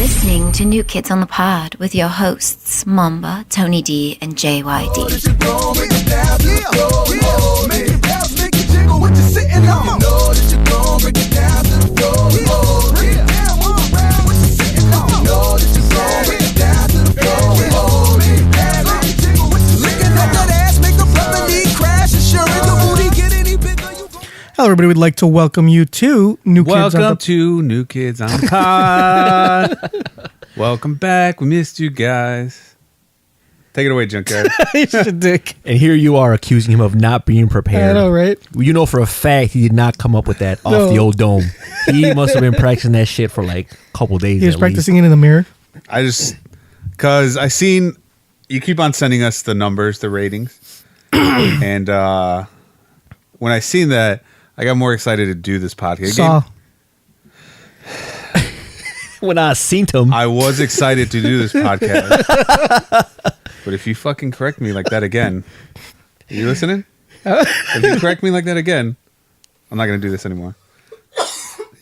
listening to New Kids on the Pod with your hosts, Momba, Tony D, and JYD. Hello, everybody. We'd like to welcome you to New Kids on the Welcome to New Kids on the Pod. Welcome back. We missed you guys. Take it away, Junkyard. He's a dick. And here you are accusing him of not being prepared. I know, right? You know for a fact he did not come up with that off the old dome. He must have been practicing that shit for like a couple days. He was practicing it in the mirror. Because I seen, you keep on sending us the numbers, the ratings. And when I seen that, I got more excited to do this podcast. When I seen him. I was excited to do this podcast. But if you fucking correct me like that again, are you listening? If you correct me like that again, I'm not going to do this anymore.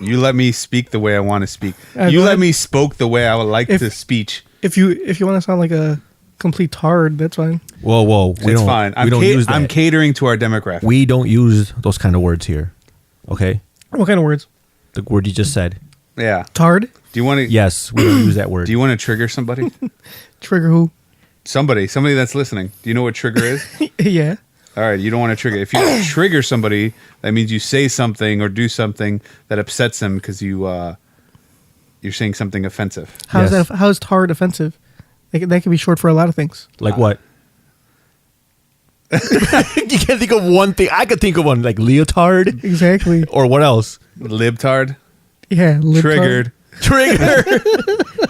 You let me speak the way I want to speak. You let me spoke the way I would like to speech. If you want to sound like a complete tard, that's fine. Whoa. It's fine. We don't use that. I'm catering to our demographic. We don't use those kind of words here. Okay? What kind of words? The word you just said. Yeah. Tard? Do you want to? Yes, we don't use that word. Do you want to trigger somebody? Trigger who? Somebody that's listening. Do you know what trigger is? Yeah. All right, you don't want to trigger. If you trigger somebody, that means you say something or do something that upsets them because you're saying something offensive. How Yes. is tard offensive? That can be short for a lot of things. Like what? You can't think of one thing. I could think of one, like leotard. Exactly. Or what else? Libtard. Yeah. Triggered. Trigger.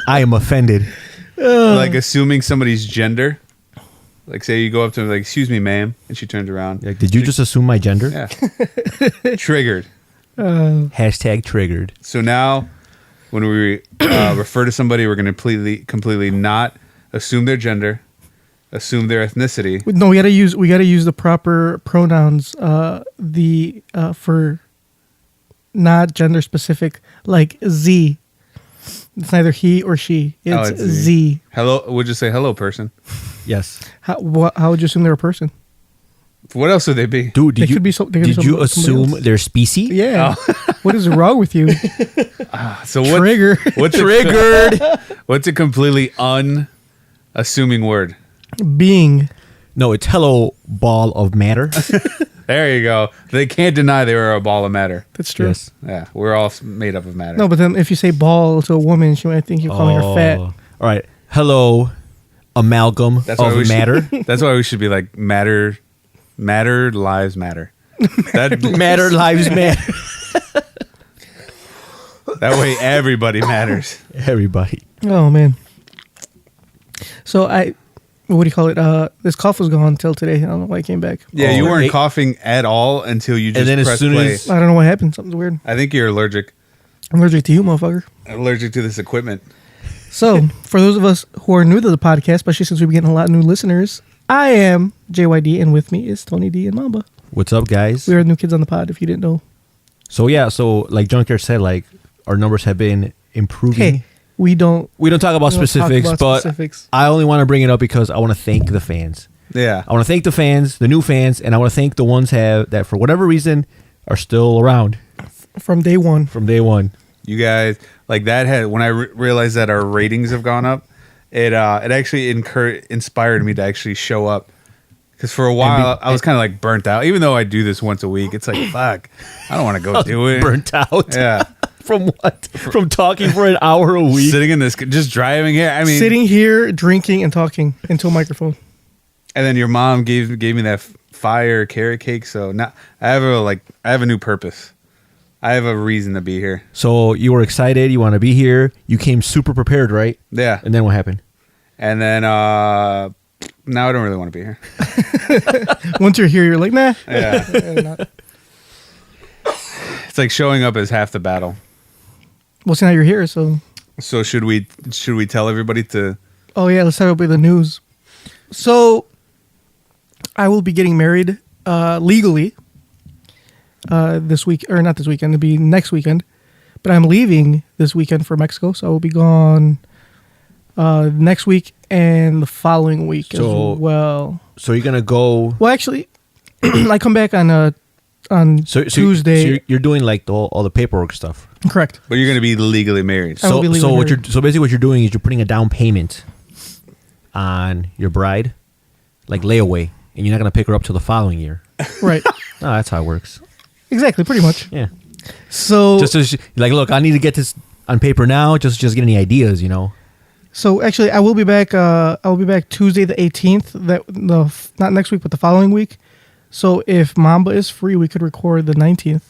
I am offended. Like assuming somebody's gender. Like say you go up to them like, "Excuse me, ma'am," and she turns around. Like, did you just assume my gender? Yeah. Triggered. Hashtag triggered. So now, when we refer to somebody, we're going to completely not assume their gender, assume their ethnicity. No, we gotta use the proper pronouns. For not gender specific, like Z. It's neither he or she. It's Z. Hello. We'll just say hello, person. Yes. How would you assume they're a person? What else would they be? Dude, They could be so- they could be did you somebody assume else. their species? Yeah. What is wrong with you? So what? Trigger. What's Triggered. What's a completely unassuming word? Being. No, it's hello, ball of matter. There you go. They can't deny they were a ball of matter. That's true. Yes. Yeah, we're all made up of matter. No, but then if you say ball to a woman, she might think you're calling her fat. All right. Hello, amalgam of matter. That's why we should be like matter lives matter. Matter lives matter. That way everybody matters. Everybody. Oh man. So what do you call it? This cough was gone until today. I don't know why it came back. Yeah, you weren't Hey. coughing at all until you just And then as pressed soon play. as- I don't know what happened. Something's weird. I think you're allergic. I'm allergic to you, motherfucker. Allergic to this equipment. So, for those of us who are new to the podcast, especially since we've been getting a lot of new listeners, I am JYD, and with me is Tony D and Momba. What's up, guys? We are New Kids on the Pod, if you didn't know. So like Junkyard said, like our numbers have been improving. Hey, we don't talk about specifics, but specifics. I only want to bring it up because I want to thank the fans. Yeah. I want to thank the fans, the new fans, and I want to thank the ones that for whatever reason are still around From day one. from day one. You guys, like that had, when I realized that our ratings have gone up, it actually inspired me to actually show up. Because for a while, I was kind of like burnt out. Even though I do this once a week, it's like, fuck, I don't want to go do it. Burnt out. Yeah. From what? From talking for an hour a week. Sitting in this, just driving here. I mean, Sitting here, drinking, and talking into a microphone. and then your mom gave me that fire carrot cake. So now I have a new purpose. I have a reason to be here. So you were excited. You want to be here. You came super prepared, right? Yeah. And then what happened? And then now I don't really want to be here. Once you're here, you're like, nah. Yeah. Not. It's like showing up is half the battle. Well, see, now you're here, so. So should we tell everybody to? Oh, yeah, let's talk about the news. So, I will be getting married legally this week, or not this weekend, it'll be next weekend. But I'm leaving this weekend for Mexico, so I will be gone next week and the following week as well. So you're gonna go? Well, actually, I come back on Tuesday. So you're doing like all the paperwork stuff. Correct. But you're going to be legally married. I will be legally married. So basically what you're doing is you're putting a down payment on your bride, like layaway, and you're not gonna pick her up till the following year. Right. Oh, that's how it works. Exactly. Pretty much. Yeah. So Just like, look, I need to get this on paper now. Just get any ideas, you know. So actually, I will be back. I will be back Tuesday the 18th. Not next week, but the following week. So if Momba is free, we could record the 19th.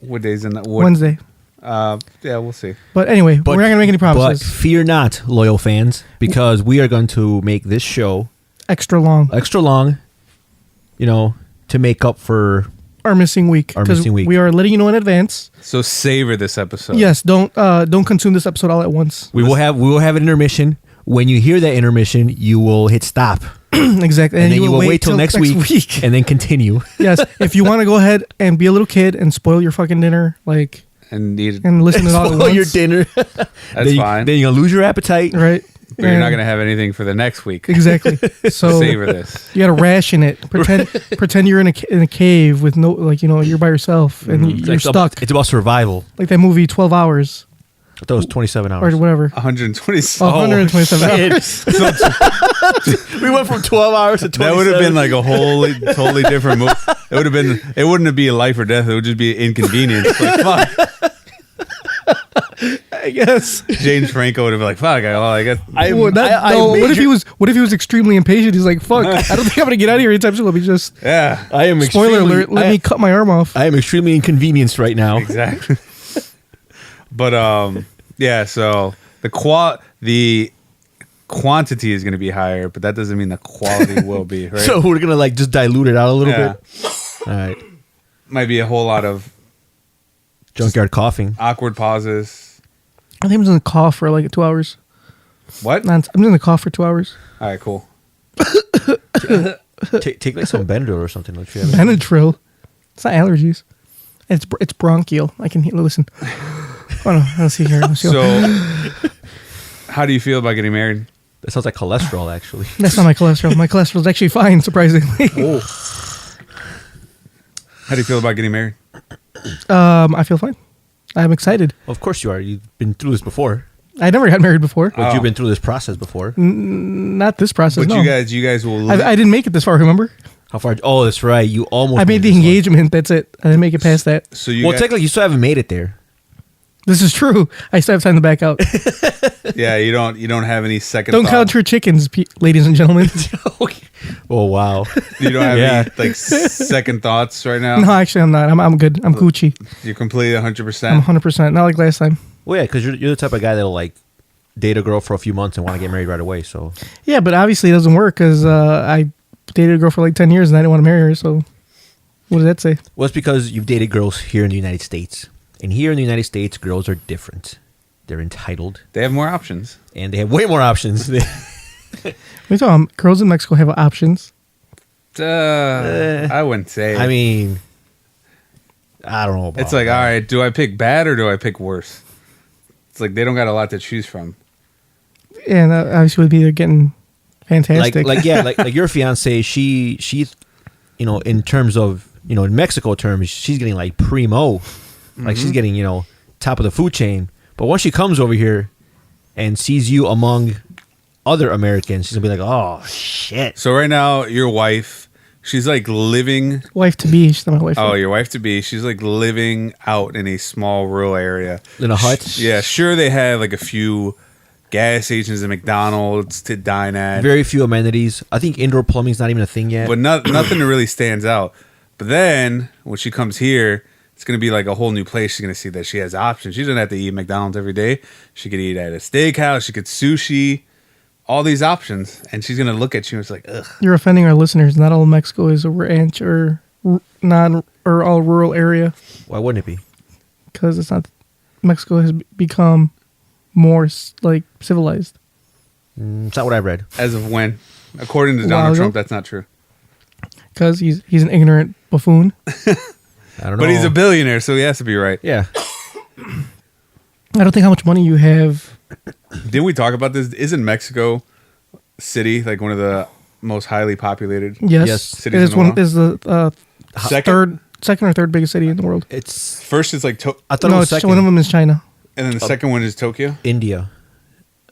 What days in that? Wednesday. Yeah, we'll see. But anyway, we're not gonna make any promises. But fear not, loyal fans, because we are going to make this show Extra long. You know, to make up for Our missing week. Our missing week. We are letting you know in advance. So savor this episode. Yes. Don't consume this episode all at once. We will have an intermission. When you hear that intermission, you will hit stop. Exactly. And then you will wait till next week and then continue. Yes. If you want to go ahead and be a little kid and spoil your fucking dinner, like, and listen to it all at Spoil once. your dinner. That's fine. Then you're gonna lose your appetite. Right. But you're not going to have anything for the next week. Exactly. So Savor this. you got to ration it. Pretend you're in a cave with no, like, you're by yourself and you're stuck. It's about survival. Like that movie 12 Hours I thought it was 27 hours. or whatever. 120. 127 hours. We went from 12 hours to 27. That would have been like a totally different movie. It wouldn't be a life or death. It would just be inconvenience. Like, fuck. I guess. James Franco would have been like, fuck, I guess. What if he was extremely impatient? He's like, fuck, I don't think I'm going to get out of here anytime soon. Let me just... Yeah. I am Spoiler alert, let me cut my arm off. I am extremely inconvenienced right now. Exactly. But, yeah, so the quantity is going to be higher, but that doesn't mean the quality will be, right? So we're going to just dilute it out a little bit. All right. Might be a whole lot of Junkyard coughing. awkward pauses. I think I'm just going to cough for like 2 hours. What? I'm just going to cough for 2 hours. All right, cool. Take like some Benadryl or something. Don't you have Benadryl. It's not allergies. It's bronchial. I can listen. Oh no, let's see here. So, how do you feel about getting married? That sounds like cholesterol, actually. That's not my cholesterol. My cholesterol is actually fine, surprisingly. Oh. How do you feel about getting married? I feel fine. I'm excited. Of course you are. You've been through this before. I never got married before. But you've been through this process before. Not this process. But no. you guys will. I didn't make it this far. Remember? How far? Oh, that's right. You almost. I made the engagement. That's it. I didn't make it past that. So technically, you still haven't made it there. This is true. I still have time to back out. Yeah, you don't have any second. Don't count your chickens, ladies and gentlemen. Oh wow. You don't have any like second thoughts right now. No, actually, I'm not. I'm good. I'm Gucci. You're completely 100%. I'm 100%. Not like last time. Well, yeah, because you're the type of guy that'll like date a girl for a few months and want to get married right away. So yeah, but obviously it doesn't work because I dated a girl for like 10 years and I didn't want to marry her. So what does that say? Well, it's because you've dated girls here in the United States, and here in the United States, girls are different. They're entitled. They have more options, and they have way more options. We talking girls in Mexico have options. I wouldn't say. I mean, I don't know. About it's like, that. all right, do I pick bad or do I pick worse? It's like they don't got a lot to choose from. And obviously would be they're getting fantastic. Like your fiance, she's in terms of in Mexico terms, she's getting like primo, like she's getting top of the food chain. But once she comes over here and sees you among other Americans, she's gonna be like, oh shit. So right now, your wife, she's like living. Wife to be. She's not my wife. Oh, your wife to be. She's like living out in a small rural area. In a hut? Yeah, sure they have like a few gas stations and McDonald's to dine at. Very few amenities. I think indoor plumbing's not even a thing yet. But nothing really stands out. But then when she comes here, it's going to be like a whole new place. She's going to see that she has options. She doesn't have to eat McDonald's every day. She could eat at a steakhouse. She could sushi. All these options. And she's going to look at you and it's like, ugh. You're offending our listeners. Not all of Mexico is a ranch or all rural area. Why wouldn't it be? Because it's not. Mexico has become more like civilized. It's not what I read. As of when? According to A while Donald ago? Trump, that's not true. Because he's an ignorant buffoon. I don't know. But he's a billionaire, so he has to be right. Yeah. I don't think how much money you have. Didn't we talk about this? Isn't Mexico City like one of the most highly populated? Yes, Yes. it is one. Is the Second? second or third biggest city in the world. It's First is like, I thought it No, was it's second. one of them is China. and then the second one is Tokyo. India.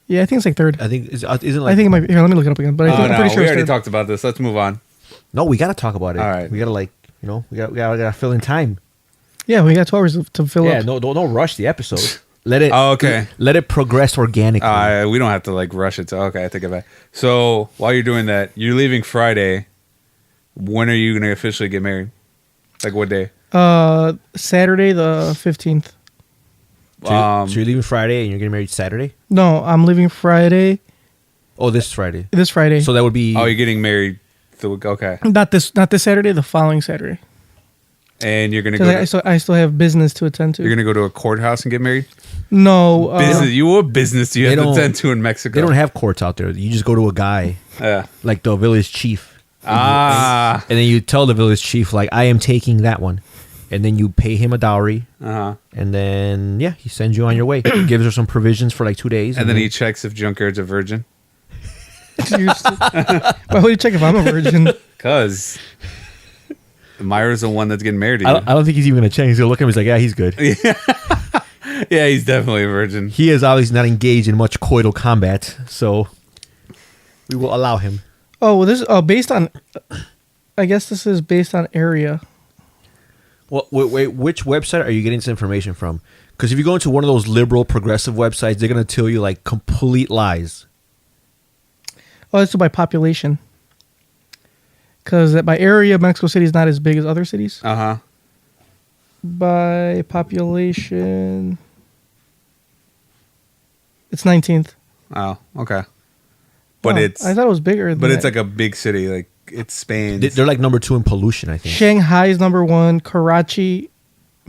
Yeah, I think it's like third. I think isn't like I think it might be. Here, let me look it up again. But I think, Oh I'm no, pretty sure we it's already third. talked about this. Let's move on. no. We gotta talk about it. All right. We gotta we gotta fill in time. Yeah, we got 2 hours to fill Yeah, up. no, don't rush the episode. Let it. Oh, okay. Let it progress organically. We don't have to like rush it. So okay, I take it back. So while you're doing that, you're leaving Friday. When are you going to officially get married? Like what day? Saturday the 15th. So you're leaving Friday and you're getting married Saturday. No, I'm leaving Friday. Oh, this Friday. This Friday. So that would be. Oh, you're getting married. Okay, Not this Saturday. The following Saturday. and you're going to 'Cause go. I still have business to attend to. You're going to go to a courthouse and get married. No, Business. What business do you They have to don't- attend to in Mexico? They don't have courts out there. You just go to a guy, Yeah. like the village chief, Ah. and then you tell the village chief, like, I am taking that one, and then you pay him a dowry, and then he sends you on your way. He gives her some provisions for like 2 days, And then he checks if Junkyard's a virgin. Why would you check if I'm a virgin? Cause Myra's the one that's getting married to you. I don't think he's even gonna check. He's gonna look at him. He's like, yeah, he's good. Yeah, he's definitely a virgin. He is obviously not engaged in much coital combat, so we will allow him. Oh, well, this is based on. I guess this is based on area. Well, wait, which website are you getting this information from? Because if you go into one of those liberal, progressive websites, they're gonna tell you like complete lies. Oh, it's by population. Because by area, Mexico City is not as big as other cities. By population, it's 19th. Oh, okay. But Oh, it's I thought it was bigger. but than it's that. like a big city. Like it spans. They're like number 2 in pollution, I think. Shanghai is number 1. Karachi,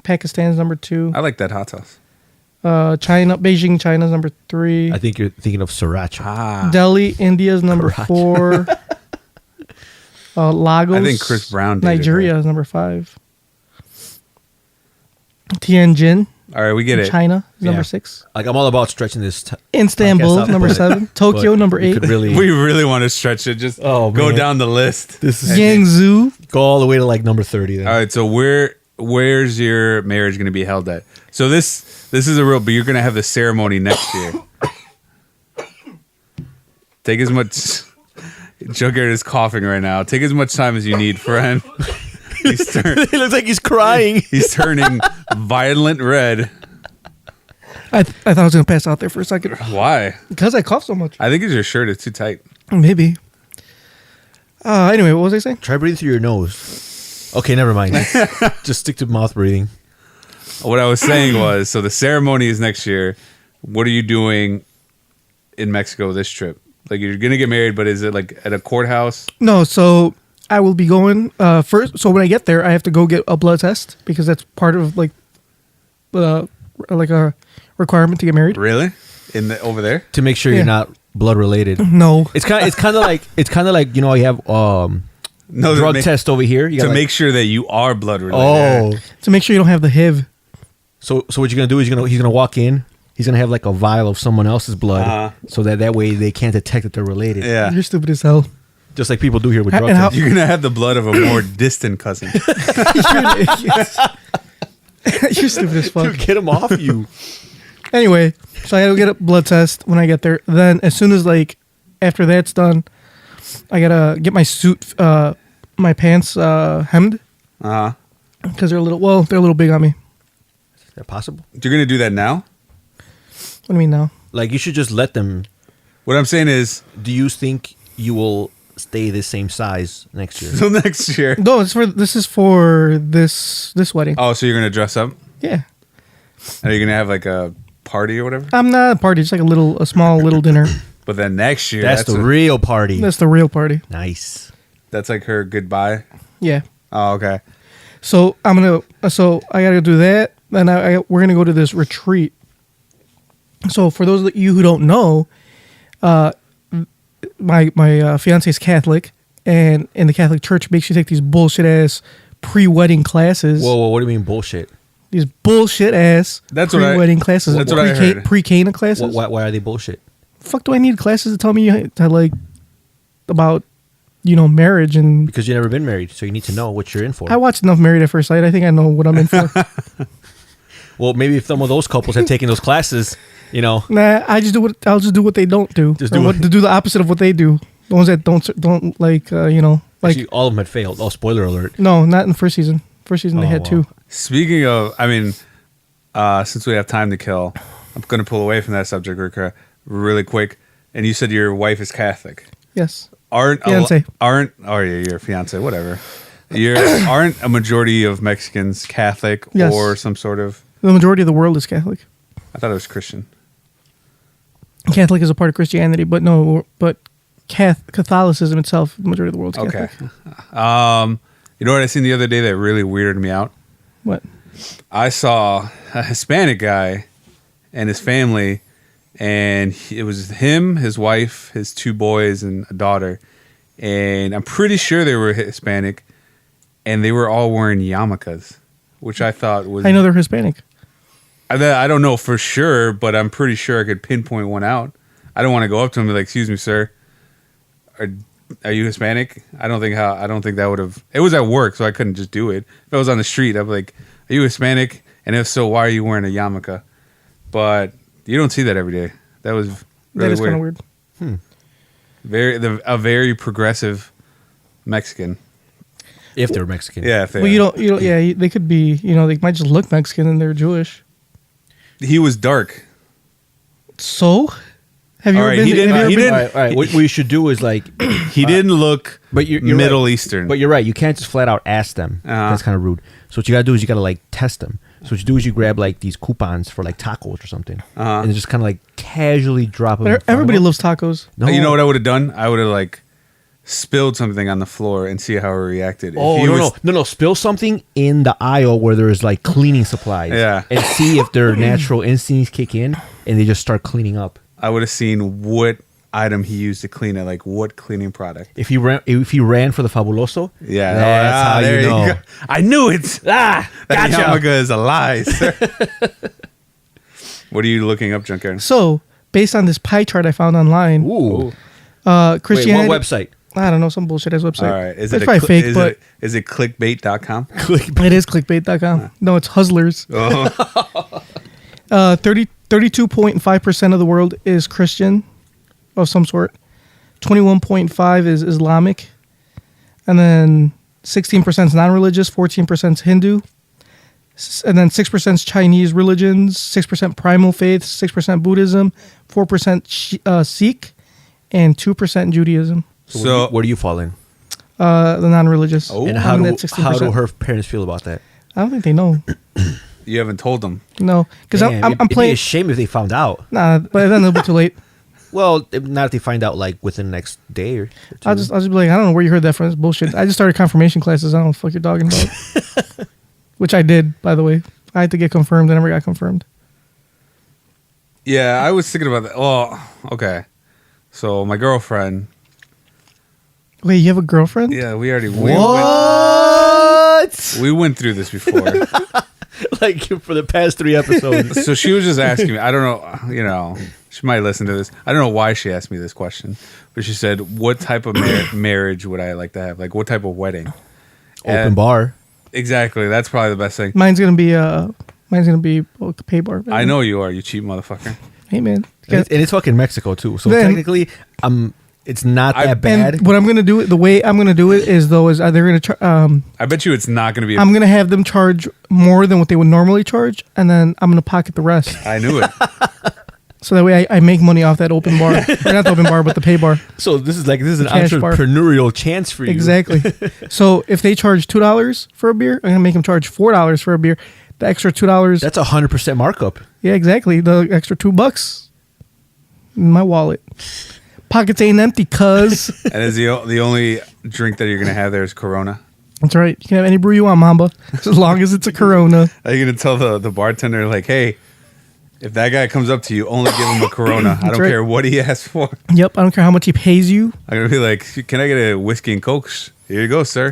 Pakistan is number 2. I like that hot sauce. Beijing, China is number 3. I think you're thinking of sriracha. Delhi, India is number 4. Lagos, I think Chris Brown dated Nigeria her. is number 5. Tianjin, All right, we get it. China is Yeah. number 6. Like I'm all about stretching this. Istanbul podcast is out, number but- 7. Tokyo but number we 8. could really We really want to stretch it. Just Oh, go man. down the list. This is Yangzhou. go all the way to like number 30. Then. All right, so where's your marriage going to be held at? So this is a real, but you're going to have the ceremony next year. Take as much. Junkyard is coughing right now. Take as much time as you need, friend. It looks like he's crying. He's turning violent red. I thought I was going to pass out there for a second. Why? Because I cough so much. I think it's your shirt. It's too tight. Maybe. Anyway, what was I saying? Try breathing through your nose. Okay, never mind. Just stick to mouth breathing. What I was saying was, so the ceremony is next year. What are you doing in Mexico this trip? Like you're gonna get married, but is it like at a courthouse? No, so I will be going first. So when I get there, I have to go get a blood test because that's part of like a requirement to get married. Really? Over there? To make sure Yeah. you're not blood related. No, It's kind of like you know you have No, drug to test over here. You to got, make sure that you are blood related. Oh, to make sure you don't have the HIV. so what you're gonna do is he's gonna walk in. He's gonna have like a vial of someone else's blood, so that way they can't detect that they're related. Yeah. You're stupid as hell. Just like people do here with And drug how- tests. You're gonna have the blood of a more distant cousin. You're stupid as fuck. Dude, get him off you. Anyway, so I gotta get a blood test when I get there. Then as soon as after that's done, I gotta get my suit, my pants hemmed because they're a little big on me. Is that possible? You're gonna do that now? What do you mean now? Like you should just let them. What I'm saying is, Do you think you will stay the same size next year? so next year. No, this is for this wedding. Oh, so you're gonna dress up? Yeah, Are you gonna have like a party or whatever? I'm not a party. It's like a small little dinner. But then next year, That's the real party. That's the real party. Nice. that's like her goodbye. Yeah. Oh, okay. So I gotta do that. Then we're gonna go to this retreat. So for those of you who don't know, my fiance is Catholic, and in the Catholic Church makes you take these bullshit ass pre-wedding classes. Whoa, what do you mean bullshit? These bullshit ass That's what I- pre-wedding classes. that's what I heard. Pre-Cana classes. Why are they bullshit? Fuck do I need classes to tell me to like about marriage and Because you've never been married, so you need to know what you're in for. I watched enough Married at First Sight. I think I know what I'm in for. Well, maybe if some of those couples had taken those classes, Nah, I'll just do what they don't do. Just to do the opposite of what they do. The ones that don't like like actually, all of them had failed. Oh, spoiler alert. no, not in the first season. First season they Oh, had wow. 2. Speaking of, I mean, since we have time to kill, I'm going to pull away from that subject really quick. And you said your wife is Catholic. Yes. Fiance. Your fiance, whatever. Aren't a majority of Mexicans Catholic Yes. or some sort of? The majority of the world is Catholic. I thought it was Christian. Catholic is a part of Christianity, but Catholicism itself, the majority of the world is Okay. Catholic. You know what I seen the other day that really weirded me out? What? I saw a Hispanic guy and his family, and it was him, his wife, his 2 boys, and a daughter. And I'm pretty sure they were Hispanic, and they were all wearing yarmulkes, which I thought was... I know they're Hispanic. I don't know for sure, but I'm pretty sure I could pinpoint one out. I don't want to go up to him and be like, "Excuse me, sir, are you Hispanic?" I don't think that would have. It was at work, so I couldn't just do it. If I was on the street, I'd be like, "Are you Hispanic? And if so, why are you wearing a yarmulke?" But you don't see that every day. That was really That is kind of weird. A very progressive Mexican. If they're Mexican. Yeah, if they Well, you don't. Yeah, they could be. They might just look Mexican and they're Jewish. He was dark. So, have you All ever right, been? he didn't- have you ever he been- didn't- All right. What we should do is like, He didn't look but you're Middle right. Eastern. But you're right. You can't just flat out ask them. Uh-huh. That's kind of rude. So what you gotta do is you gotta like test them. So what you do is you grab like these coupons for like tacos or something, Uh-huh. and just kind of like casually drop them. in front of Everybody them. loves tacos. No. You know what I would have done? I would have like spilled something on the floor and see how he reacted. If Oh he no! Spill something in the aisle where there is like cleaning supplies. Yeah. and see if their natural instincts kick in and they just start cleaning up. I would have seen what item he used to clean it, like what cleaning product. If he ran for the fabuloso, Yeah, that's how there you know. go. I knew it. Ah, That gotcha. yarmulke is a lie, sir. What are you looking up, Junkyard? So, based on this pie chart I found online, Ooh, Christianity. wait, what website? I don't know, some bullshit ass website. All right, is it's it probably fake, but is it clickbait.com? it is clickbait.com. No, it's Hustlers. Oh, 32.5% of the world is Christian of some sort. 21.5 is Islamic. And then 16% is non-religious, 14% is Hindu. And then 6% is Chinese religions, 6% primal faith, 6% Buddhism, 4% Sikh, and 2% Judaism. so where do you fall in? The non-religious. Oh. And I'm how in do, that how do 16%. her parents feel about that? I don't think they know. you haven't told them. No, because Damn, I'm it'd be playing. a shame if they found out. Nah, but then it'll be too late. Well, not if they find out like within the next day or two. I'll just be like, I don't know where you heard that from. It's bullshit. I just started confirmation classes. I don't know what the fuck you're talking about. Which I did, by the way. I had to get confirmed. I never got confirmed. Yeah, I was thinking about that. Oh, okay. So my girlfriend. Wait, you have a girlfriend? Yeah, we already What? we went through this before. Like for the past 3 episodes. So she was just asking me. I don't know. She might listen to this. I don't know why she asked me this question, but she said, "What type of marriage would I like to have? Like, what type of wedding?" Open And- bar. Exactly. That's probably the best thing. Mine's gonna be a pay bar. I know you are, you cheap motherfucker. Hey man. And it's fucking Mexico too. So Then- technically, it's not that And bad. what I'm gonna do, the way I'm gonna do it is they're gonna I bet you it's not going to be. I'm gonna have them charge more than what they would normally charge, and then I'm gonna pocket the rest. I knew it. So that way I make money off that open bar, or not the open bar, but the pay bar. So this is an Cash bar. entrepreneurial chance for you. Exactly. So if they charge $2 for a beer, I'm gonna make them charge $4 for a beer. The extra $2. That's 100% markup. Yeah, exactly. The extra $2 in my wallet. Pockets ain't empty, cuz. And is the only drink that you're going to have there is Corona? That's right. You can have any brew you want, Momba, as long as it's a Corona. Are you going to tell the bartender, like, hey, If that guy comes up to you, only give him a Corona. I don't right. care what he asks for. Yep, I don't care how much he pays you. I'm gonna be like, can I get a whiskey and Coke? Here you go, sir.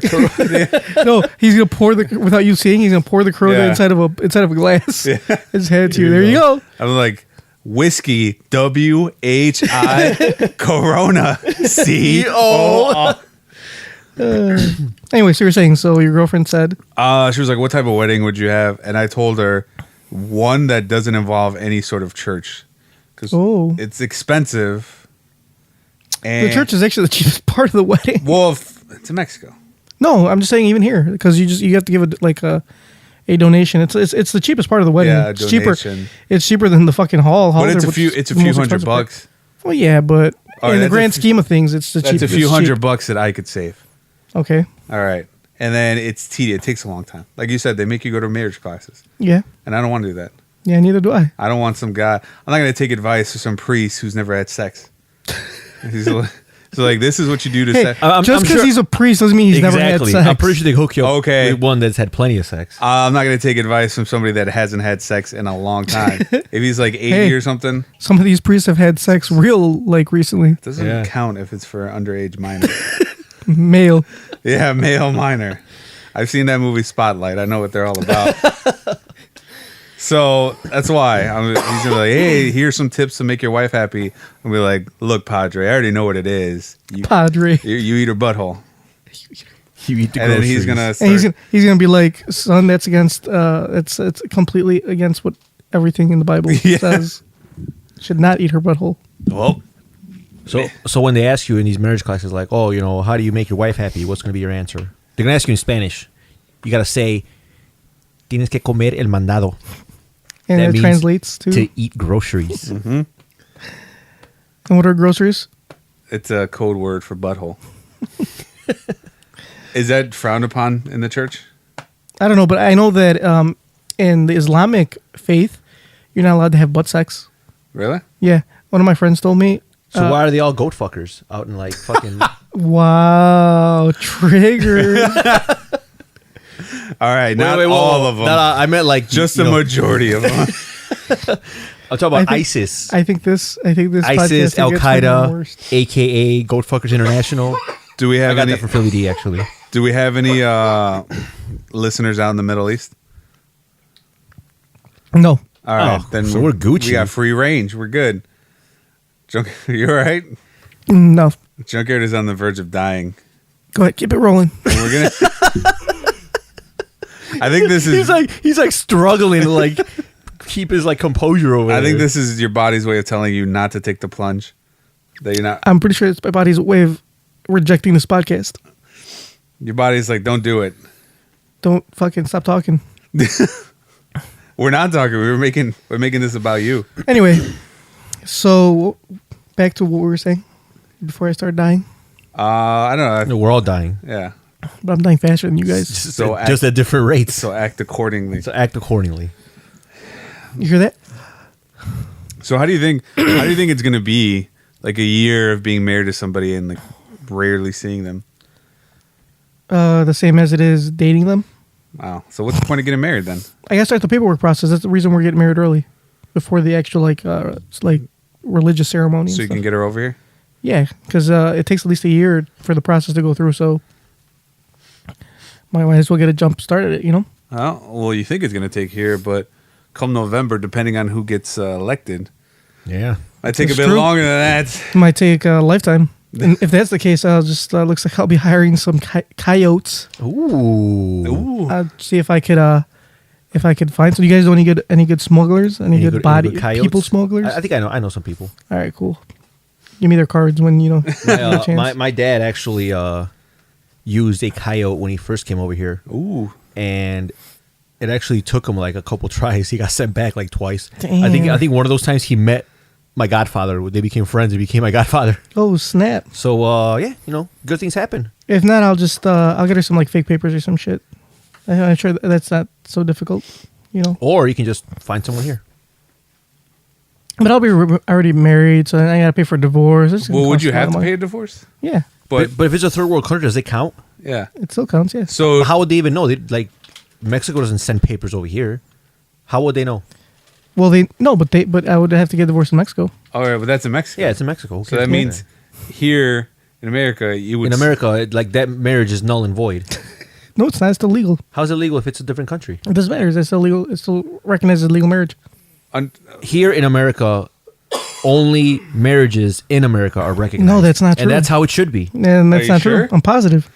No, he's gonna pour without you seeing. He's gonna pour the Corona Yeah. inside of a glass. Yeah. His head to you. There you go. I'm like, whiskey, WHI, Corona, CO. Anyway, so you're saying, so your girlfriend said, She was like, what type of wedding would you have? And I told her one that doesn't involve any sort of church because it's expensive. And the church is actually the cheapest part of the wedding. Well, it's in Mexico. No, I'm just saying even here because you have to give a donation. It's the cheapest part of the wedding. Yeah, it's donation. cheaper. It's cheaper than the fucking hall. But it's a few $100 bucks. Well, yeah, but All in right, the grand scheme of things, it's the cheapest. That's a few $100 that I could save. Okay. All right. And then it's tedious. It takes a long time. Like you said, they make you go to marriage classes. Yeah. And I don't want to do that. Yeah, neither do I. I don't want some guy. I'm not going to take advice from some priest who's never had sex. So like, this is what you do to sex. Just because he's a priest doesn't mean he's never had sex. I'm pretty sure they hook you up with one that's had plenty of sex. I'm not going to take advice from somebody that hasn't had sex in a long time. If he's like 80 or something. Some of these priests have had sex recently. It doesn't count if it's for an underage minor. Male. Yeah, male minor. I've seen that movie Spotlight. I know what they're all about. So that's why he's gonna be like, hey, here's some tips to make your wife happy. And be like, look, Padre, I already know what it is. Padre, you eat her butthole. You eat the and groceries. then he's gonna start, and he's gonna be like, son, that's against it's completely against what everything in the Bible says. Should not eat her butthole. Well, so when they ask you in these marriage classes, like, oh, how do you make your wife happy? What's going to be your answer? They're going to ask you in Spanish. You got to say, tienes que comer el mandado. And that it means translates to eat groceries. Mm-hmm. And what are groceries? It's a code word for butthole. Is that frowned upon in the church? I don't know, but I know that in the Islamic faith, you're not allowed to have butt sex. Really? Yeah. One of my friends told me. So why are they all goat fuckers out in like fucking... Wow. Triggered. All right, not all of them. I meant like just the majority of them. I'm talking about ISIS. I think this ISIS, Al Qaeda, aka Goat Fuckers International. Do we have I got any that from Philly D actually? Do we have any listeners out in the Middle East? No. All right, then so we're Gucci. We got free range. We're good. You all right? No. Junkyard is on the verge of dying. Go ahead, keep it rolling. And we're gonna. I think this is. He's like struggling to like keep his like composure over there. I think this is your body's way of telling you not to take the plunge. That you're not. I'm pretty sure it's my body's way of rejecting this podcast. Your body's like, don't do it. Don't fucking stop talking. We're not talking. We're making this about you. Anyway, so back to what we were saying before I start dying. I don't know. We're all dying. Yeah. But I'm dying faster than you guys. Just at different rates. So act accordingly. You hear that? So how do you think it's gonna be like a year of being married to somebody and like rarely seeing them? The same as it is dating them. Wow. So what's the point of getting married then? I gotta start the paperwork process. That's the reason we're getting married early, before the actual like religious ceremony. So you can get her over here. Yeah, because it takes at least a year for the process to go through. So might as well get a jump start at it. Well, you think it's gonna take here, but come November, depending on who gets elected, might take That's a bit true. longer than that. It might take a lifetime. And if that's the case, I'll just looks like I'll be hiring some coyotes. Ooh. I'll see if I could find some. You guys know any good smugglers? Any good coyotes? people smugglers? I think I know some people. All right, cool. Give me their cards when you get a chance. My dad actually used a coyote when he first came over here. Ooh. And it actually took him like a couple tries. He got sent back like twice. Damn. I think one of those times he met my godfather. They became friends. He became my godfather. Oh snap! So good things happen. If not, I'll just I'll get her some like fake papers or some shit. I'm sure that's not so difficult, Or you can just find someone here. But I'll be already married, so I gotta pay for a divorce. Well, would you have to pay a divorce? Yeah, But if it's a third world country, does it count? yeah. it still counts. Yes. So How would they even know? Mexico doesn't send papers over here. How would they know? Well, but I would have to get divorced in Mexico. All right, but that's in Mexico. Yeah, it's in Mexico. So that means here in America, you would in America, like that marriage is null and void. No, it's not. It's still legal. How's it legal if it's a different country? It doesn't matter. It's still legal. It's still recognized as legal marriage. Here in America, only marriages in America are recognized. No, that's not true. And that's how it should be. And that's you not sure? true. I'm positive.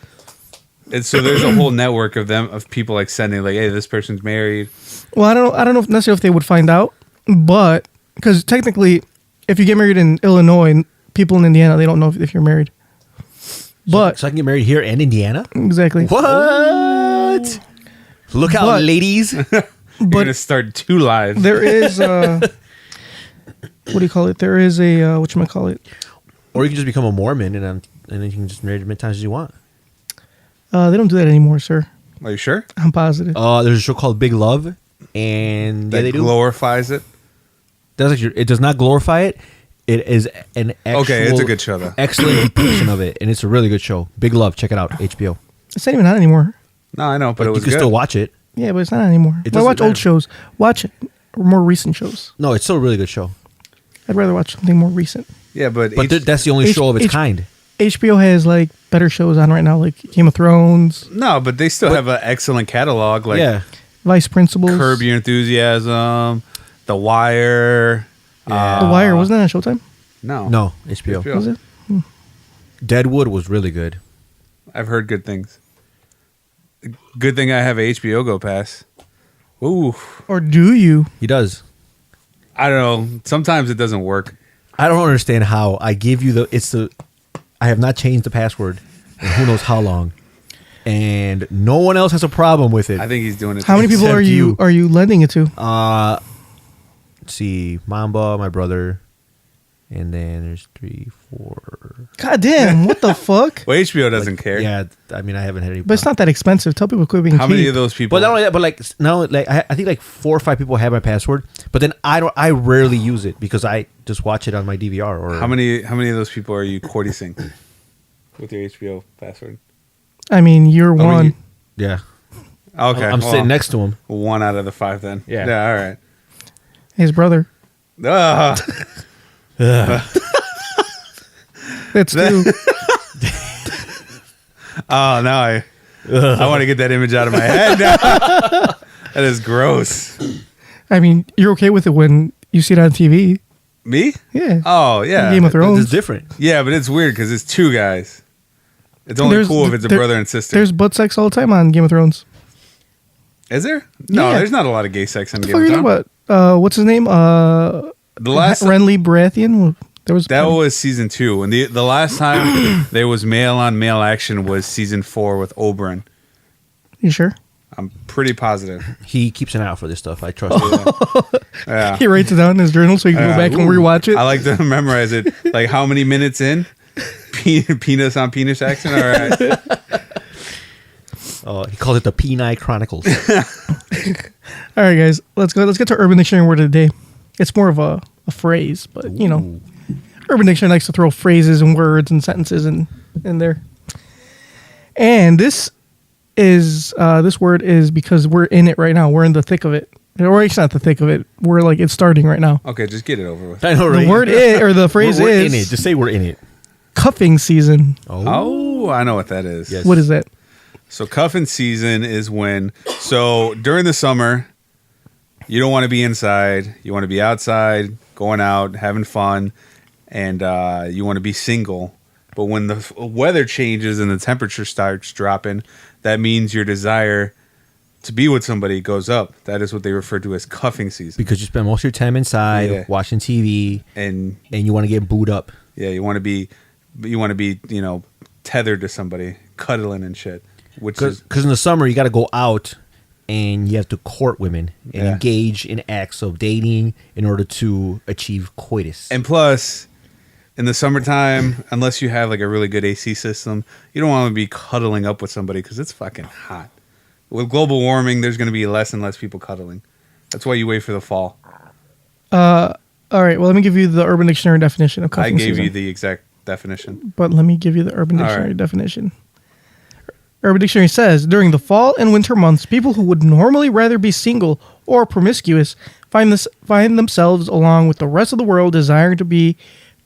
And so there's a whole network of people like sending like, hey, this person's married. Well, I don't know if necessarily if they would find out, but because technically, if you get married in Illinois, people in Indiana, they don't know if you're married. But So I can get married here in Indiana? exactly. What? Look out, But- ladies. You're gonna start 2 lives. There is what do you call it? There is a whatchamacallit. Or you can just become a Mormon and then you can just marry as many times as you want. They don't do that anymore, sir. Are you sure? I'm positive. There's a show called Big Love, and That they do. glorifies it. It does not glorify it. It is an actual, Okay, it's a good show, though. excellent depiction of it, and it's a really good show. Big Love, check it out, HBO. It's not even on anymore. No, I know, but it You was can good. still watch it. Yeah, but it's not on anymore. It Well, watch doesn't old matter. shows. Watch more recent shows. No, it's still a really good show. I'd rather watch something more recent. Yeah, but But that's the only H- show of its H- kind. HBO has like better shows on right now, like Game of Thrones, no, but they still have an excellent catalog. Like Yeah. Vice Principals. Curb Your Enthusiasm, The Wire. The Wire, wasn't that on Showtime? No, HBO. HBO. Was it? Deadwood was really good. I've heard good things. Good thing I have a HBO Go Pass. Ooh, Or do you? He does. I don't know. Sometimes it doesn't work. I don't understand how I give you I have not changed the password in who knows how long. And no one else has a problem with it. I think he's doing it. How many people Except you. are you lending it to? Let's see, Momba, my brother, and then there's 3, 4. God damn, what the fuck? Well, HBO doesn't care. Yeah, I mean, I haven't had any. But it's not that expensive. Tell people quit being How many cheap. of those people? But not only that, but like now, like I think like 4 or 5 people have my password. But then I rarely use it because I just watch it on my DVR. Or How many of those people are you courting with your HBO password? I mean, you're mean, one. Yeah, Okay, I'm well, sitting next to him. 1 out of the 5 then. Yeah. Yeah. All right. His brother. Ugh. That's two. Oh, now I want to get that image out of my head now. That is gross. I mean, you're okay with it when you see it on TV. Me? Yeah. Oh, yeah. Game of Thrones. It's different. Yeah, but it's weird because it's 2 guys. It's only cool if it's a brother and sister. There's butt sex all the time on Game of Thrones. Is there? No, Yeah. there's not a lot of gay sex on What the Game fuck of are you Thrones. talking about? What's his name? The last Renly Baratheon. There was that was season 2, and the last time there was male on male action was season 4 with Oberyn. You sure? I'm pretty positive. He keeps an eye out for this stuff. I trust him. Yeah. He writes it down in his journal so he can go back and rewatch it. I like to memorize it. Like how many minutes in? Penis on penis action. All right. He calls it the P9 Chronicles. All right, guys, let's go. Let's get to Urban Dictionary word of the day. It's more of a phrase, but you know, Urban Dictionary likes to throw phrases and words and sentences in there. And this word is because we're in it right now. We're in the thick of it. Or it's not the thick of it. We're like it's starting right now. Okay, just get it over with. I know, right? The word is, or the phrase we're is in it. Just say we're in it. cuffing season. Oh, I know what that is. Yes. What is that? So cuffing season is when, so during the summer, you don't want to be inside. You want to be outside, going out, having fun, and you want to be single. But when the weather changes and the temperature starts dropping, that means your desire to be with somebody goes up. That is what they refer to as cuffing season. Because you spend most of your time inside Yeah. watching TV, And and you want to get booed up. yeah, you want to be, you know, tethered to somebody, cuddling and shit. Which is Because in the summer, you got to go out and you have to court women and Yeah. engage in acts of dating in order to achieve coitus. And plus, in the summertime, unless you have like a really good AC system, you don't want to be cuddling up with somebody because it's fucking hot. With global warming, there's going to be less and less people cuddling. That's why you wait for the fall. All right. Well, let me give you the Urban Dictionary definition of I cuffing gave season. you the exact definition. But let me give you the Urban All Dictionary right. definition. Urban Dictionary says, during the fall and winter months, people who would normally rather be single or promiscuous find themselves along with the rest of the world desiring to be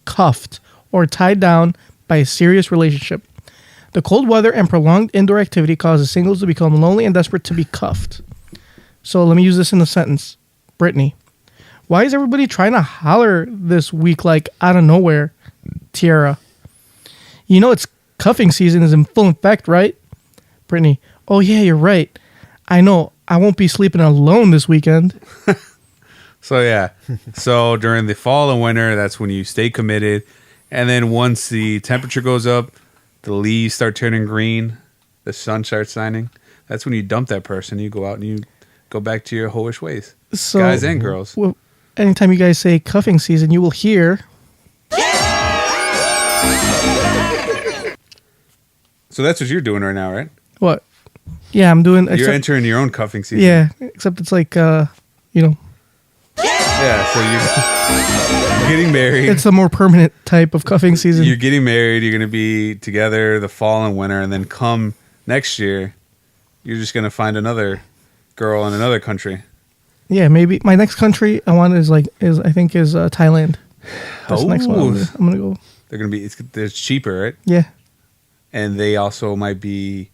cuffed or tied down by a serious relationship. The cold weather and prolonged indoor activity causes singles to become lonely and desperate to be cuffed. So let me use this in a sentence. Brittany, why is everybody trying to holler this week like out of nowhere? Tiara, you know it's cuffing season is in full effect, right? Brittany, oh yeah, you're right. I know. I won't be sleeping alone this weekend. So yeah. So during the fall and winter, that's when you stay committed. And then once the temperature goes up, the leaves start turning green, the sun starts shining. That's when you dump that person. You go out and you go back to your hoish ways. So, guys and girls. Well, anytime you guys say cuffing season, you will hear. So that's what you're doing right now, right? What? Yeah, I'm doing. You're entering your own cuffing season. Yeah, except it's like, Yeah, so you're getting married. it's a more permanent type of cuffing season. You're getting married. You're going to be together the fall and winter. And then come next year, you're just going to find another girl in another country. Yeah, maybe my next country I want is Thailand. That's the next one. I'm gonna go. They're going to be, it's cheaper, right? Yeah, And they also might be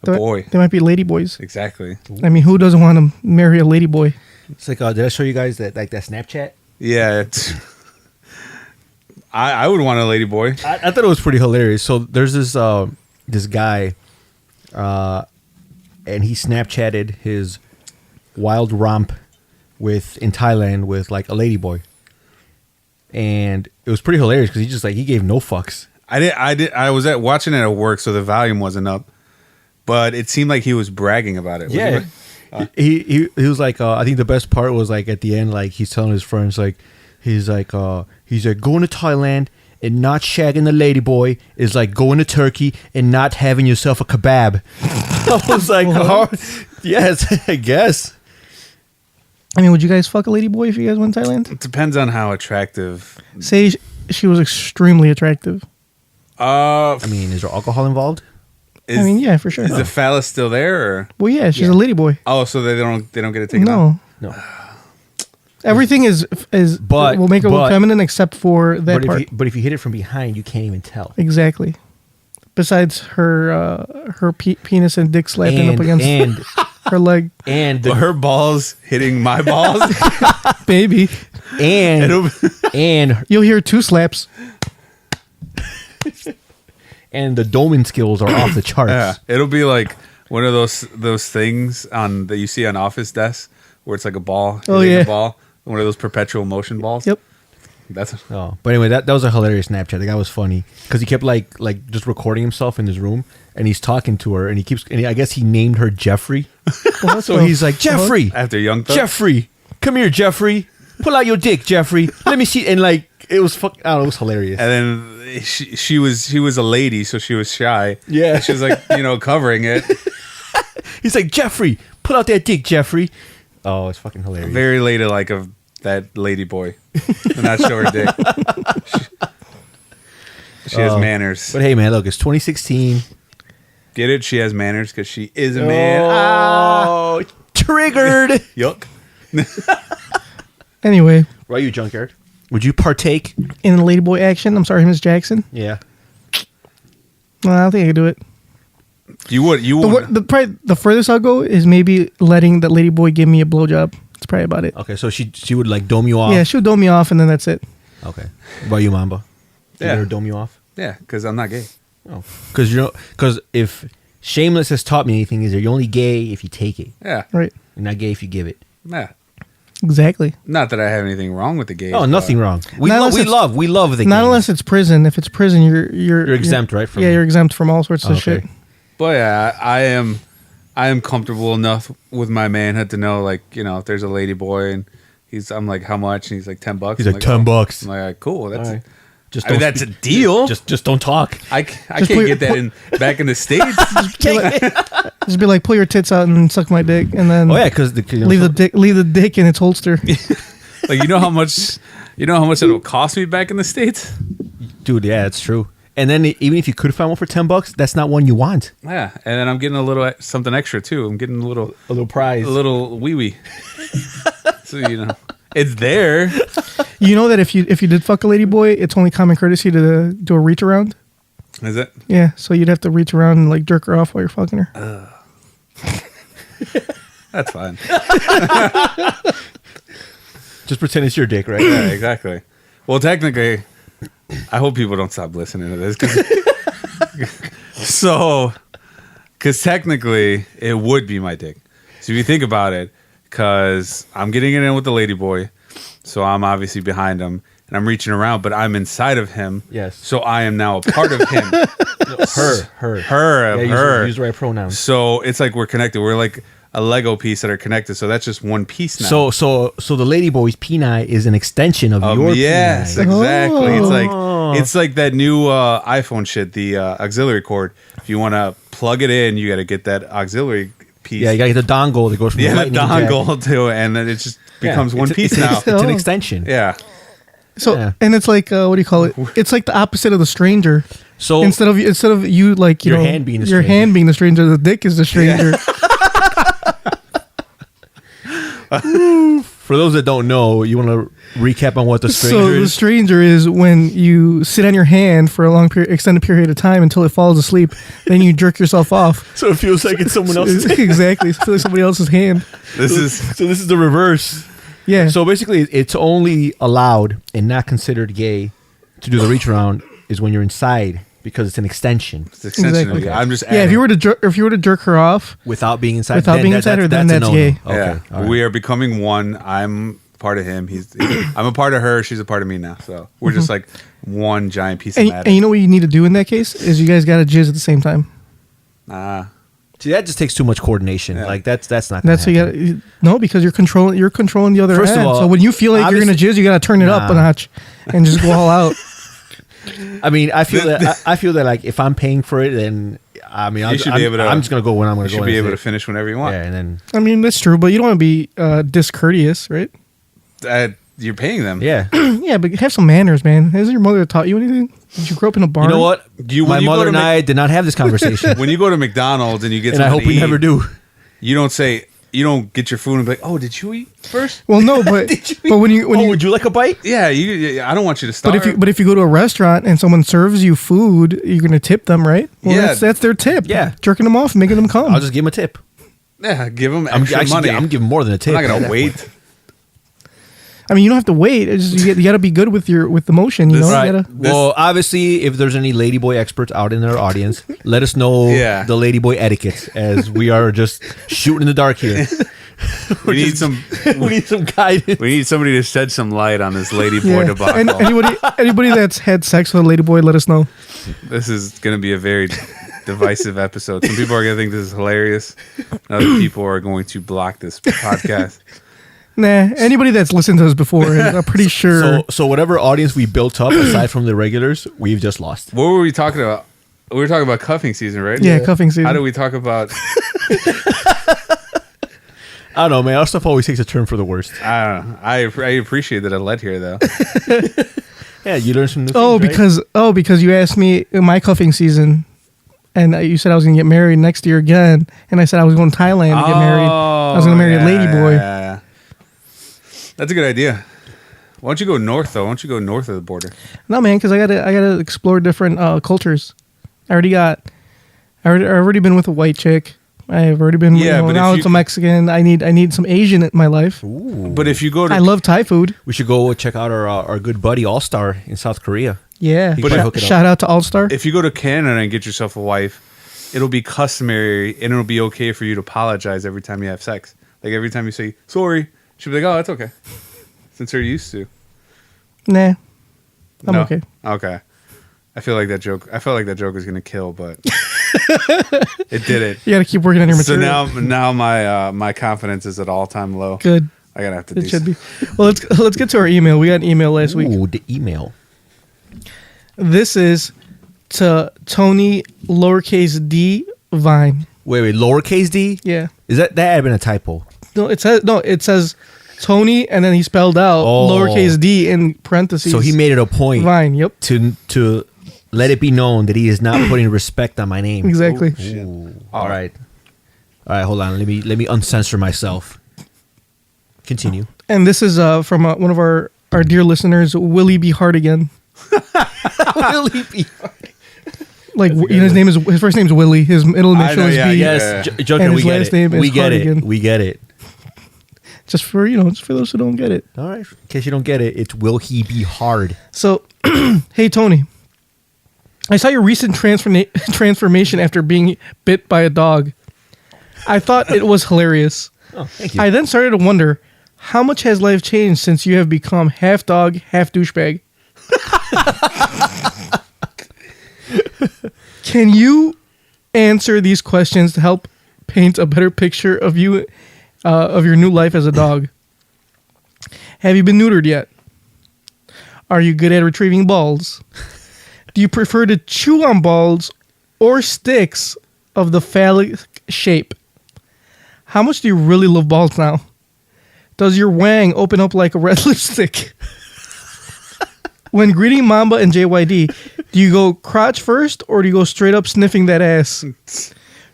a boy. They might be lady boys. Exactly. I mean, who doesn't want to marry a lady boy? It's like, did I show you guys that Snapchat? Yeah. I would want a lady boy. I thought it was pretty hilarious. So there's this guy, and he Snapchatted his wild romp in Thailand with like a lady boy, and it was pretty hilarious because he gave no fucks. I was watching it at work, so the volume wasn't up, but it seemed like he was bragging about it. Yeah. He was like, I think the best part was like at the end, like he's telling his friends, like he's like going to Thailand and not shagging the ladyboy is like going to Turkey and not having yourself a kebab. I was like, oh, yes, I guess. I mean, would you guys fuck a lady boy if you guys went to Thailand? It depends on how attractive. Say she was extremely attractive. I mean, is there alcohol involved? Yeah, for sure. Is the phallus still there? Or? Well, yeah, she's a lady boy. Oh, so they don't get it taken out? No. Everything is But will make her look feminine except for that part. But if you hit it from behind, you can't even tell. Exactly. Besides her penis and dick slapping up against her leg, and her balls hitting my balls, baby, and you'll hear two slaps. And the doming skills are off the charts. Yeah, it'll be like one of those things that you see on office desks where it's like a ball. Oh yeah, a ball. One of those perpetual motion balls. Yep. But anyway, that was a hilarious Snapchat. The guy was funny because he kept like just recording himself in his room, and he's talking to her, and I guess he named her Jeffrey. So he's like, Jeffrey, after Young Thug? Jeffrey, come here, Jeffrey, pull out your dick, Jeffrey. Let me see. And like it was it was hilarious. And then she was a lady, so she was shy. Yeah, she was like covering it. He's like, Jeffrey, pull out that dick, Jeffrey. Oh, it's fucking hilarious. Very ladylike of that lady boy. And not show her dick. She has manners. But hey, man, look, it's 2016. Get it? She has manners because she is a man. Oh, triggered. Yuck. Anyway. Right, you junkyard. Would you partake in the ladyboy action? I'm sorry, Miss Jackson. Yeah. Well, I don't think I could do it. You would. Probably the furthest I'll go is maybe letting that ladyboy give me a blowjob. That's probably about it. Okay, so she would like dome you off. Yeah, she would dome me off, and then that's it. Okay. What about you, Momba? Did her dome you off? Yeah, because I'm not gay. Oh, because if Shameless has taught me anything, is you're only gay if you take it. Yeah. Right. You're not gay if you give it. Yeah. Exactly. Not that I have anything wrong with the gays. Oh, nothing wrong. We love the gays. Not unless it's prison. If it's prison, you're exempt, right? You're exempt from all sorts of shit. But yeah, I am comfortable enough with my manhood to know, like, if there's a lady boy and I'm like, how much? And he's like $10. He's like $10. I'm like, all right, cool. That's right. That's a deal. Just don't talk. I can't get that back in the States. Just be like, pull your tits out and suck my dick, and then because leave the dick in its holster. Like, you know how much it'll cost me back in the States, dude. Yeah, that's true. And then even if you could find one for $10, that's not one you want. Yeah, and then I'm getting a little something extra too. I'm getting a little prize, a little wee wee. So It's there. You know that if you did fuck a lady boy, it's only common courtesy to do a reach around. Is it? Yeah, so you'd have to reach around and like jerk her off while you're fucking her. That's fine. Just pretend it's your dick, right? Yeah, exactly. Well, technically, I hope people don't stop listening to this. Because technically, it would be my dick. So if you think about it, because I'm getting it in with the lady boy, so I'm obviously behind him, and I'm reaching around, but I'm inside of him. Yes. So I am now a part of him. Her. Her. Use the right pronouns. So it's like we're connected. We're like a Lego piece that are connected. So that's just one piece now. So the lady boy's penile is an extension of your yes, penile. exactly. It's like that new iPhone shit, the auxiliary cord. If you want to plug it in, you got to get that auxiliary piece. Yeah, you gotta get the dongle that goes from the the lightning dongle to it, and then it just becomes one piece now. It's an extension. Yeah. So Yeah. and it's like what do you call it? It's like the opposite of the stranger. So Instead of you like Your hand being the your stranger. hand being the stranger, the dick is the stranger. for those that don't know, you want to recap on what the stranger So the is? stranger is when you sit on your hand for a long extended period of time until it falls asleep, then you jerk yourself off. So it feels like it's someone else's. Exactly. It's like somebody else's hand. This is So this is the reverse. Yeah. So basically, it's only allowed and not considered gay to do the reach around is when you're inside because it's an extension. the extension. Exactly. Of it. I'm just yeah, if you were to jerk her off, Without being inside, Without being inside her, then that's gay. Okay, yeah, all right. we are becoming one. I'm part of him. I'm a part of her. She's a part of me now. So we're just like one giant piece of and matter. you know what you need to do in that case is you guys got to jizz at the same time. See, that just takes too much coordination. Yeah. Like that's not. Gonna That's what you happen. got. No, because you're controlling the other First of end. all, So when you feel like you're gonna obviously- jizz, you got to turn it up a Nah. notch and just go all out. I mean, I feel that I feel that like if I'm paying for it, then I mean, You should be able to- I'm just gonna go when I'm gonna You go. should and be able to that's it. finish whenever you want. Yeah, and then I mean, that's true, but you don't want to be discourteous, right? You're paying them. yeah. Yeah, but have some manners, man. Has your mother taught you anything? Did you grow up in a barn? You know what? When My you go mother to and I did not have this conversation, When you go to McDonald's and you get and I something hope we to never eat, do. You don't get your food and be like, oh, did you eat first? Well, no, but but when you Would you like a bite? Yeah, I don't want you to starve. but if you go to a restaurant and someone serves you food, you're gonna tip them, right? Well, Yeah. that's their tip. Yeah. Jerking them off, making them come. I'll just give him a tip. yeah, give them I'm extra money. I'm giving more than a tip. I'm not at gonna that wait. point. I mean, you don't have to wait. It's just, you got to be good with the motion. You know, Right. you gotta, Well, obviously, if there's any ladyboy experts out in our audience, let us know Yeah. the ladyboy etiquette, as we are just shooting in the dark here. We need some. We need some guidance. We need somebody to shed some light on this lady boy yeah. debacle. And anybody that's had sex with a ladyboy, let us know. This is going to be a very divisive episode. Some people are going to think this is hilarious. And other people are going to block this podcast. Nah, anybody that's listened to us before, I'm pretty sure. So whatever audience we built up, aside from the regulars, we've just lost. What were we talking about? We were talking about cuffing season, right? Yeah, cuffing season. How do we talk about? I don't know, man. Our stuff always takes a turn for the worst. I don't know. I appreciate that I led here though. Yeah, you learn some new Oh, things, right? because you asked me in my cuffing season, and you said I was going to get married next year again, and I said I was going to Thailand to get married. I was going to marry a lady boy. Yeah. That's a good idea. Why don't you go north though? Why don't you go north of the border? No, man, because I gotta explore different cultures. I already been with a white chick. I've already been. Yeah, but now if it's a you- Mexican. I need some Asian in my life. But if you go to, I love Thai food. We should go check out our good buddy All Star in South Korea. Yeah, But hook it up. shout out to All Star. if you go to Canada and get yourself a wife, it'll be customary and it'll be okay for you to apologize every time you have sex. Like every time you say sorry, she'll be like, "Oh, that's okay," since they're used to. Nah, I'm No? okay. Okay. I felt like that joke was gonna kill, but it didn't. You got to keep working on your So material. now my confidence is at all time low. Good. I gotta have to do. It should be. Well, let's get to our email. We got an email last week. Ooh, the email. This is to Tony lowercase d Vine. Wait, lowercase d? Yeah. Is that had been a typo? No, it says Tony, and then he spelled out Oh. lowercase d in parentheses. So he made it a point Vine. Yep. to let it be known that he is not putting respect on my name. Exactly. Ooh. All right, hold on. Let me uncensor myself. Continue. And this is from one of our dear listeners, Willie B. Hardigan. Willie B. Like, his first name's Willie. His middle initial is B. Yes, Joker, and we his get last it. name is We get Hardigan. it. We get it. Just for those who don't get it. All right. In case you don't get it, it's will he be hard? So, hey Tony, I saw your recent transformation after being bit by a dog. I thought it was hilarious. Oh, thank you. I then started to wonder, how much has life changed since you have become half dog, half douchebag? Can you answer these questions to help paint a better picture of you, of your new life as a dog? Have you been neutered yet? Are you good at retrieving balls? Do you prefer to chew on balls or sticks of the phallic shape? How much do you really love balls now? Does your wang open up like a red lipstick? When greeting Momba and JYD, do you go crotch first or do you go straight up sniffing that ass?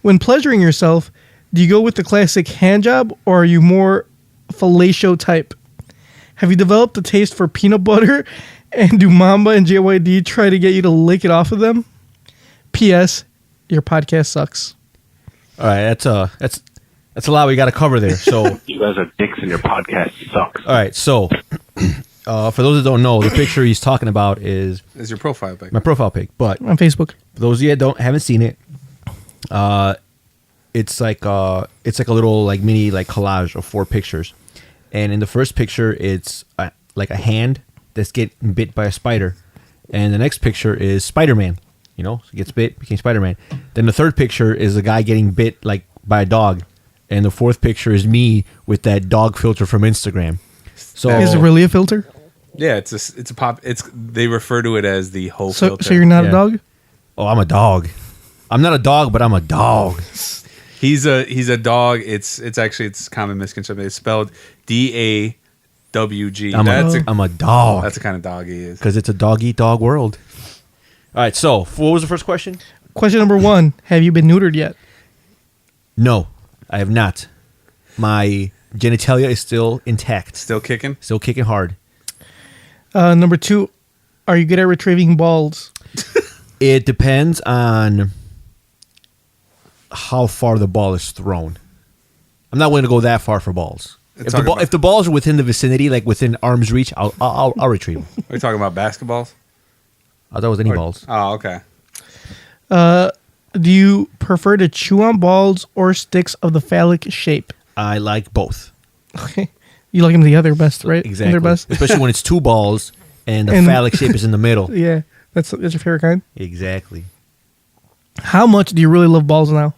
When pleasuring yourself, do you go with the classic hand job or are you more fellatio type? Have you developed a taste for peanut butter and do Momba and JYD try to get you to lick it off of them? P.S. Your podcast sucks. All right, that's a lot we got to cover there. So You guys are dicks and your podcast sucks. all right, so for those that don't know, the picture he's talking about is Your profile pic. my profile pic. But On Facebook. for those of you that haven't seen it, it's like a little like mini like collage of 4 pictures, and in the first picture it's like a hand that's getting bit by a spider, and the next picture is Spider-Man. Gets bit, became Spider-Man. Then the third picture is a guy getting bit like by a dog, and the fourth picture is me with that dog filter from Instagram. So Is it really a filter? Yeah, it's a pop. They refer to it as the whole So filter. you're not Yeah. a dog? Oh, I'm a dog. I'm not a dog, but I'm a dog. He's a dog. It's common misconception. It's spelled DAWG. I'm a dog. That's the kind of dog he is. Because it's a dog-eat-dog world. All right, so what was the first question? Question number 1. Have you been neutered yet? No, I have not. My genitalia is still intact. Still kicking. Still kicking hard. Number 2. Are you good at retrieving balls? It depends on how far the ball is thrown. I'm not willing to go that far for balls. If the balls are within the vicinity, like within arm's reach, I'll retrieve them. Are we talking about basketballs? I thought it was any balls. Oh, okay. Do you prefer to chew on balls or sticks of the phallic shape? I like both. Okay. You like them together best, right? Exactly. They're best. Especially when it's 2 balls and the And- phallic shape is in the middle. Yeah. That's your favorite kind? Exactly. How much do you really love balls now?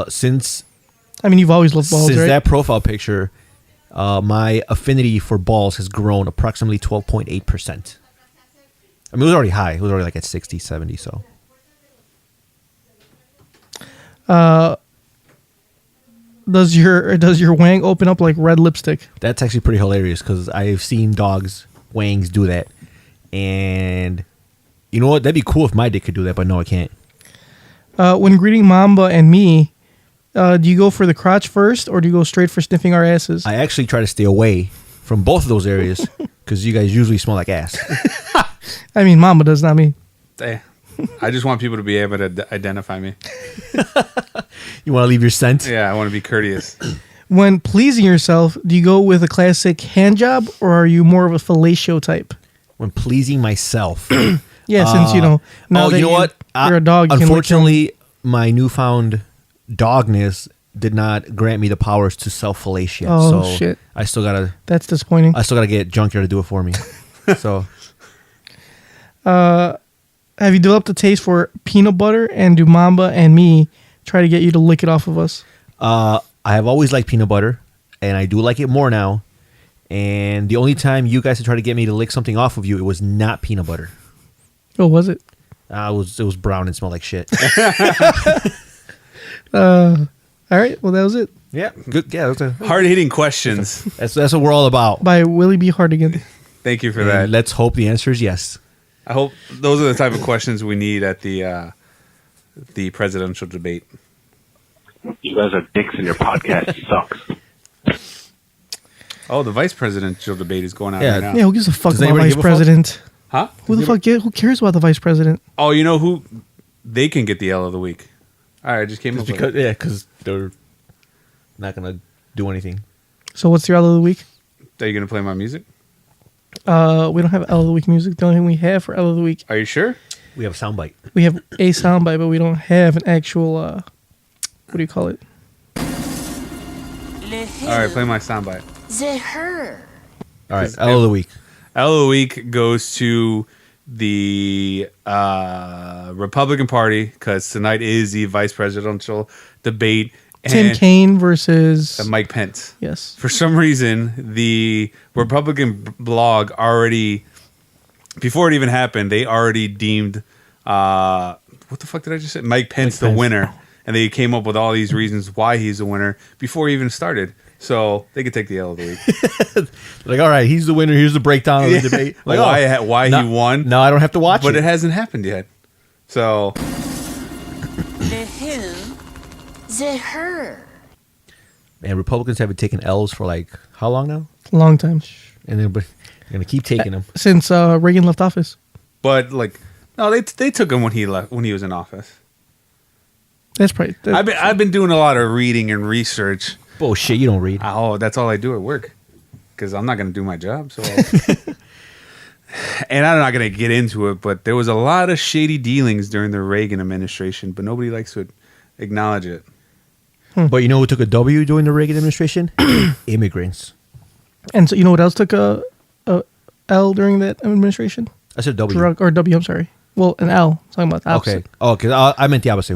Since I mean, you've always loved balls, right? that profile picture, my affinity for balls has grown approximately 12.8%. I mean, it was already high. It was already like at 60, 70, so. Does your wang open up like red lipstick? That's actually pretty hilarious because I've seen dogs' wangs do that. And you know what? That'd be cool if my dick could do that, but no, I can't. When greeting Momba and me, do you go for the crotch first or do you go straight for sniffing our asses? I actually try to stay away from both of those areas because you guys usually smell like ass. I mean, Momba does, not me. Hey, I just want people to be able to identify me. You want to leave your scent? Yeah, I want to be courteous. When pleasing yourself, do you go with a classic hand job or are you more of a fellatio type? When pleasing myself. Yeah, since now that you know what? You're a dog. You can lick them. Unfortunately, my newfound dogness did not grant me the powers to self-fellate. Oh, so shit. I still gotta That's disappointing. get Junkyard to do it for me. So Have you developed a taste for peanut butter and do Momba and me try to get you to lick it off of us? I have always liked peanut butter, and I do like it more now. And the only time you guys have tried to get me to lick something off of you, it was not peanut butter. Oh, was it? It was brown and smelled like shit. All right. Well, that was it. Yeah, good. Yeah, Hard-hitting questions. that's what we're all about. By Willie B. Hardigan. Thank you for And that. let's hope the answer is yes. I hope those are the type of questions we need at the presidential debate. You guys are dicks and your podcast sucks. Oh, the vice presidential debate is going on Yeah. right now. Yeah, who gives a fuck Does about anybody vice give a fuck? president? Huh? Who cares about the vice president? Oh, you know who? They can get the L of the week. All right, I just came up with it. Because they're not gonna do anything. So what's your L of the week? Are you going to play my music? We don't have L of the week music. The only thing we have for L of the week, Are you sure? We have a soundbite. we have a soundbite, but we don't have an actual. What do you call it? All right, play my soundbite. All right, L of the week. L of the week goes to the Republican Party because tonight is the vice presidential debate. Tim and Kaine versus Mike Pence. yes. For some reason, the Republican blog already, before it even happened, they already deemed, what the fuck did I just say? Mike Pence the winner. And they came up with all these reasons why he's the winner before he even started. So they could take the L of the week. Like, all right, he's the winner. Here's the breakdown of the debate. Like, why he won. No, I don't have to watch But it. it hasn't happened yet. So And Republicans have been taking L's for like how long now? Long time And they're gonna keep taking them. since Reagan left office. but like no, they took him when he was in office. That's probably. I've been doing a lot of reading and research. Bullshit, you don't read. Oh, that's all I do at work because I'm not going to do my job. So, and I'm not going to get into it, but there was a lot of shady dealings during the Reagan administration, but nobody likes to acknowledge it. But you know who took a W during the Reagan administration? Immigrants. And so you know what else took a L during that administration? I said W. Drug or W. I'm sorry. Well, an L. Talking about the opposite. Okay. Oh, because I meant the opposite.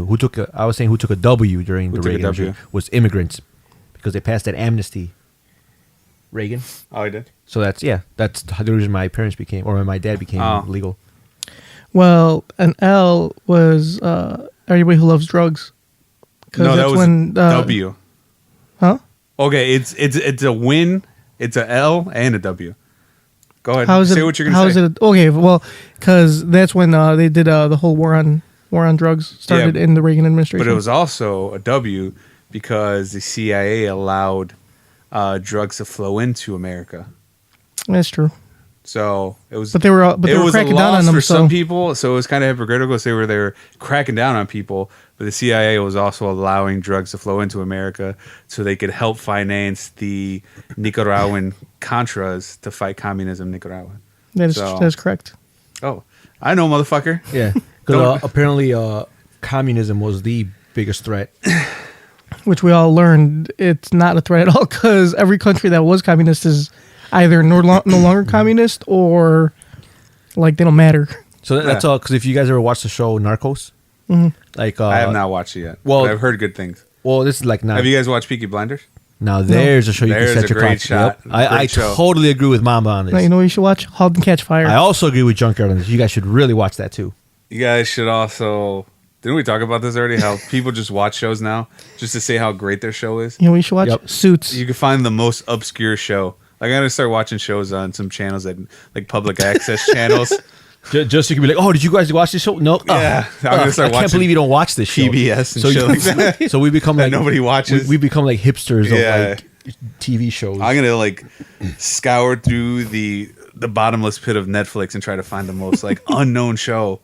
I was saying who took a W during the took a Reagan W? administration was immigrants because they passed that amnesty. Reagan. Oh, I did. So that's the reason my parents became, or my dad became legal. Well, an L was everybody who loves drugs. No, that was W. Huh? Okay, it's a win. It's a L and a W. Go ahead. How is Say it, what you're how going is to say. it? Okay, well, because that's when they did the whole war on drugs started Yeah, in the Reagan administration. But it was also a W because the CIA allowed drugs to flow into America. That's true. So it was. But they were was cracking a down loss on them. for So some people. So it was kind of hypocritical. They were cracking down on people, but the CIA was also allowing drugs to flow into America so they could help finance the Nicaraguan Contras to fight communism in Nicaragua. that's correct. Oh, I know, motherfucker. Yeah, because apparently communism was the biggest threat. Which we all learned it's not a threat at all because every country that was communist is either no longer communist or like they don't matter. So that's all. Because if you guys ever watched the show Narcos, like I have not watched it yet. well, but I've heard good things. Well, this is like not. Have you guys watched Peaky Blinders? Now there's a show you There's can set a your great clock. shot. Yep. I Great show. totally agree with Momba on this. Now, you know what you should watch? Halt and Catch Fire. I also agree with Junkyard on this. You guys should really watch that too. You guys should also. Didn't we talk about this already? How people just watch shows now just to say how great their show is. You know what you should watch? Yep. Suits. You can find the most obscure show. Like I'm gonna start watching shows on some channels that like public access channels. Just so you can be like, oh, did you guys watch this show? No. Yeah, I'm gonna start I can't watching believe you don't watch this show. PBS and shit like that. So we become That like nobody watches. We become like hipsters Yeah. of like TV shows. I'm gonna like scour through the bottomless pit of Netflix and try to find the most like unknown show.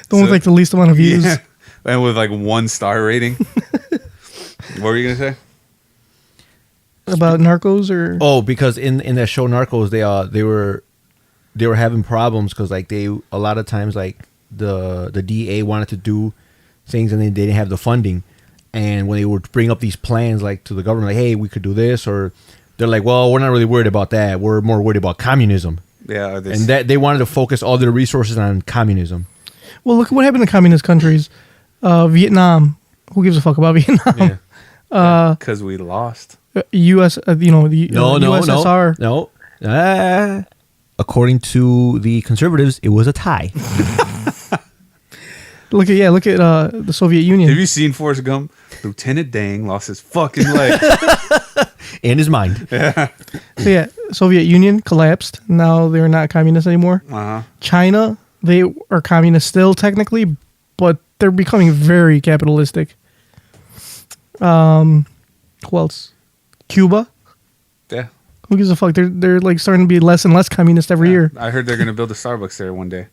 The one with like the least amount of views. Yeah, and with like 1-star rating. What were you gonna say? About Narcos or Oh, because in that show Narcos, they were having problems because like a lot of times like the DA wanted to do things and they didn't have the funding, and when they would bring up these plans like to the government, like, hey, we could do this, or they're like, well, we're not really worried about that. We're more worried about communism, Yeah, and that they wanted to focus all their resources on communism. well, look at what happened to communist countries. Vietnam. Who gives a fuck about Vietnam? Yeah. because we lost. U.S. The USSR. No. According to the conservatives, it was a tie. Look at the Soviet Union. Have you seen Forrest Gump? Lieutenant Dang lost his fucking leg. In his mind. So yeah, Soviet Union collapsed. Now they're not communist anymore. China, they are communist still technically, but they're becoming very capitalistic. Who else? Cuba. Yeah. Who gives a fuck? They're like starting to be less and less communist every year. I heard they're going to build a Starbucks there one day.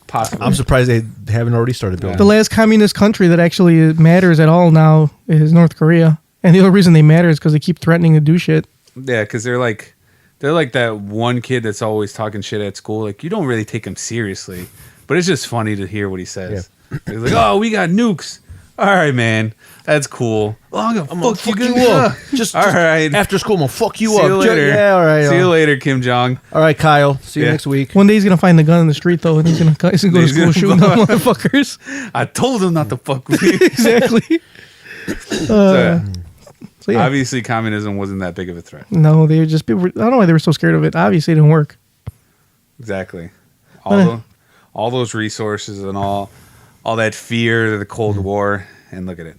Possibly. I'm surprised they haven't already started building. The last communist country that actually matters at all now is North Korea. And the only reason they matter is because they keep threatening to do shit. Yeah, because they're like that one kid that's always talking shit at school. Like, you don't really take him seriously, but it's just funny to hear what he says. Yeah. He's like, "Oh, we got nukes. All right, man, that's cool. Oh, I'm gonna fuck you up. Just all right. After school, I'm gonna fuck you See up. you later. Yeah, all right. See you later, Kim Jong. All right, Kyle. See you Yeah. next week. One day he's going to find the gun in the street, though, and he's going to go to school shooting them motherfuckers. I told him not to fuck with me." Exactly. So, So, yeah. obviously, communism wasn't that big of a threat. No, they were just people. I don't know why they were so scared of it. Obviously, it didn't work. Exactly. Uh. All those resources and all that fear, the Cold War, and look at it.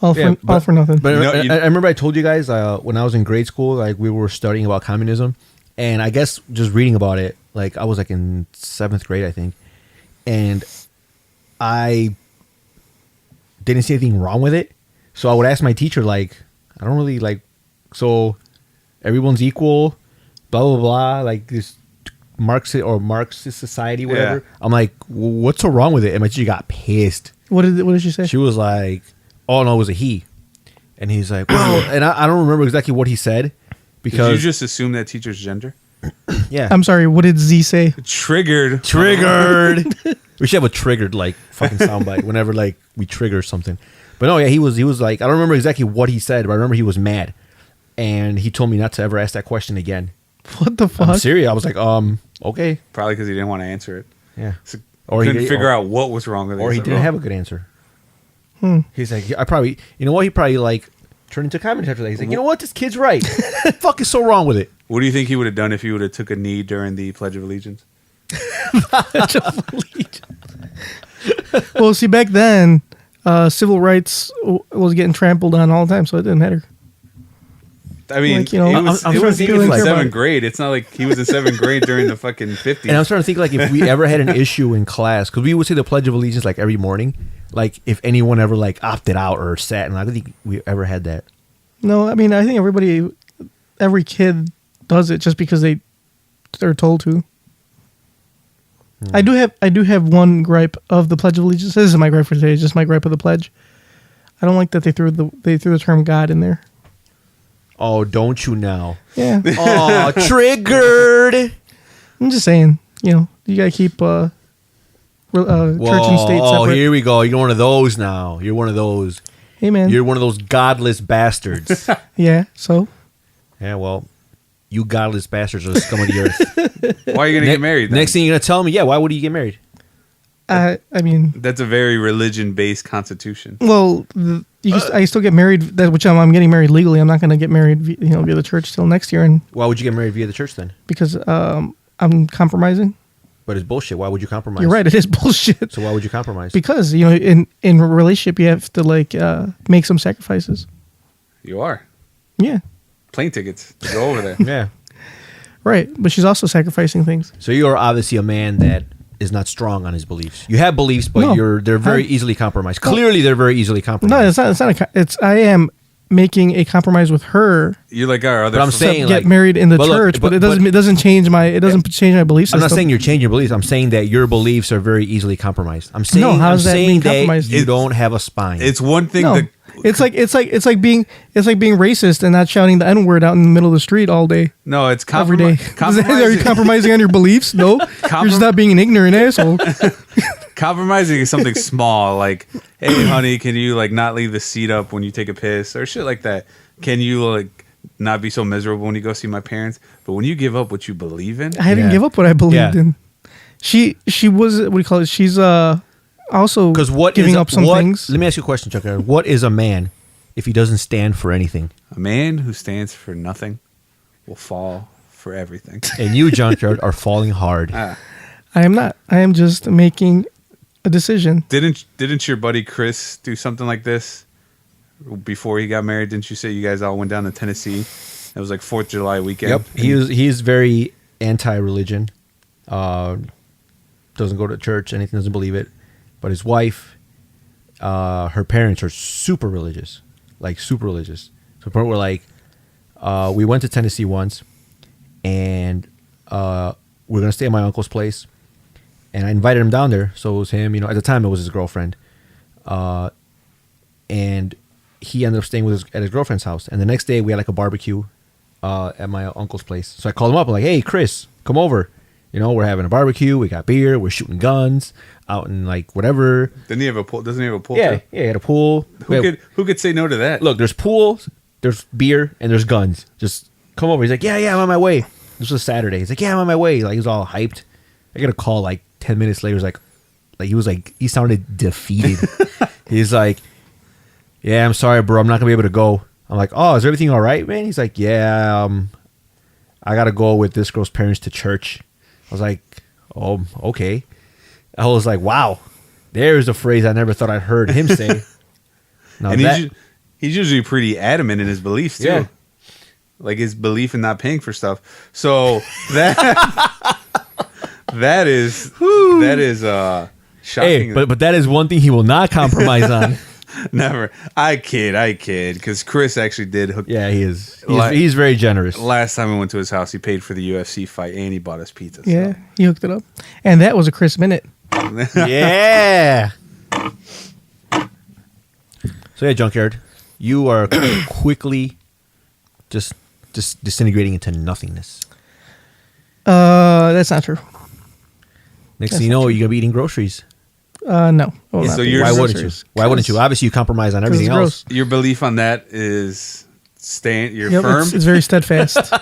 All for nothing. But You know, I remember I told you guys when I was in grade school, like we were studying about communism, and I guess just reading about it, like I was like in 7th grade, I think, and I didn't see anything wrong with it. So I would ask my teacher, like, I don't really like, so everyone's equal, blah blah blah, like this Marxist society, whatever. Yeah. I'm like, what's so wrong with it? And my teacher got pissed. What did she say? She was like, "Oh no, it was a he," and he's like, "Well," and I don't remember exactly what he said because Did you just assume that teacher's gender? yeah, I'm sorry. What did Z say? Triggered. We should have a triggered like fucking soundbite whenever like we trigger something. But no, yeah, he was like, I don't remember exactly what he said, but I remember he was mad, and he told me not to ever ask that question again. What the fuck? I'm serious. I was like, okay, Probably because he didn't want to answer it. yeah, Or he couldn't did- figure out what was wrong with it. or he So, didn't oh. have a good answer. He's like, I probably, you know what? He probably like turned into communist after that. He's like, you know what? This kid's right. What the fuck is so wrong with it? What do you think he would have done if he would have took a knee during the Pledge of Allegiance? Well, see, back then, civil rights was getting trampled on all the time, so it didn't matter. I mean, Like, you know, it was, I'm it trying was to think even of, in like- 7th grade. It's not like he was in 7th grade during the fucking 50s. And I was trying to think like if we ever had an issue in class, because we would say the Pledge of Allegiance like every morning. Like if anyone ever like opted out or sat, and I don't think we ever had that. No, I mean, I think every kid does it just because they're told to. I do have one gripe of the Pledge of Allegiance. This is my gripe for today. It's just my gripe of the pledge. I don't like that they threw the term God in there. Oh, don't you now? Yeah, Oh, triggered. I'm just saying. You know, you gotta keep church and state Oh, separate. here we go. You're one of those now. You're one of those. Hey, man. You're one of those godless bastards. Yeah. So Yeah, well, you godless bastards are the scum of the earth. Why are you going to get married then? Next thing you're gonna tell me, yeah, why would you get married? I mean, That's a very religion-based constitution. well, I still get married. Which I'm getting married legally. I'm not gonna get married, via the church till next year, and Why would you get married via the church then? because I'm compromising. But it's bullshit. Why would you compromise? You're right. It is bullshit. So why would you compromise? Because in a relationship you have to like make some sacrifices. You are. Yeah, Plane tickets to go over there. yeah. right. But she's also sacrificing things. So you are obviously a man that is not strong on his beliefs. You have beliefs, but No. they're very easily compromised. Clearly, they're very easily compromised. No, it's not. It's I am making a compromise with her You're like our other. But I'm to saying, get like- married in the but look, church, but but- it doesn't change my belief system. I'm not saying you're changing your beliefs. I'm saying that your beliefs are very easily compromised. I'm saying, No, how does I'm that saying mean that compromised? you don't have a spine. It's one thing No, that it's like being racist and not shouting the N-word out in the middle of the street all day, no, it's every day. compromising. Are you compromising on your beliefs? No, you're just not being an ignorant asshole. Compromising is something small, like, hey, honey, can you like not leave the seat up when you take a piss or shit like that? Can you like not be so miserable when you go see my parents? But when you give up what you believe in, I didn't Yeah. give up what I believed Yeah. in. She was, what do you call it? She's also Because what giving is up some what, things. Let me ask you a question, Chuck. What is a man if he doesn't stand for anything? a man who stands for nothing will fall for everything. And you, Junkyard, are falling hard. I am not. I am just making a decision. Didn't your buddy Chris do something like this before he got married? Didn't you say you guys all went down to Tennessee? It was like 4th of July weekend. Yep, he's very anti-religion. Doesn't go to church. Anything, doesn't believe it. But his wife, her parents are super religious, like super religious. To the point where like We went to Tennessee once, and we're gonna stay at my uncle's place, and I invited him down there. So it was him. At the time it was his girlfriend, and he ended up staying at his girlfriend's house. And the next day we had like a barbecue at my uncle's place. So I called him up. I'm like, "Hey, Chris, come over. We're having a barbecue. We got beer. We're shooting guns out in like whatever." Didn't he have a pool? Doesn't he have a pool? Yeah, too? yeah, he had a pool. Who could say no to that? Look, there's pools, there's beer, and there's guns. Just come over. He's like, yeah, I'm on my way. This was Saturday. He's like, yeah, I'm on my way. Like, he was all hyped. I get a call like 10 minutes later. He sounded defeated. He's like, yeah, I'm sorry, bro. I'm not gonna be able to go. I'm like, oh, is everything all right, man? He's like, yeah, I gotta go with this girl's parents to church. I was like, oh, okay. I was like, wow, there's a phrase I never thought I'd heard him say. Now and he's usually pretty adamant in his beliefs too. Yeah. Like his belief in not paying for stuff. So that is shocking. Hey, but that is one thing he will not compromise on. Never. I kid. Because Chris actually did hook. Yeah, he is. He's very generous. Last time we went to his house, he paid for the UFC fight and he bought us pizza. Yeah, he hooked it up, and that was a Chris minute. Yeah. So yeah, Junkyard, you are quickly just disintegrating into nothingness. That's not true. Next thing you know, you're gonna be eating groceries. No. Yeah, so why wouldn't you? Why wouldn't you? Obviously, you compromise on everything else. Your belief on that is you're yep, firm. It's very steadfast.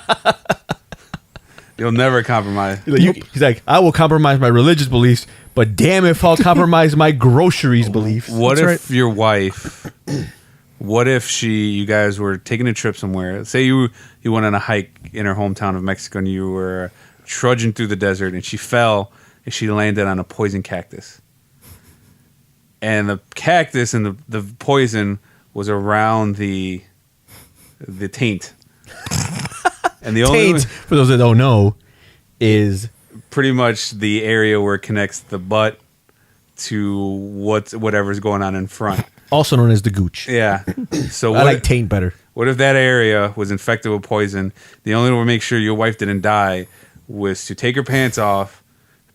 You'll never compromise. He's like, I will compromise my religious beliefs, but damn if I'll compromise my groceries beliefs. What if your wife? What if you guys were taking a trip somewhere? Say you went on a hike in her hometown of Mexico, and you were trudging through the desert, and she fell and she landed on a poison cactus. And the cactus and the poison was around the taint. And the only taint, for those that don't know, is pretty much the area where it connects the butt to whatever's going on in front. Also known as the gooch. Yeah. So I like taint better. What if that area was infected with poison? The only way to make sure your wife didn't die was to take her pants off,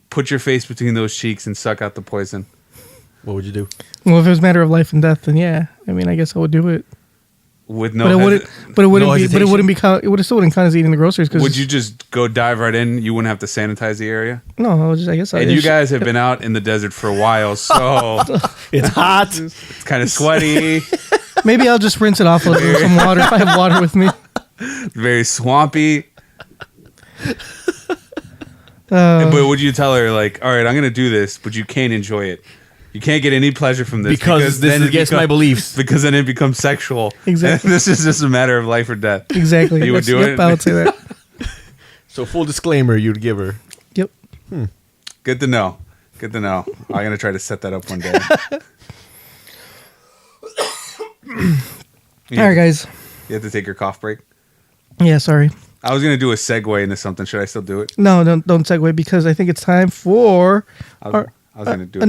put your face between those cheeks, and suck out the poison. What would you do? Well, if it was a matter of life and death, then yeah. I mean, I guess I would do it. With no, but it wouldn't count. It still wouldn't count as eating the groceries. Cause would you just go dive right in? You wouldn't have to sanitize the area. No, I guess. And you guys have been out in the desert for a while, so it's hot. It's kind of sweaty. Maybe I'll just rinse it off with some water if I have water with me. Very swampy. But would you tell her like, all right, I'm going to do this, but you can't enjoy it? You can't get any pleasure from this because this is against my beliefs. Because then it becomes sexual. Exactly. This is just a matter of life or death. Exactly. You would do it? I would say that. So full disclaimer, you'd give her. Yep. Good to know. I'm going to try to set that up one day. All right, guys. You have to take your cough break? Yeah, sorry. I was going to do a segue into something. Should I still do it? No, don't segue because I think it's time for an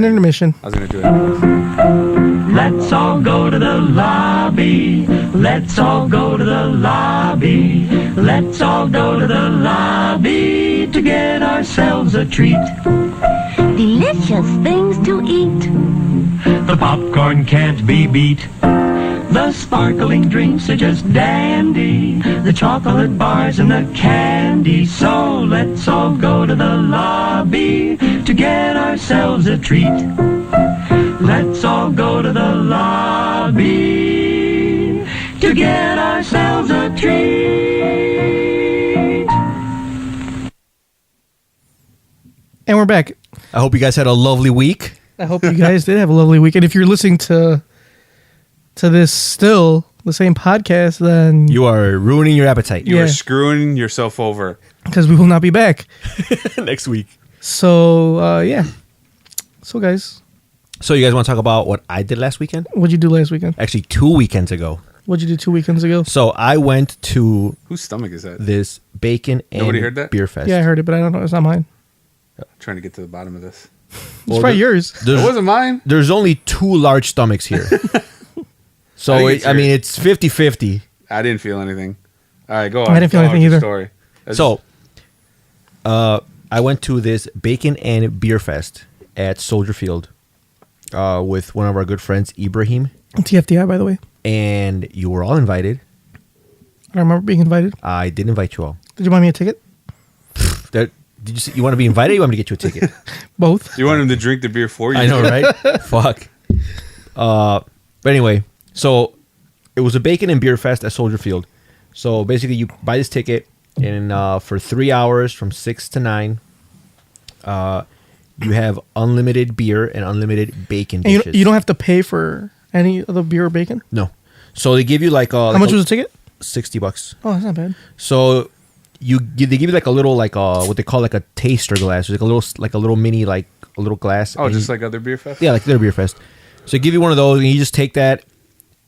intermission. I was going to do it. Let's all go to the lobby. Let's all go to the lobby. Let's all go to the lobby to get ourselves a treat. Delicious things to eat. The popcorn can't be beat. The sparkling drinks are just dandy. The chocolate bars and the candy. So let's all go to the lobby to get ourselves a treat. Let's all go to the lobby to get ourselves a treat. And we're back. I hope you guys had a lovely week. I hope you guys did have a lovely week. And if you're listening to this still the same podcast, then you are ruining your appetite. You are screwing yourself over because we will not be back next week. So yeah. So guys. So you guys want to talk about what I did last weekend? What'd you do last weekend? Actually, 2 weekends ago. What'd you do 2 weekends ago? So I went to whose stomach is that? This bacon and Nobody heard that? beer fest. Yeah, I heard it, but I don't know. It's not mine. I'm trying to get to the bottom of this. It's probably yours. It wasn't mine. There's only 2 large stomachs here. So, it's 50-50. I didn't feel anything. All right, go on. I didn't feel Go on anything with your either. Story. That's- So, I went to this Bacon and Beer Fest at Soldier Field with one of our good friends, Ibrahim, TFDI, by the way. and you were all invited. I don't remember being invited. I did invite you all. Did you buy me a ticket? Did you say you want to be invited? Or you want me to get you a ticket? Both. you want him to drink the beer for you? I know, right? Fuck. But anyway, so it was a Bacon and Beer Fest at Soldier Field. So basically, you buy this ticket, and for 3 hours from 6 to 9, you have unlimited beer and unlimited bacon And dishes. you don't have to pay for any of the beer or bacon? No. So they give you like How much was the ticket? $60. Oh, that's not bad. So they give you like a little like what they call like a taster glass, like a little mini like a little glass. Oh, and just you- like other beer fest? yeah, like their beer fest. So they give you one of those, and you just take that.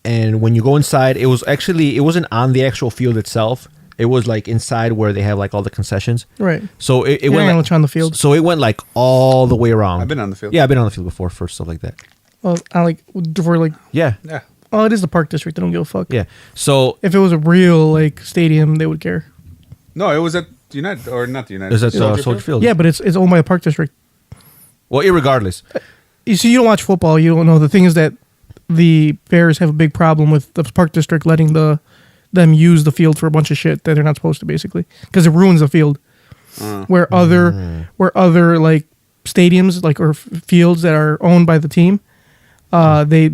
And when you go inside, it wasn't on the actual field itself. It was like inside where they have like all the concessions. Right. So it You're went not gonna like, let you on the field. So it went like all the way around. I've been on the field. Yeah, I've been on the field before for stuff like that. Well, I like for like. Yeah, Yeah. Oh, it is the park district. They don't give a fuck. yeah. So If it was a real like stadium, they would care. No, it was at United, or not the United. there's that Soldier Soldier Field. Yeah, but it's owned by a park district. Well, irregardless. You see, you don't watch football. You don't know. The thing is that the Bears have a big problem with the park district letting them use the field for a bunch of shit that they're not supposed to, basically, because it ruins the field. Where other like stadiums like or fields that are owned by the team, they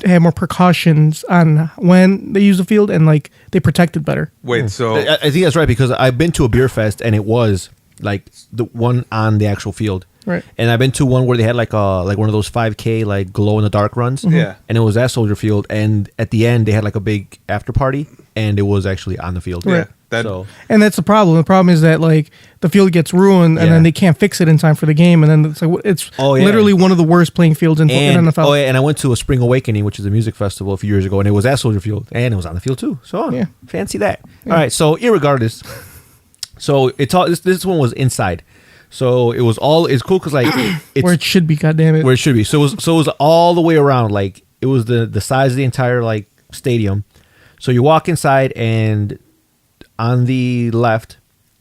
have more precautions on when they use the field and like they protect it better. Wait, so I think that's right because I've been to a beer fest and it was like the one on the actual field. Right. And I've been to one where they had like one of those 5K like glow in the dark runs. Yeah. And it was at Soldier Field, and at the end they had like a big after party, and it was actually on the field. yeah, that So And that's the problem. The problem is that like the field gets ruined and Yeah. then they can't fix it in time for the game, and then it's like it's Oh, yeah. literally one of the worst playing fields in NFL. Oh yeah, and I went to a Spring Awakening, which is a music festival a few years ago, and it was at Soldier Field, and it was on the field too. So Yeah. fancy that. All right, so irregardless, so it's all this one was inside, so it's cool because like it's Where it should be, goddammit. where it should be. So it was all the way around. Like it was the size of the entire like stadium. So you walk inside, and on the left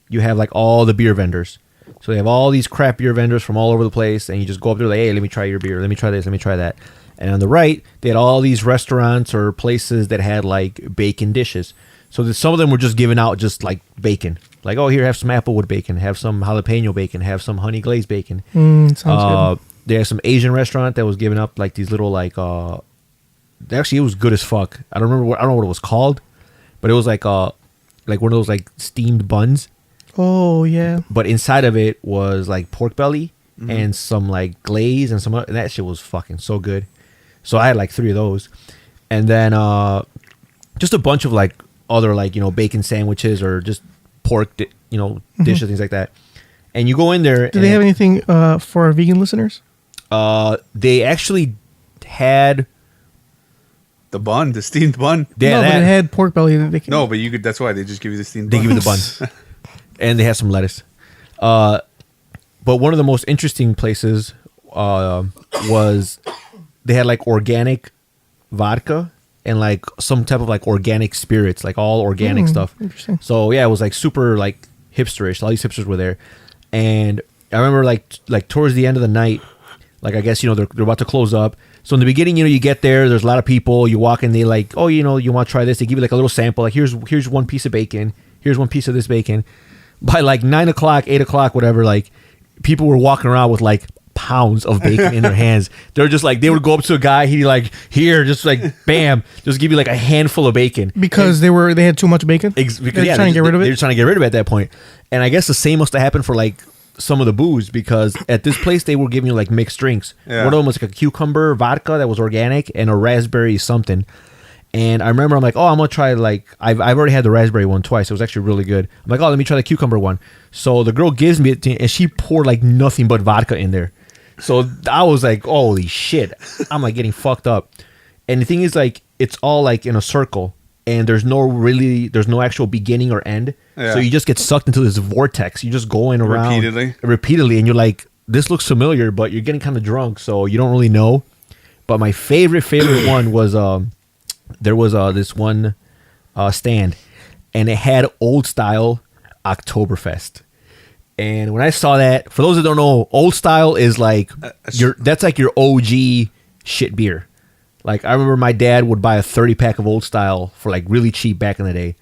you have like all the beer vendors. So they have all these crap beer vendors from all over the place, and you just go up there like, hey, let me try your beer, let me try this, let me try that. And on the right, they had all these restaurants or places that had like bacon dishes. So that some of them were just giving out just like bacon. Like, oh, here, have some applewood bacon, have some jalapeno bacon, have some honey glazed bacon. Sounds good. They had some Asian restaurant that was giving up like these little like actually it was good as fuck. I don't know what it was called, but it was like one of those like steamed buns, Oh yeah. but inside of it was like pork belly and some like glaze and and that shit was fucking so good. So I had like 3 of those, and then just a bunch of like other like bacon sandwiches or just pork dishes, things like that. And you go in there. Do they have anything for our vegan listeners? They actually had. the steamed bun. They No, had but that. it had pork belly in it. No, but you could. That's why they just give you the steamed. They bun. give you the bun, and they have some lettuce. But one of the most interesting places was they had like organic vodka and like some type of like organic spirits, like all organic stuff. Interesting. So yeah, it was like super like hipsterish. All these hipsters were there, and I remember like towards the end of the night, like I guess they're about to close up. So in the beginning, you get there's a lot of people. You walk in, they like, oh, you want to try this. They give you like a little sample. Like here's one piece of bacon. Here's one piece of this bacon. By like 9 o'clock, 8 o'clock, whatever, like people were walking around with like pounds of bacon in their hands. They're just like, they would go up to a guy, he'd like, here, just like bam, just give you like a handful of bacon Because they had too much bacon. because They're trying to get rid of it. They're trying to get rid of it at that point. And I guess the same must have happened for like some of the booze, because at this place they were giving you like mixed drinks. Yeah. One of them was like a cucumber vodka that was organic and a raspberry something. And I remember I'm like, oh, I'm gonna try like I've already had the raspberry one twice. It was actually really good. I'm like, oh, let me try the cucumber one. So the girl gives me it, and she poured like nothing but vodka in there. So I was like, holy shit, I'm like getting fucked up. And the thing is, like, it's all like in a circle, and there's no actual beginning or end. Yeah. So you just get sucked into this vortex. You're just going around repeatedly, and you're like, this looks familiar, but you're getting kind of drunk, so you don't really know. But my favorite one was there was this one stand, and it had old style Oktoberfest. And when I saw that, for those that don't know, old style is like that's like your OG shit beer. Like I remember my dad would buy a 30-pack of old style for like really cheap back in the day.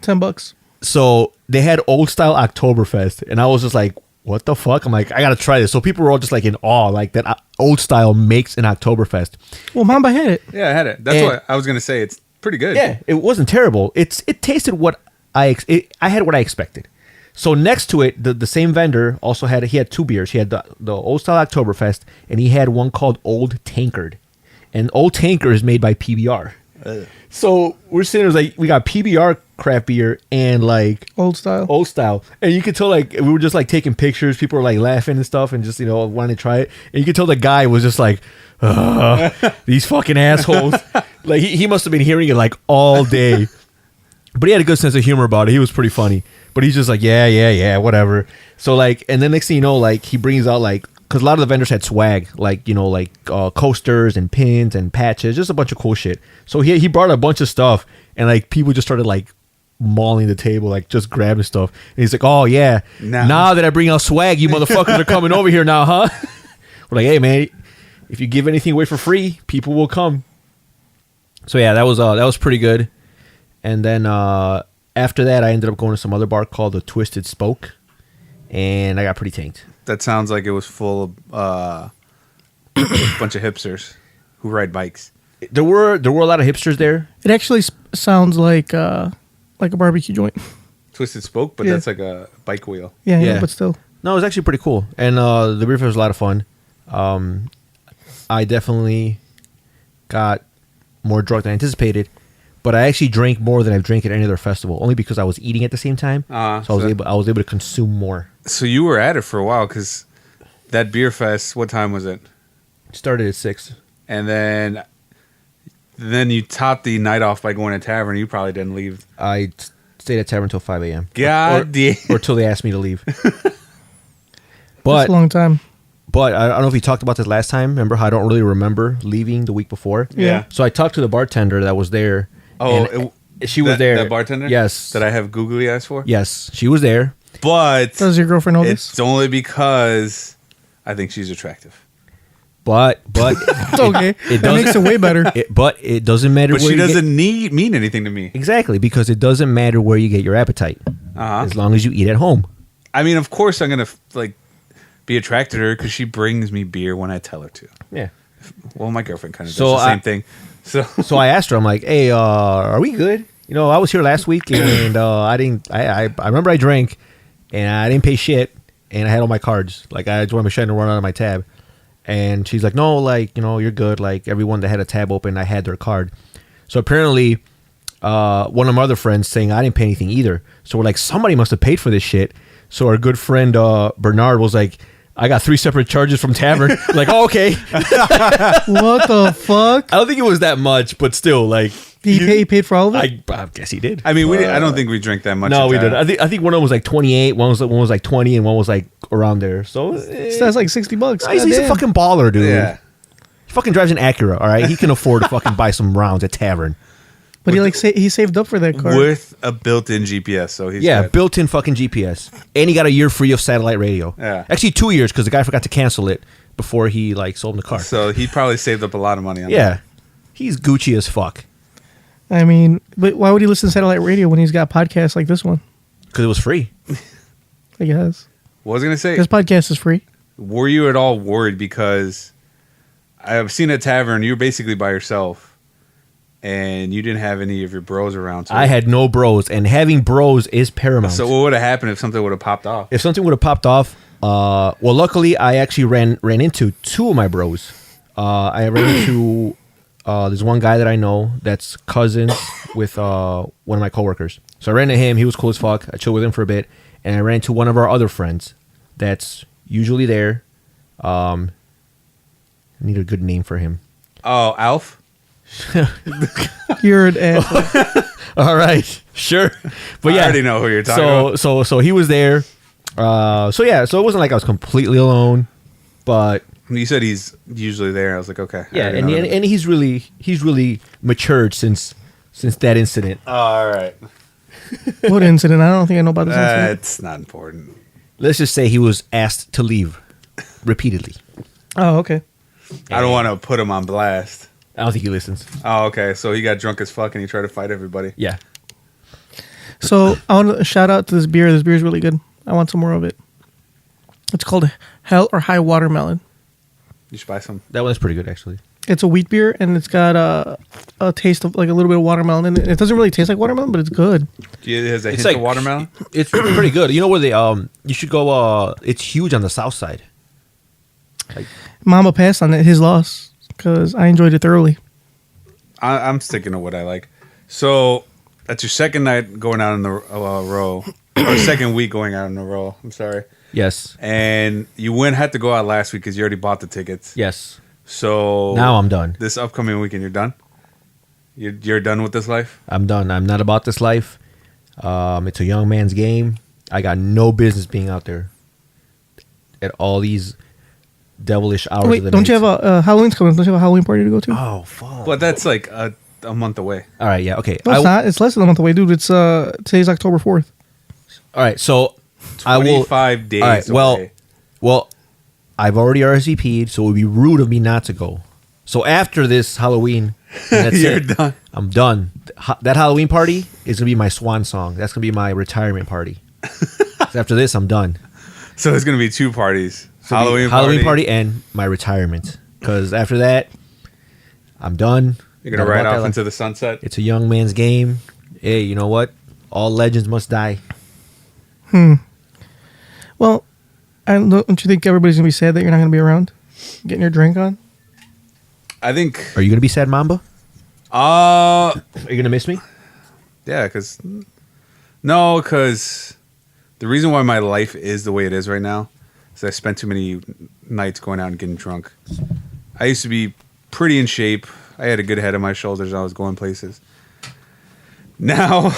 $10. So they had old style Oktoberfest, and I was just like, what the fuck? I'm like, I gotta try this. So people were all just like in awe, like that old style makes an Oktoberfest. Well, Momba had it. Yeah, I had it. That's what I was gonna say. It's pretty good. Yeah, it wasn't terrible. It tasted what I had what I expected. So next to it, the same vendor also had 2 beers. He had the old style Oktoberfest, and he had one called Old Tankard. And Old Tankard is made by PBR. So we're sitting there like we got PBR craft beer and like Old style, and you could tell like we were just like taking pictures. People were like laughing and stuff, and just wanting to try it. And you could tell the guy was just like, these fucking assholes. Like he must have been hearing it like all day, but he had a good sense of humor about it. He was pretty funny, but he's just like yeah, whatever. So like, and then next thing you know, like he brings out like. Because a lot of the vendors had swag, like, coasters and pins and patches, just a bunch of cool shit. So he brought a bunch of stuff, and, like, people just started, like, mauling the table, like, just grabbing stuff. And he's like, oh, yeah, now that I bring out swag, you motherfuckers are coming over here now, huh? We're like, hey, man, if you give anything away for free, people will come. So, yeah, that was pretty good. And then after that, I ended up going to some other bar called the Twisted Spoke, and I got pretty tanked. That sounds like it was full of a bunch of hipsters who ride bikes. There were a lot of hipsters there. It actually sounds like a barbecue joint. Twisted Spoke, but that's like a bike wheel. Yeah, but still. No, it was actually pretty cool, and the beer fest was a lot of fun. I definitely got more drunk than I anticipated, but I actually drank more than I've drank at any other festival, only because I was eating at the same time. So I was able to consume more. So you were at it for a while, because that beer fest, what time was it? It started at 6. And then you topped the night off by going to tavern. You probably didn't leave. I stayed at tavern until 5 a.m. God damn. Or till they asked me to leave. That's But a long time. But I don't know if we talked about this last time. Remember how I don't really remember leaving the week before? Yeah. So I talked to the bartender that was there. Oh, she was there. That bartender? Yes. That I have googly eyes for? Yes, she was there. But Does your girlfriend know this? it's only because I think she's attractive. But It's okay. it That makes it way better. But it doesn't matter. But where she you doesn't mean anything to me. exactly, because it doesn't matter where you get your appetite, as long as you eat at home. I mean, of course, I'm gonna be attracted to her because she brings me beer when I tell her to. Yeah. Well, my girlfriend kind of So does the same thing. So I asked her, I'm like, hey, are we good? I was here last week and I remember I drank and I didn't pay shit and I had all my cards. Like I just wanted my shit to run out of my tab. And she's like, no, you're good. Like everyone that had a tab open, I had their card. So apparently one of my other friends saying I didn't pay anything either. So we're like, somebody must have paid for this shit. So our good friend Bernard was like, I got 3 separate charges from tavern. Like, oh, okay. What the fuck? I don't think it was that much, but still, like, He paid for all of it? I guess he did. I mean, I don't think we drank that much. No, we did. didn't. I think one of them was like 28, one was like 20, and one was like around there. So That's like $60. he's a fucking baller, dude. Yeah. He fucking drives an Acura. All right, he can afford to fucking buy some rounds at tavern. But he saved up for that car. With a built-in GPS, so he's got- built-in fucking GPS, and he got a year free of satellite radio. Yeah. Actually 2 years because the guy forgot to cancel it before he sold him the car. So he probably saved up a lot of money on that. Yeah, he's Gucci as fuck I mean, but why would he listen to satellite radio when he's got podcasts like this one? because it was free. I guess. What was I going to say? This podcast is free. Were you at all worried because I've seen a tavern, you're basically by yourself, and you didn't have any of your bros around. So I had no bros, and having bros is paramount. So what would have happened if something would have popped off? If something would have popped off, well, luckily I actually ran into 2 of my bros. I ran into there's one guy that I know that's cousins with one of my coworkers. So I ran into him. He was cool as fuck. I chilled with him for a bit, and I ran into one of our other friends that's usually there. I need a good name for him. Oh, Alf? You're an asshole. All right, sure, but yeah, I already know who you're talking about. So he was there. So it wasn't like I was completely alone, but You said he's usually there. I was like, okay. yeah, and he's really matured since that incident. Oh, all right. What incident? I don't think I know about this incident. That's not important. Let's just say he was asked to leave repeatedly. Oh, okay. I don't want to put him on blast. I don't think he listens. Oh, okay. So he got drunk as fuck and he tried to fight everybody. Yeah. So I want to shout out to this beer. This beer is really good. I want some more of it. It's called Hell or High Watermelon. You should buy some. That one's pretty good, actually. It's a wheat beer, and it's got a taste of like a little bit of watermelon in it. It doesn't really taste like watermelon, but it's good. It has a It's hint like of watermelon. It's pretty good. You know where they you should go. It's huge on the south side. Mama passed on it, his loss, because I enjoyed it thoroughly. I'm sticking to what I like. So that's your second night going out in the row, or second week going out in the row. I'm sorry. Yes. And you had to go out last week because you already bought the tickets. Yes. So Now I'm done. This upcoming weekend, you're done. You're done with this life. I'm done. I'm not about this life. It's a young man's game. I got no business being out there at all these devilish hours Wait, of the don't night. you have a Halloween's coming? Don't you have a Halloween party to go to? Oh, fuck. But that's like a month away. All right, yeah, okay. No, it's not. It's less than a month away, dude. It's today's October 4th. All right, so I will. 25 days All right, away. well, I've already RSVP'd, so it would be rude of me not to go. So after this Halloween, that's You're it. done. I'm done. That Halloween party is gonna be my swan song. That's gonna be my retirement party. So after this, I'm done. So there's going to be two parties. So Halloween party and my retirement. Because after that, I'm done. You're going to ride off into the sunset. It's a young man's game. Hey, you know what? All legends must die. Well, don't you think everybody's going to be sad that you're not going to be around? Getting your drink on? I think. Are you gonna be sad, Momba? Are you gonna miss me? Yeah, because the reason why my life is the way it is right now is I spent too many nights going out and getting drunk. I used to be pretty in shape. I had a good head on my shoulders. I was going places. Now,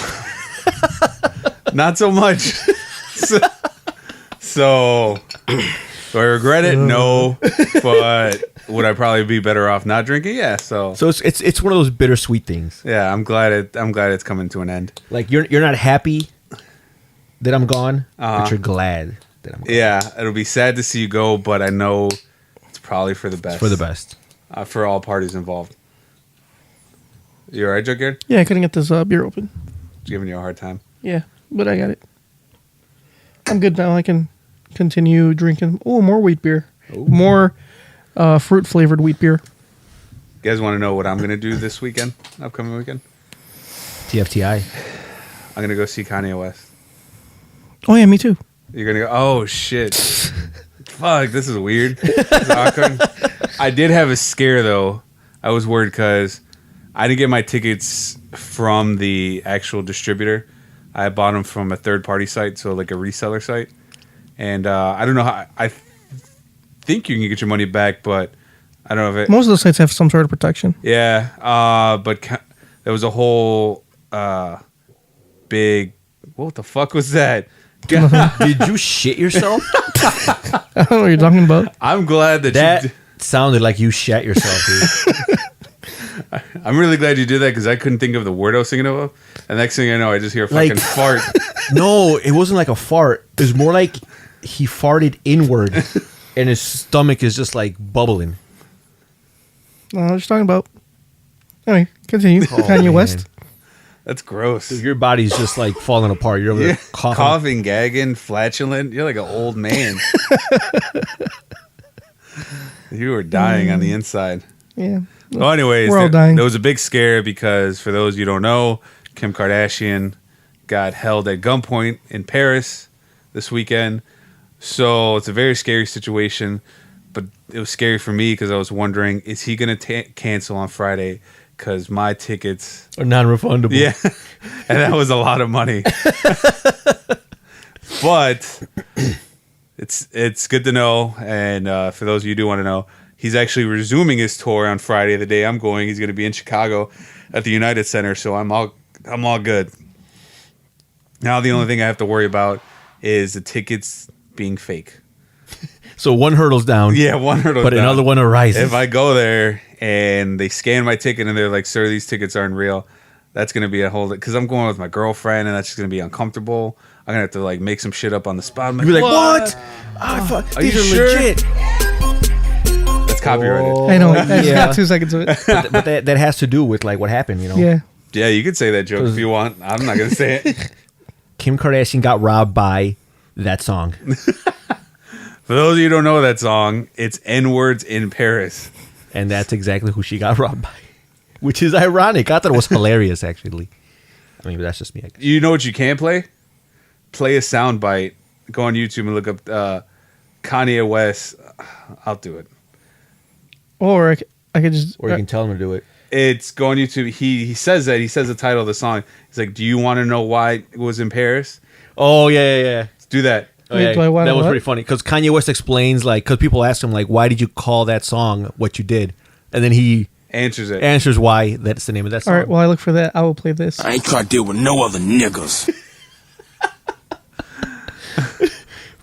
not so much. So do I regret it? No. But would I probably be better off not drinking? Yeah. So it's one of those bittersweet things. yeah, I'm glad it's coming to an end. Like you're not happy that I'm gone, but you're glad that I'm gone. Yeah, it'll be sad to see you go, but I know it's probably for the best. It's for the best. For all parties involved. You all right, Jughead? Yeah, I couldn't get this beer open. Giving you a hard time. Yeah, but I got it. I'm good now. I can continue drinking. Oh, more wheat beer. Ooh. More fruit-flavored wheat beer. You guys want to know what I'm going to do this weekend, upcoming weekend? TFTI. I'm going to go see Kanye West. Oh, yeah, me too. You're going to go, oh, shit. Fuck, this is weird. This is awkward. I did have a scare, though. I was worried because I didn't get my tickets from the actual distributor. I bought them from a third-party site, so like a reseller site. And I don't know how... I think you can get your money back, but I don't know if it... Most of those sites have some sort of protection. Yeah, but there was a whole big... What the fuck was that? Did you shit yourself? I don't know what you're talking about. I'm glad that That sounded like you shat yourself, dude. I'm really glad you did that because I couldn't think of the word I was thinking of. And next thing I know, I just hear a fucking Like- fart. No, it wasn't like a fart. It was more like he farted inward and his stomach is just like bubbling. No, I was just talking about. Anyway, continue. Kanye man. West. That's gross. Dude, your body's just like falling apart. You're over there coughing. Gagging, flatulent. You're like an old man. You were dying on the inside. Yeah. Well, anyways, We're all dying. there was a big scare because for those you don't know, Kim Kardashian got held at gunpoint in Paris this weekend. So it's a very scary situation, but it was scary for me because I was wondering, is he going to cancel on Friday? Because my tickets... Or non-refundable. Yeah, and that was a lot of money. But it's good to know, and for those of you who do want to know, he's actually resuming his tour on Friday, the day I'm going. He's going to be in Chicago at the United Center, so I'm all good. Now the only thing I have to worry about is the tickets being fake. So one hurdle's down. Yeah, one hurdle, but down. another one arises. If I go there and they scan my ticket and they're like, "Sir, these tickets aren't real," That's gonna be a whole because I'm going with my girlfriend, and that's just gonna be uncomfortable. I'm gonna have to like make some shit up on the spot. I'm like, You'd be like, what? fuck, Are these you are sure? legit. That's copyrighted. I know. I just yeah. got 2 seconds of it. But that has to do with like what happened, you know. Yeah. Yeah, you could say that joke if you want. I'm not gonna say it. Kim Kardashian got robbed by that song. For those of you who don't know that song, it's N-Words in Paris. And that's exactly who she got robbed by. Which is ironic. I thought it was hilarious, actually. I mean, but that's just me, I guess. You know what you can play? Play a soundbite. Go on YouTube and look up Kanye West. I'll do it. Or I could just. Or you can tell him to do it. It's go on YouTube. He says that. He says the title of the song. He's like, do you want to know why it was in Paris? Oh, yeah. Let's do that. Oh, Wait, yeah. do I want that was what? pretty funny. Because Kanye West explains, like, because people ask him, like, why did you call that song what you did? And then he Answers it. answers why that's the name of that song. All right. While I look for that, I will play this. I ain't trying to deal with no other niggas.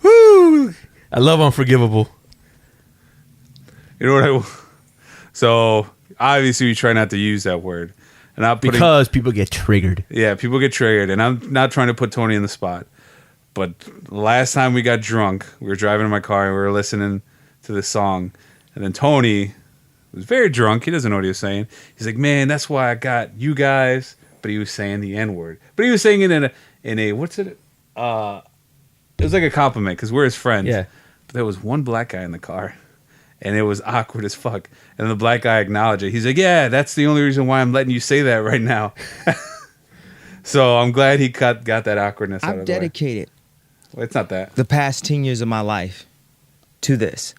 Woo! I love Unforgivable. You know what So obviously we try not to use that word. And I'm putting, Because people get triggered. yeah, people get triggered, and I'm not trying to put Tony in the spot. But last time we got drunk, we were driving in my car and we were listening to this song, and then Tony was very drunk. He doesn't know what he was saying. He's like, "Man, that's why I got you guys." But he was saying the N-word. But he was saying it in a what's it? It was like a compliment because we're his friends. Yeah. But there was one black guy in the car, and it was awkward as fuck. And the black guy acknowledged it. He's like, "Yeah, that's the only reason why I'm letting you say that right now." So I'm glad he got that awkwardness out I've of the way. dedicated Well, it's not that. the past 10 years of my life to this.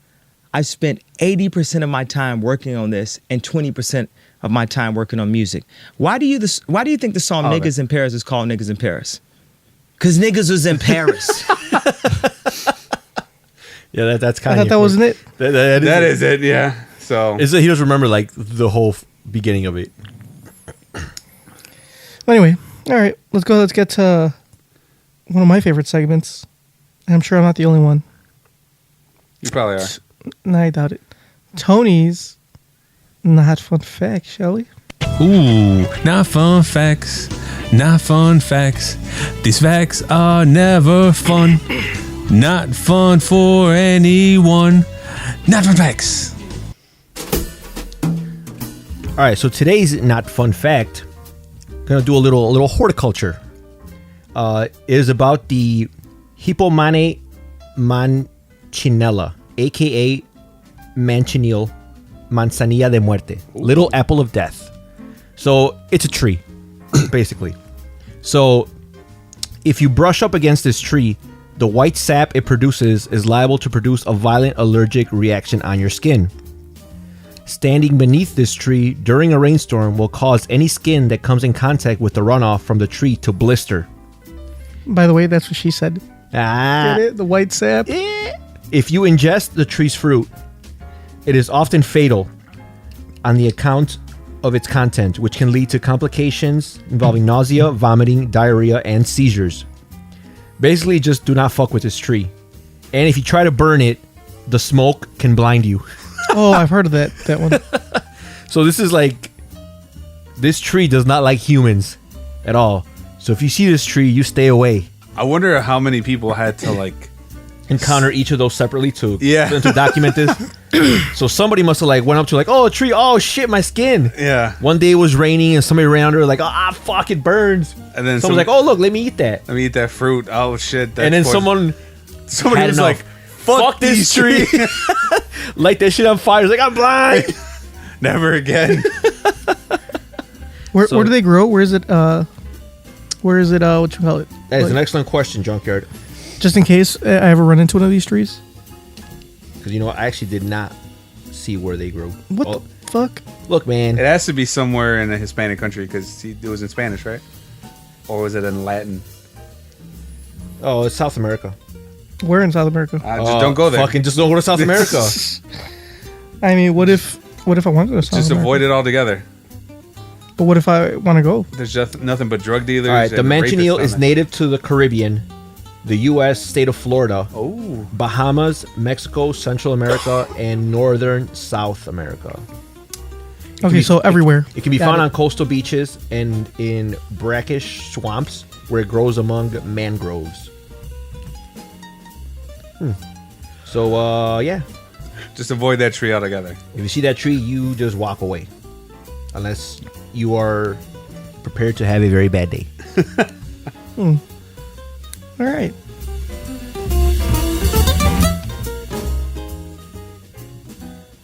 I've spent 80% of my time working on this and 20% of my time working on music. Why do you think the song Niggas in Paris is called Niggas in Paris? Because niggas was in Paris. Yeah, that's kind I of. thought that wasn't it. That is it, yeah. So Is it? He doesn't remember like the whole beginning of it. Well, anyway, all right. Let's go. Let's get to one of my favorite segments. I'm sure I'm not the only one. you probably are. No, I doubt it. Tony's not fun fact, shall we? Ooh, not fun facts. Not fun facts. These facts are never fun. Not fun for anyone. Not fun facts. All right, so today's not fun fact. Gonna do a little horticulture. It is about the Hippomane manchinella, aka Manchineel Manzanilla de Muerte, little apple of death. So it's a tree, basically. So if you brush up against this tree, the white sap it produces is liable to produce a violent allergic reaction on your skin. Standing beneath this tree during a rainstorm will cause any skin that comes in contact with the runoff from the tree to blister. By the way, that's what she said. Get it? The white sap. If you ingest the tree's fruit, it is often fatal on the account of its content, which can lead to complications involving nausea, vomiting, diarrhea, and seizures. Basically, just do not fuck with this tree. And if you try to burn it, the smoke can blind you. Oh, I've heard of that one. So this is like, this tree does not like humans at all. So if you see this tree, you stay away. I wonder how many people had to like Encounter each of those separately to Yeah. document this. So somebody must have like went up to like, oh, a tree, oh shit, my skin. Yeah. One day it was raining and somebody ran under like, fuck, it burns. And then someone's like, oh look, let me eat that. let me eat that fruit. Oh shit. That's And then poison. somebody had was enough. like, fuck this these tree. trees. Light that shit on fire. It's like, I'm blind. Never again. Where So- do they grow? Where is it? What you call it? That is Like, an excellent question, Junkyard. just in case I ever run into one of these trees. Because you know what? I actually did not see where they grew. What Oh, the fuck? look, man. It has to be somewhere in a Hispanic country because it was in Spanish, right? Or was it in Latin? Oh, it's South America. Where in South America? Just don't go there. Fucking just don't go to South America. I mean, what if I want to go to South Just America? avoid it altogether. But what if I want to go? There's just nothing but drug dealers. All right, the and rapists manchineel down is there. native to the Caribbean, the U.S. state of Florida, Oh. Bahamas, Mexico, Central America, and northern South America. Okay, so everywhere. It can be Got found it. on coastal beaches and in brackish swamps where it grows among mangroves. So, yeah. Just avoid that tree altogether. If you see that tree, you just walk away. Unless you are prepared to have a very bad day. All right.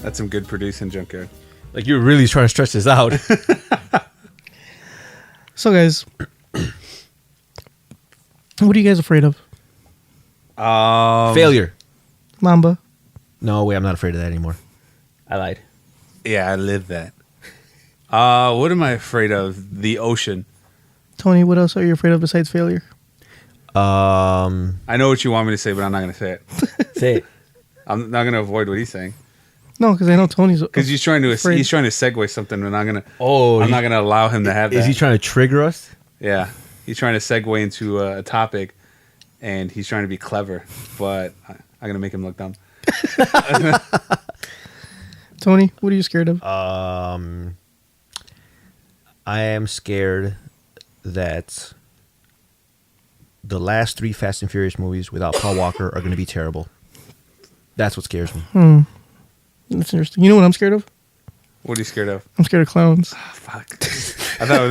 That's some good producing, Junkyard. Like, you're really trying to stretch this out. So, guys, what are you guys afraid of? Failure. Mamba. No, wait, I'm not afraid of that anymore. I lied. Yeah, I live that. What am I afraid of? The ocean. Tony, what else are you afraid of besides failure? I know what you want me to say, but I'm not going to say it. Say it. I'm not going to avoid what he's saying. No, because I know Tony's Because he's trying to afraid. segue something, and I'm not going to allow him to have that. Is he trying to trigger us? Yeah, he's trying to segue into a topic, and he's trying to be clever, but I'm going to make him look dumb. Tony, what are you scared of? I am scared that the last 3 Fast and Furious movies without Paul Walker are going to be terrible. That's what scares me. That's interesting. You know what I'm scared of? What are you scared of? I'm scared of clowns. Oh, fuck. I thought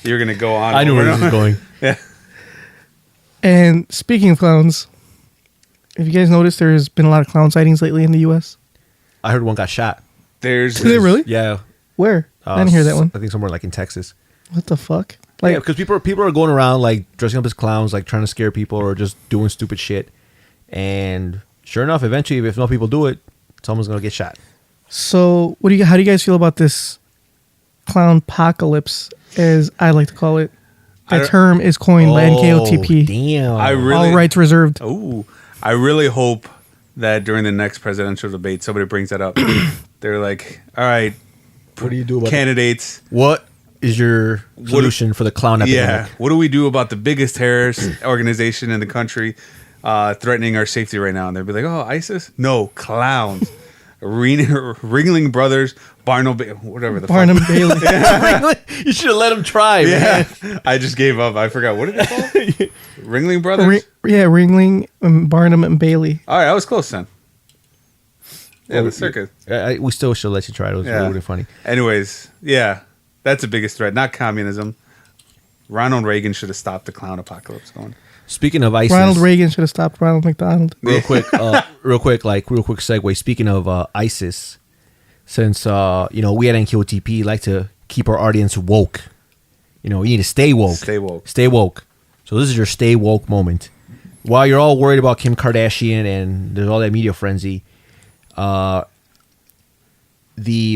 you were going to go on. I know where this is going. Yeah. And speaking of clowns, have you guys noticed there's been a lot of clown sightings lately in the U.S.? I heard one got shot. Did it really? Yeah. Where? I didn't hear that one. I think somewhere like in Texas. What the fuck? Like, yeah, because people are going around like dressing up as clowns, like trying to scare people or just doing stupid shit. And sure enough, eventually, if enough people do it, someone's gonna get shot. So, how do you guys feel about this clown apocalypse, as I like to call it? That term is coined by NKOTP. Damn. All rights reserved. Oh, I really hope that during the next presidential debate, somebody brings that up. They're like, all right, what do you do about candidates? What is your solution for the clown epidemic? Yeah, what do we do about the biggest terrorist organization in the country threatening our safety right now? And they'd be like, oh, ISIS? No, clowns. Ringling Brothers, Barnum, whatever the Barnum fuck. Bailey. You should have let him try, man. I just gave up. I forgot. What did they call it? Ringling Brothers? Ringling, Barnum, and Bailey. All right, I was close then. Yeah, the circus. We still should let you try it. It was really funny. Anyways, yeah, that's the biggest threat, not communism. Ronald Reagan should have stopped the clown apocalypse going. Speaking of ISIS, Ronald Reagan should have stopped Ronald McDonald. Real quick segue. Speaking of ISIS, since we at NKOTP like to keep our audience woke. You need to stay woke. Stay woke. Stay woke. So this is your stay woke moment. While you're all worried about Kim Kardashian and there's all that media frenzy, the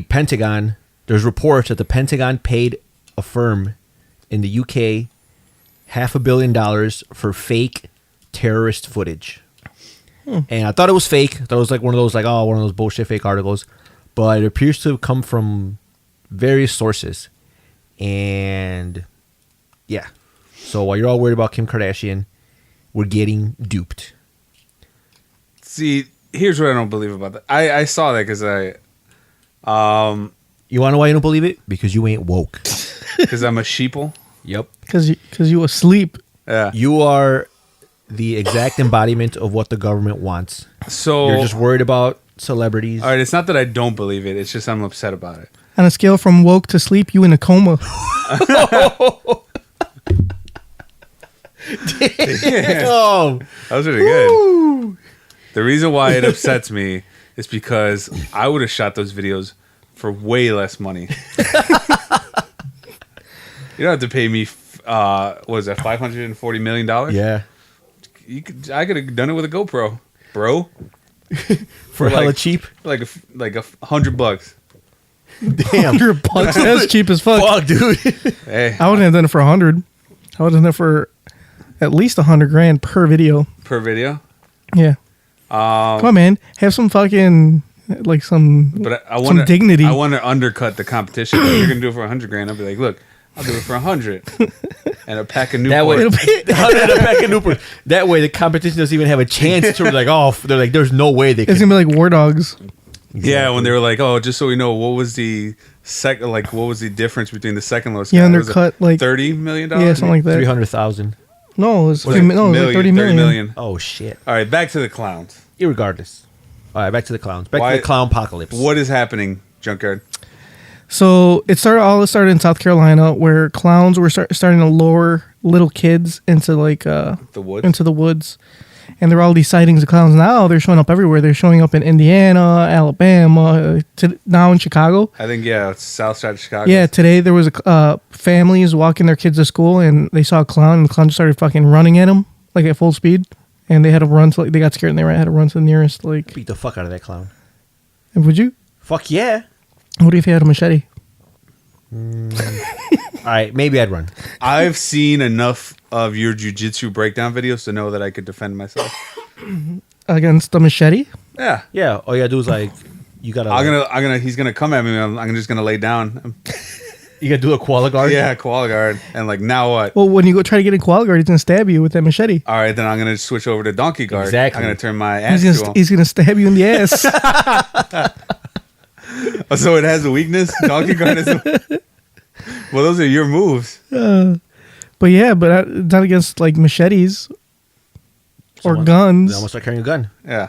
Pentagon, there's reports that the Pentagon paid a firm in the UK $500 million for fake terrorist footage. And I thought it was fake. I thought it was like one of those bullshit fake articles. But it appears to have come from various sources. And yeah. So while you're all worried about Kim Kardashian, we're getting duped. See, here's what I don't believe about that. I saw that because you want to know why you don't believe it? Because you ain't woke. Because I'm a sheeple. Yep. Because you asleep. Yeah. You are the exact embodiment of what the government wants. So you're just worried about celebrities. All right, it's not that I don't believe it. It's just I'm upset about it. On a scale from woke to sleep, you in a coma. Damn. That was really good. The reason why it upsets me is because I would have shot those videos for way less money. You don't have to pay me, what was that, $540 million? Yeah. I could have done it with a GoPro, bro. For hella cheap? Like $100. Damn. $100? That's cheap as fuck. Fuck, dude. Hey, I wouldn't have done it for 100. I would have done it for at least $100,000 per video. per video. Yeah. Come on, man. Have some fucking some dignity. I want to undercut the competition. If you're gonna do it for $100,000, I'll be like, look, I'll do it for 100 and a pack of Newport. That way, and a pack of Newport. That way, the competition doesn't even have a chance to like. Oh, they're like, there's no way they. It's gonna be like War Dogs. Yeah, when they were like, oh, just so we know, what was the what was the difference between the second lowest? Yeah, guy? undercut like $30 million. Yeah, something like that. 300,000. No, it was, Was it it was like 30 million. Oh shit! All right, back to the clowns. Irregardless. All right, back to the clowns. Back to the clown apocalypse. What is happening, Junkyard? So it started in South Carolina, where clowns were starting to lure little kids into like The woods? into the woods, and there were all these sightings of clowns. Now they're showing up everywhere. They're showing up in Indiana, Alabama, now in Chicago. I think it's south side of Chicago. Yeah, today there was families walking their kids to school, and they saw a clown, and the clown just started fucking running at them like at full speed, and they had to run to they got scared and they had to run to the nearest like. Beat the fuck out of that clown. And would you? Fuck yeah. What if he had a machete? All right, maybe I'd run. I've seen enough of your jiu-jitsu breakdown videos to know that I could defend myself. Against the machete? Yeah. Yeah. All you gotta do is like, you gotta. He's gonna come at me. I'm just gonna lay down. You gotta do a koala guard. Yeah, koala guard. And like, now what? Well, when you go try to get in koala guard, he's gonna stab you with that machete. All right, then I'm gonna switch over to donkey guard. Exactly. I'm gonna turn my ass to him. He's gonna stab you in the ass. Oh, so it has a weakness. Donkey guard is. Well, those are your moves. But not against like machetes or guns. Then I'm gonna start carrying a gun. Yeah.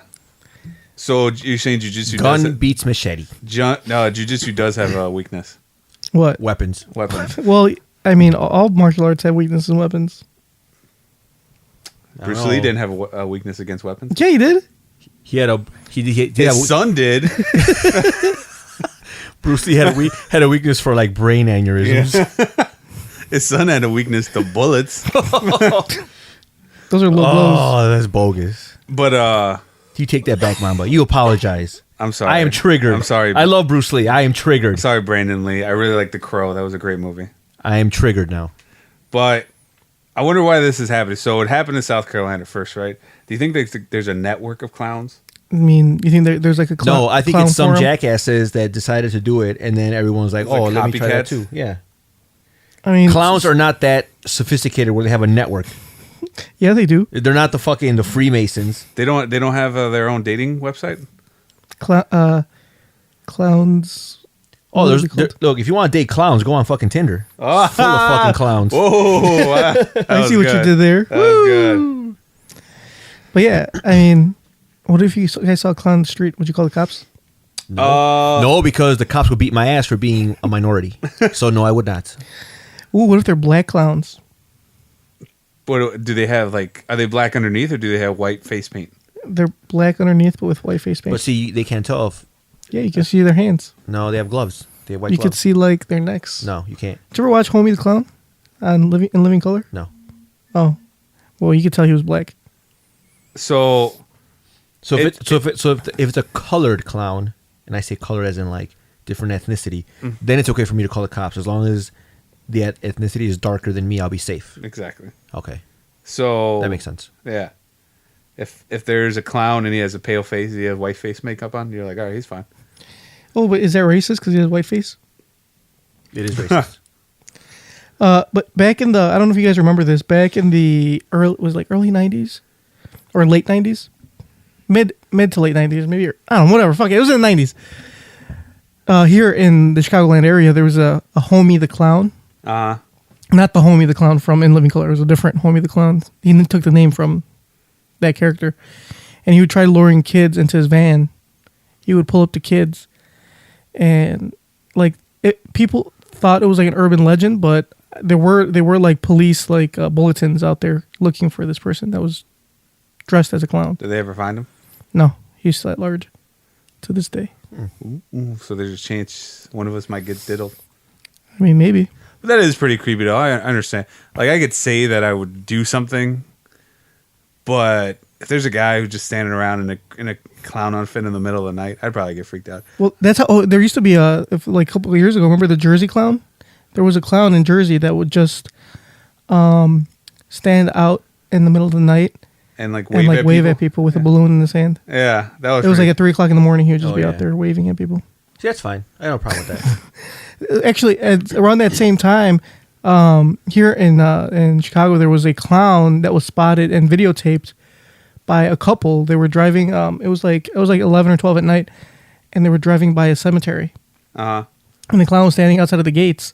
So you're saying jiu-jitsu Gun beats machete. No, jiu-jitsu does have a weakness. What? Weapons. Well, I mean, all martial arts have weaknesses and weapons. Bruce Lee didn't have a weakness against weapons. Yeah, he did. He had a His son did. Bruce Lee had a weakness for like brain aneurysms. Yeah. His son had a weakness to bullets. Those are low blows. Oh, that's bogus. But you take that back, Momba. You apologize. I'm sorry. I am triggered. I'm sorry. I love Bruce Lee. I am triggered. I'm sorry, Brandon Lee. I really like The Crow. That was a great movie. I am triggered now. But I wonder why this is happening. So it happened in South Carolina first, right? Do you think there's a network of clowns? I mean, you think there's like a clown? No, I think it's some jackasses that decided to do it, and then everyone's like, "Oh, let me try that too." Yeah. I mean, clowns are not that sophisticated where they have a network. Yeah, they do. They're not the Freemasons. They don't have their own dating website. Clowns. Oh, look! If you want to date clowns, go on fucking Tinder. Oh, full of fucking clowns. Oh, I see what you did there. That was good. But yeah, I mean, what if you guys saw a clown in the street? Would you call the cops? No, because the cops would beat my ass for being a minority. So no, I would not. Ooh, what if they're black clowns? What do they have? Like, are they black underneath, or do they have white face paint? They're black underneath, but with white face paint. But see, they can't tell if. Yeah, you can see their hands. No, they have gloves. They have white you gloves. could see like their necks. No, you can't. Did you ever watch Homie the Clown on Living Color? No. Oh, well, you could tell he was black. So if it's a colored clown, and I say colored as in like different ethnicity, then it's okay for me to call the cops as long as the ethnicity is darker than me. I'll be safe. Exactly. Okay. So that makes sense. Yeah. If there's a clown and he has a pale face, he has white face makeup on, you're like, all right, he's fine. Oh, but is that racist because he has white face? It is racist. But back in I don't know if you guys remember this, back in the early 90s or late 90s, mid to late 90s, maybe, I don't know, whatever, fuck it, it was in the 90s. Here in the Chicagoland area, there was a Homie the Clown. Not the Homie the Clown from In Living Color. It was a different Homie the Clown. He took the name from that character. And he would try luring kids into his van. He would pull up to kids. And like people thought it was like an urban legend, but there were like police bulletins out there looking for this person that was dressed as a clown. Did they ever find him? No, he's still at large to this day. So there's a chance one of us might get diddled. I mean, maybe. But that is pretty creepy, though. I understand. Like, I could say that I would do something, but if there's a guy who's just standing around in a clown outfit in the middle of the night, I'd probably get freaked out. Well, that's how. Oh, there used to be a couple of years ago. Remember the Jersey clown? There was a clown in Jersey that would just stand out in the middle of the night and wave at people with a balloon in his hand. Yeah, that was. It was like at 3:00 in the morning. He would just be out there waving at people. See, that's fine. I have no problem with that. Actually, around that same time, here in Chicago, there was a clown that was spotted and videotaped by a couple. They were driving. It was like 11 or 12 at night, and they were driving by a cemetery. Uh-huh. And the clown was standing outside of the gates,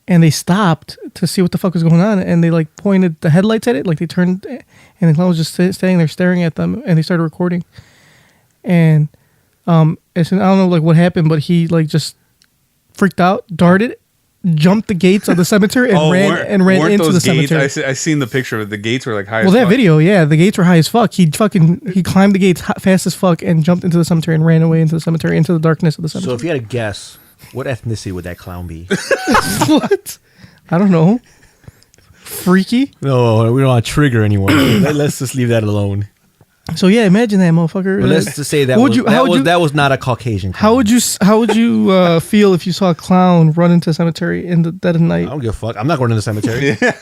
and they stopped to see what the fuck was going on, and they like pointed the headlights at it, like they turned, and the clown was just standing there staring at them, and they started recording. And I don't know like what happened, but he like just freaked out, darted, jumped the gates of the cemetery, and ran into the cemetery. I seen the picture of it. The gates were like high. Well, that video, yeah, the gates were high as fuck. He climbed the gates fast as fuck and jumped into the cemetery and ran away into the cemetery, into the darkness of the cemetery. So if you had to guess, what ethnicity would that clown be? What? I don't know. Freaky? No, we don't want to trigger anyone. Let's just leave that alone. So yeah, imagine that motherfucker. But let's just say that was not a Caucasian clown. How would you feel if you saw a clown run into a cemetery in the dead of night? I don't give a fuck. I'm not going to the cemetery. Yeah.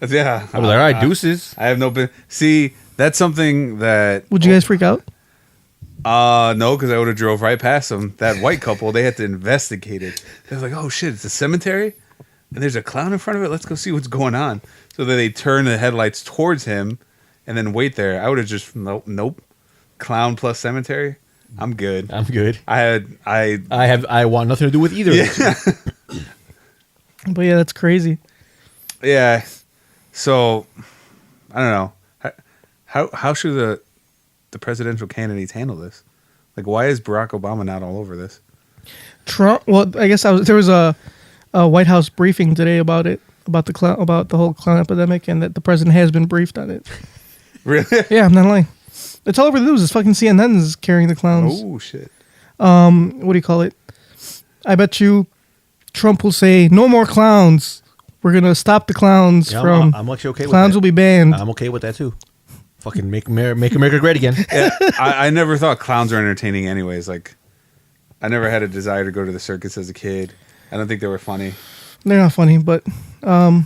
I'd be like, all right, deuces. I have no... See, that's something that... Would you guys freak out? No, because I would have drove right past them. That white couple, they had to investigate it. They was like, oh shit, it's a cemetery? And there's a clown in front of it? Let's go see what's going on. So then they turn the headlights towards him and then wait there. I would have just, nope. Clown plus cemetery? I'm good. I want nothing to do with either of these. But yeah, that's crazy. Yeah. So, I don't know. How should the presidential candidates handle this? Like, why is Barack Obama not all over this? Trump. Well, I guess there was a White House briefing today about it, about the whole clown epidemic, and that the president has been briefed on it. Really? Yeah, I'm not lying. It's all over the news. It's fucking CNN's carrying the clowns. Oh shit. What do you call it? I bet you Trump will say no more clowns. We're gonna stop the clowns from. I'm actually okay with that. Clowns will be banned. I'm okay with that too. Fucking make America great again. Yeah, I never thought clowns were entertaining anyways. Like, I never had a desire to go to the circus as a kid. I don't think they were funny. They're not funny, but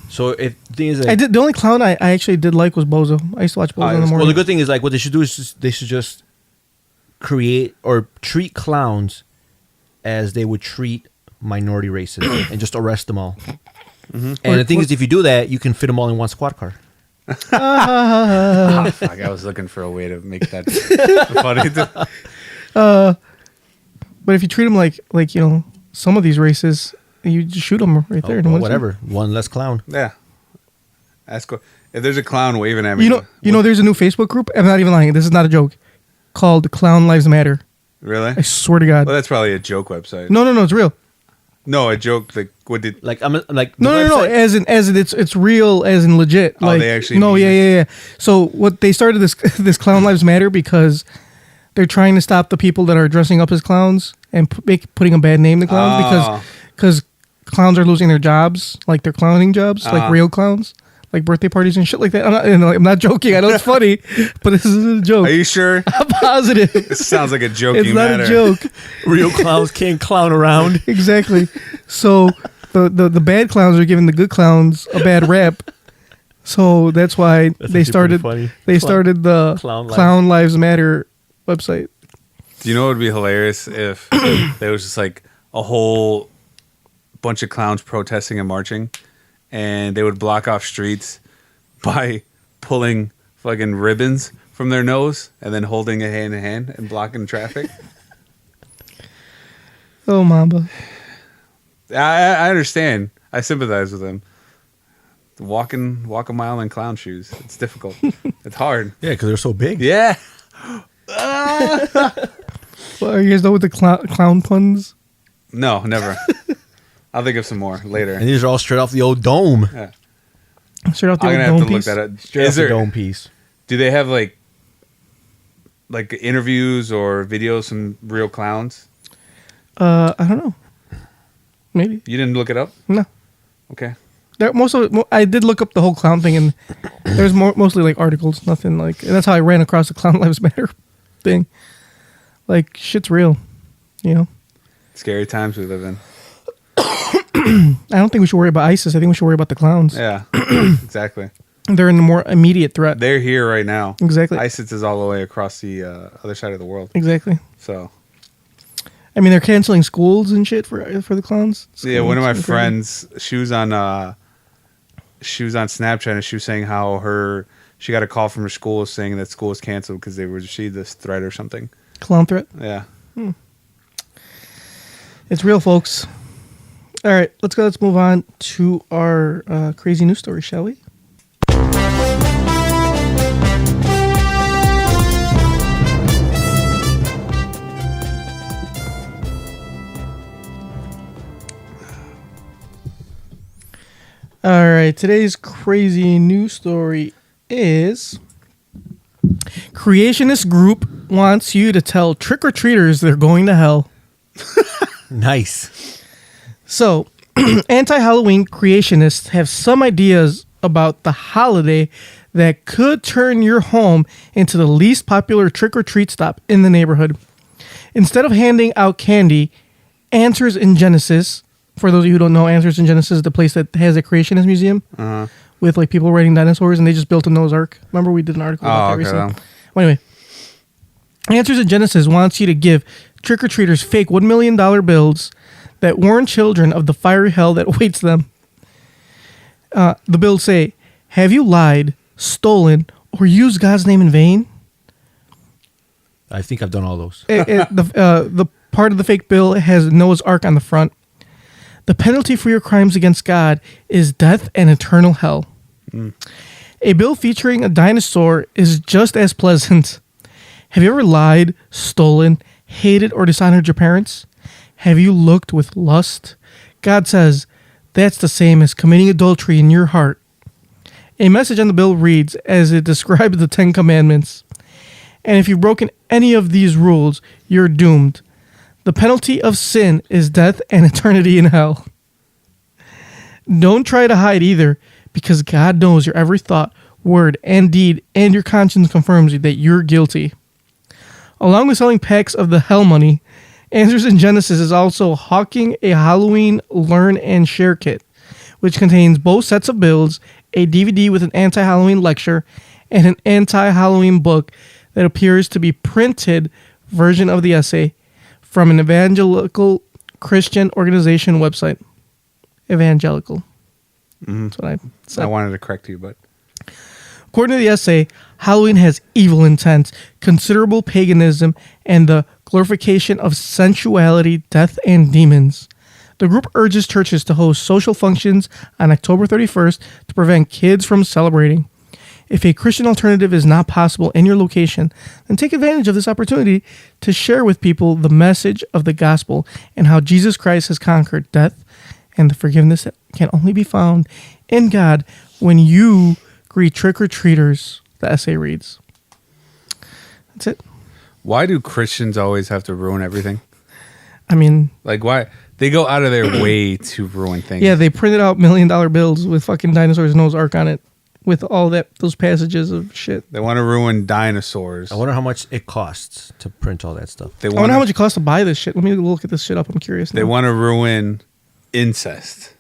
so if the thing is, I did. The only clown I actually did like was Bozo. I used to watch Bozo in the morning. Well, the good thing is like what they should do is they should just create or treat clowns as they would treat minority races and just arrest them all. Mm-hmm. And the thing is, if you do that, you can fit them all in one squad car. Fuck, I was looking for a way to make that funny. But if you treat them like some of these races, you just shoot them right there. Whatever, one less clown. Yeah, that's cool. If there's a clown waving at me, you know, there's a new Facebook group. I'm not even lying. This is not a joke. Called Clown Lives Matter. Really? I swear to God. Well, that's probably a joke website. No, it's real. No, a joke. Like what did? Like I'm like no. As in it's real. As in legit. Like, they actually. No, yeah. So what they started this Clown Lives Matter because they're trying to stop the people that are dressing up as clowns and putting a bad name to clowns because clowns are losing their jobs, like their clowning jobs, like real clowns, like birthday parties and shit like that. I'm not joking. I know it's funny, but this is a joke. Are you sure? I'm positive. This sounds like a joke. It's not a joke. Real clowns can't clown around. Exactly. So the bad clowns are giving the good clowns a bad rap. So that's why they started the Clown Lives Matter website. Do you know what would be hilarious if there was just like a whole bunch of clowns protesting and marching, and they would block off streets by pulling fucking ribbons from their nose and then holding it hand in hand and blocking traffic? Oh, Momba. I understand. I sympathize with them. Walk a mile in clown shoes. It's difficult. It's hard. Yeah, because they're so big. Yeah. Well, are you guys done with the clown puns? No, never. I'll think of some more later. And these are all straight off the old dome. Yeah. Straight off the I'm old gonna dome have to piece? look that up. Straight off the dome piece. Do they have like interviews or videos from real clowns? I don't know. Maybe. You didn't look it up? No. Okay. I did look up the whole clown thing, and there's mostly like articles, nothing like. And that's how I ran across the Clown Lives Matter thing. Like, shit's real, you know. Scary times we live in. I don't think we should worry about ISIS. I think we should worry about the clowns. Yeah, exactly. They're in the more immediate threat. They're here right now. Exactly. ISIS is all the way across the other side of the world. Exactly. So, I mean, they're canceling schools and shit for the clowns. Yeah, one of my friends, she was on Snapchat, and she was saying how she got a call from her school saying that school was canceled because they received this threat or something. Clown threat? Yeah. It's real, folks. All right, let's go. Let's move on to our crazy news story, shall we? All right, today's crazy news story is creationist group wants you to tell trick-or-treaters they're going to hell. Nice. So, anti-Halloween creationists have some ideas about the holiday that could turn your home into the least popular trick-or-treat stop in the neighborhood. Instead of handing out candy, Answers in Genesis, for those of you who don't know, Answers in Genesis is the place that has a creationist museum with like people writing dinosaurs, and they just built a Noah's Ark. Remember we did an article about that recently? Well, anyway, Answers in Genesis wants you to give trick-or-treaters fake $1 million bills that warn children of the fiery hell that awaits them. The bills say, have you lied, stolen, or used God's name in vain? I think I've done all those. The part of the fake bill has Noah's Ark on the front. The penalty for your crimes against God is death and eternal hell. A bill featuring a dinosaur is just as pleasant. Have you ever lied, stolen, hated, or dishonored your parents? Have you looked with lust? God says that's the same as committing adultery in your heart. A message on the bill reads as it describes the 10 Commandments. And if you've broken any of these rules, you're doomed. The penalty of sin is death and eternity in hell. Don't try to hide either, because God knows your every thought, word, and deed, and your conscience confirms that you're guilty. Along with selling packs of the hell money, Answers in Genesis is also hawking a Halloween Learn and Share kit, which contains both sets of bills, a DVD with an anti-Halloween lecture, and an anti-Halloween book that appears to be printed version of the essay from an evangelical Christian organization website. Evangelical. That's what I said. I wanted to correct you, but... According to the essay, Halloween has evil intent, considerable paganism, and the glorification of sensuality, death, and demons. The group urges churches to host social functions on October 31st to prevent kids from celebrating. If a Christian alternative is not possible in your location, then take advantage of this opportunity to share with people the message of the gospel and how Jesus Christ has conquered death and the forgiveness that can only be found in God when you greet trick-or-treaters, the essay reads. That's it. Why do Christians always have to ruin everything? I mean... Like, why? They go out of their way to ruin things. Yeah, they printed out $1 million bills with fucking dinosaurs Noah's Ark on it. With all those passages of shit. They want to ruin dinosaurs. I wonder how much it costs to print all that stuff. I wonder how much it costs to buy this shit. Let me look at this shit up. I'm curious now. They want to ruin incest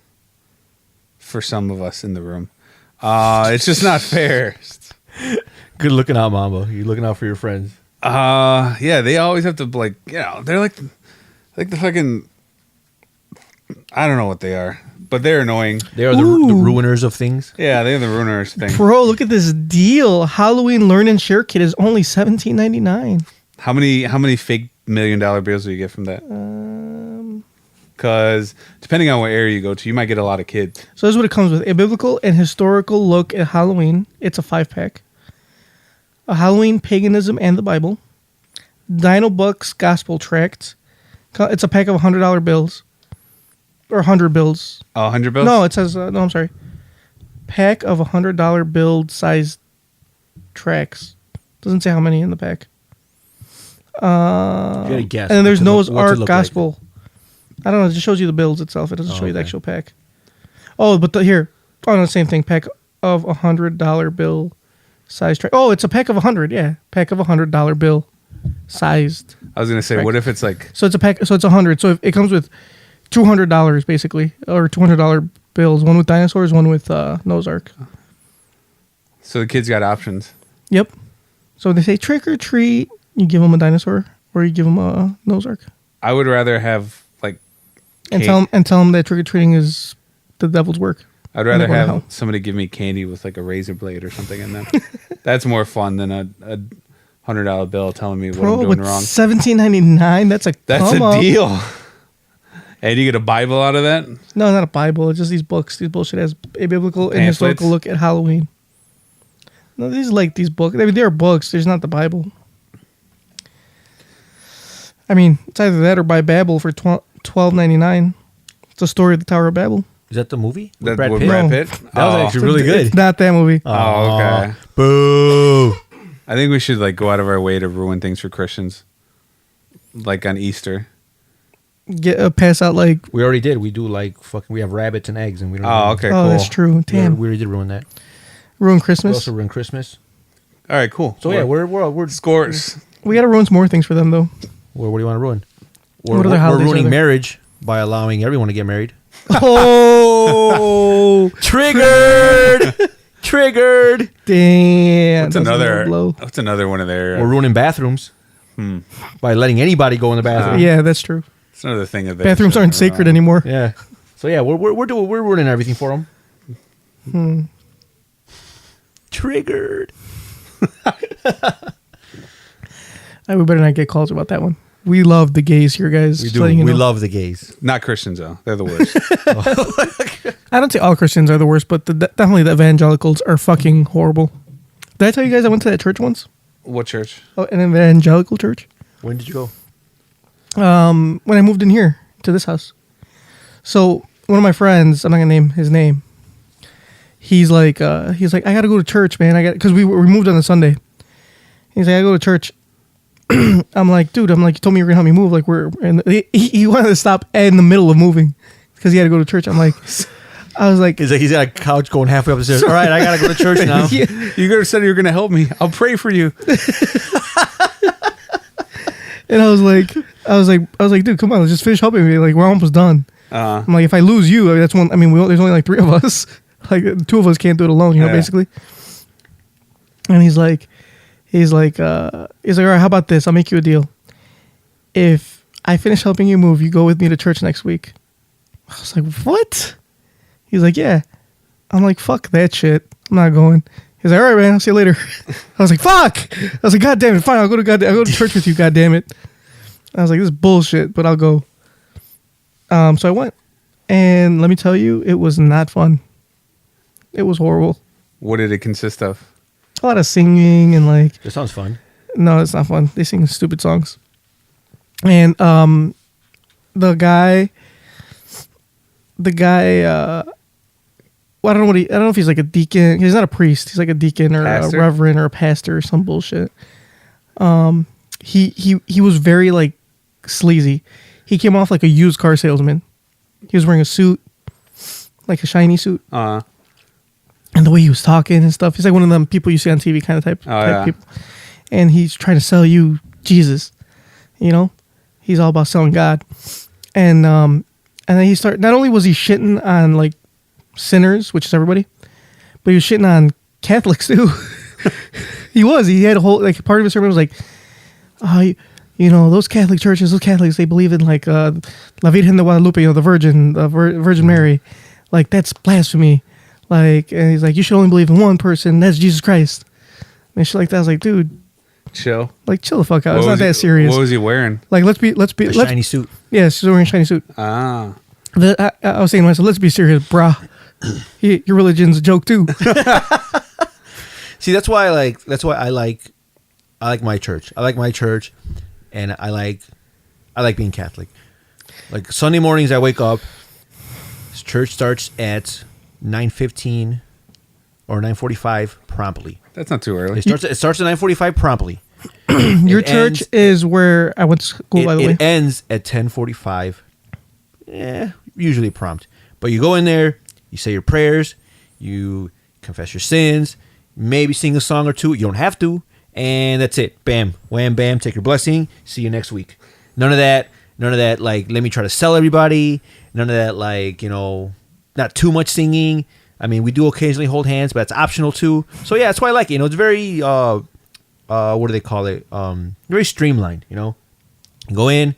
for some of us in the room. It's just not fair. Good looking out, Momba. You're looking out for your friends. Yeah, they always have to, like, you know, they're like the fucking... I don't know what they are. But they're annoying. They are the ruiners of things. Yeah, they're the ruiners of things. Bro, look at this deal. Halloween Learn and Share kit is only $17.99. How many fake $1 million bills do you get from that? Because depending on what area you go to, you might get a lot of kids. So this is what it comes with. A biblical and historical look at Halloween. It's a 5-pack. A Halloween Paganism and the Bible. Dino Bucks Gospel Tract. It's a pack of $100 bills. Or 100 bills. Oh, 100 bills? No, it says, no, I'm sorry. Pack of $100 bill sized tracks. Doesn't say how many in the pack. You gotta guess. And then there's Noah's Ark Gospel. Like. I don't know, it just shows you the bills itself. It doesn't show you the actual pack. Oh, but here. Oh, no, same thing. Pack of $100 bill sized track. Oh, it's a pack of 100, yeah. Pack of $100 bill sized. I was going to say, track. what if it's like... So it's a pack, so it's 100. So it comes with $200 basically, or $200 bills. One with dinosaurs, one with Noah's Ark. So the kids got options. Yep. So they say trick or treat. You give them a dinosaur, or you give them a Noah's Ark. I would rather have like and tell them that trick or treating is the devil's work. I'd rather have somebody give me candy with like a razor blade or something in them. That's more fun than a $100 bill telling me what I'm doing wrong. $17.99. That's a deal. And you get a Bible out of that? No, not a Bible. It's just these books. These bullshit has a biblical and historical look at Halloween. No, these like these books. I mean, they're books. There's not the Bible. I mean, it's either that or buy Babel for $12.99. It's a story of the Tower of Babel. Is that the movie? That Brad with Pitt? Brad Pitt? That was actually really good. It's not that movie. Oh, okay. Boo. I think we should like go out of our way to ruin things for Christians. Like on Easter. Get pass out like. We already did. We do like fucking. We have rabbits and eggs, and we don't. Oh, okay, Oh, cool. that's true. Damn. We already did ruin that. Ruin We Christmas. also ruined Christmas. All right, cool. So yeah, we're scores. We gotta ruin some more things for them though. What do you want to ruin? What other We're holidays are ruining there? marriage by allowing everyone to get married. Oh, Triggered. Triggered. Damn. What's that's a another? blow. What's another one of their? We're ruining bathrooms by letting anybody go in the bathroom. Yeah, that's true. It's another thing of Bathrooms aren't sacred anymore. Yeah. So yeah, we're ruining everything for them. Triggered. We better not get calls about that one. We love the gays here, guys. We Just do. letting you We know. love the gays. Not Christians though. They're the worst. I don't say all Christians are the worst, but definitely the evangelicals are fucking horrible. Did I tell you guys I went to that church once? What church? Oh, an evangelical church. When did you go? When I moved in here to this house. So one of my friends, I'm not gonna name his name. He's like, I gotta go to church, man. Because we moved on a Sunday. He's like, I go to church. I'm like, dude. I'm like, you told me you were gonna help me move. Like he wanted to stop in the middle of moving because he had to go to church. I was like, He's got a couch going halfway up the stairs. All right, I gotta go to church now. You could have said you were going to help me. I'll pray for you. and I was like, dude, come on, let's just finish helping me. Like we're almost done. I'm like, if I lose you, that's one. I mean, there's only like 3 of us. Like 2 of us can't do it alone, basically. And he's like, all right, how about this? I'll make you a deal. If I finish helping you move, you go with me to church next week. I was like, what? He's like, yeah. I'm like, fuck that shit. I'm not going. He's like, all right, man, I'll see you later. I was like, fuck. I was like, God damn it, fine, I'll go to church with you, god damn it. I was like, this is bullshit, but I'll go. So I went. And let me tell you, it was not fun. It was horrible. What did it consist of? A lot of singing and like. That sounds fun. No, it's not fun. They sing stupid songs. And the guy, well, I don't know if he's like a deacon. He's not a priest. He's like a deacon or Pastor? a reverend or a pastor or some bullshit. He was very like sleazy. He came off like a used car salesman. He was wearing a suit, like a shiny suit. And the way he was talking and stuff, he's like one of them people you see on TV kind of type people. And he's trying to sell you Jesus, He's all about selling God. And then not only was he shitting on like sinners, which is everybody, but he was shitting on Catholics too. He had a whole, like, part of his sermon was like, those Catholic churches, those Catholics, they believe in like La Virgen de Guadalupe, the Virgin Mary. Like, that's blasphemy. Like, and he's like, you should only believe in one person, that's Jesus Christ. And shit like that. I was like, dude, chill. Like, chill the fuck out. It's not that serious. What was he wearing? Like, let's be shiny suit. Yeah, she's wearing a shiny suit. I was saying to myself, let's be serious, brah. Your religion's a joke too. See, that's why I like my church. I like my church, and I like being Catholic. Like Sunday mornings, I wake up. Church starts at 9:15 or 9:45 promptly. That's not too early. It starts at 9:45 promptly. Your church is where I went to school, by the way. It ends at 10:45. Usually prompt. But you go in there, you say your prayers, you confess your sins, maybe sing a song or two. You don't have to, and that's it. Bam, wham, bam. Take your blessing. See you next week. None of that. Like, let me try to sell everybody. None of that. Like, not too much singing. I mean, we do occasionally hold hands, but it's optional too. So yeah, that's why I like it. It's very what do they call it? Very streamlined. You go in,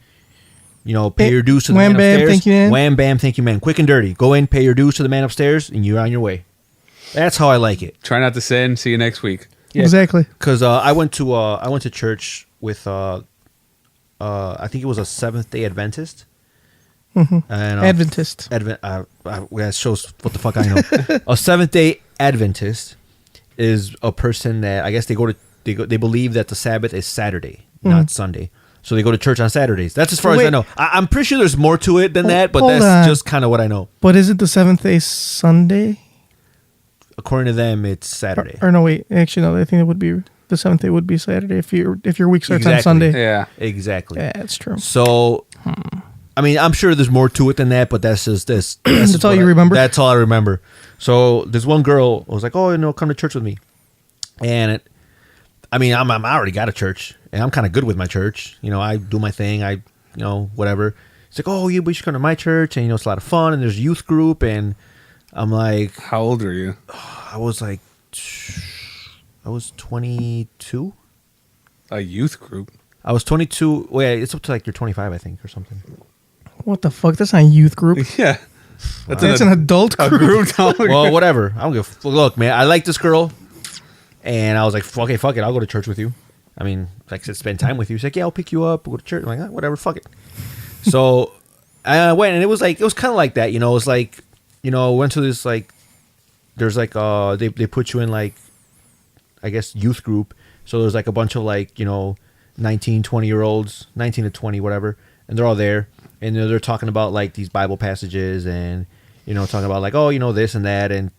pay your dues to the man upstairs. Thank you, man. Wham, bam, thank you, man. Quick and dirty. Go in, pay your dues to the man upstairs, and you're on your way. That's how I like it. Try not to sin. See you next week. Yeah. Exactly. Because I went to church with I think it was a Seventh-day Adventist, And Adventist. That shows what the fuck I know. A Seventh-day Adventist is a person that I guess they believe that the Sabbath is Saturday, not Sunday. So they go to church on Saturdays. That's as far as I know. I'm pretty sure there's more to it than that, but that's just kind of what I know. But is it the seventh day Sunday? According to them, it's Saturday. Or no, wait. Actually, no. I think it would be the seventh day would be Saturday if your week starts on Sunday. Yeah, exactly. Yeah, that's true. So, I mean, I'm sure there's more to it than that, but that's just this. That's all you remember? That's all I remember. So this one girl was like, "Oh, come to church with me," and I already got a church, and I'm kind of good with my church. I do my thing. Whatever. It's like, "Oh, we should come to my church," and it's a lot of fun, and there's a youth group, and I'm like, "How old are you?" I was 22. A youth group. I was 22. Wait, it's up to like you're 25, I think, or something. What the fuck? That's not a youth group. Yeah. That's an adult group. Well, whatever. I don't give look, man, I like this girl. And I was like, okay, fuck it. I'll go to church with you. I mean, like, to spend time with you. She's like, yeah, I'll pick you up. We'll go to church. I'm like, whatever, fuck it. So I went, and it was kind of like that. It was like, went to this, like, there's like, they put you in, like, I guess, youth group. So there's like a bunch of, like, 19, 20-year-olds, 19 to 20, whatever. And they're all there. And they're talking about, like, these Bible passages and, talking about, like, oh, this and that and,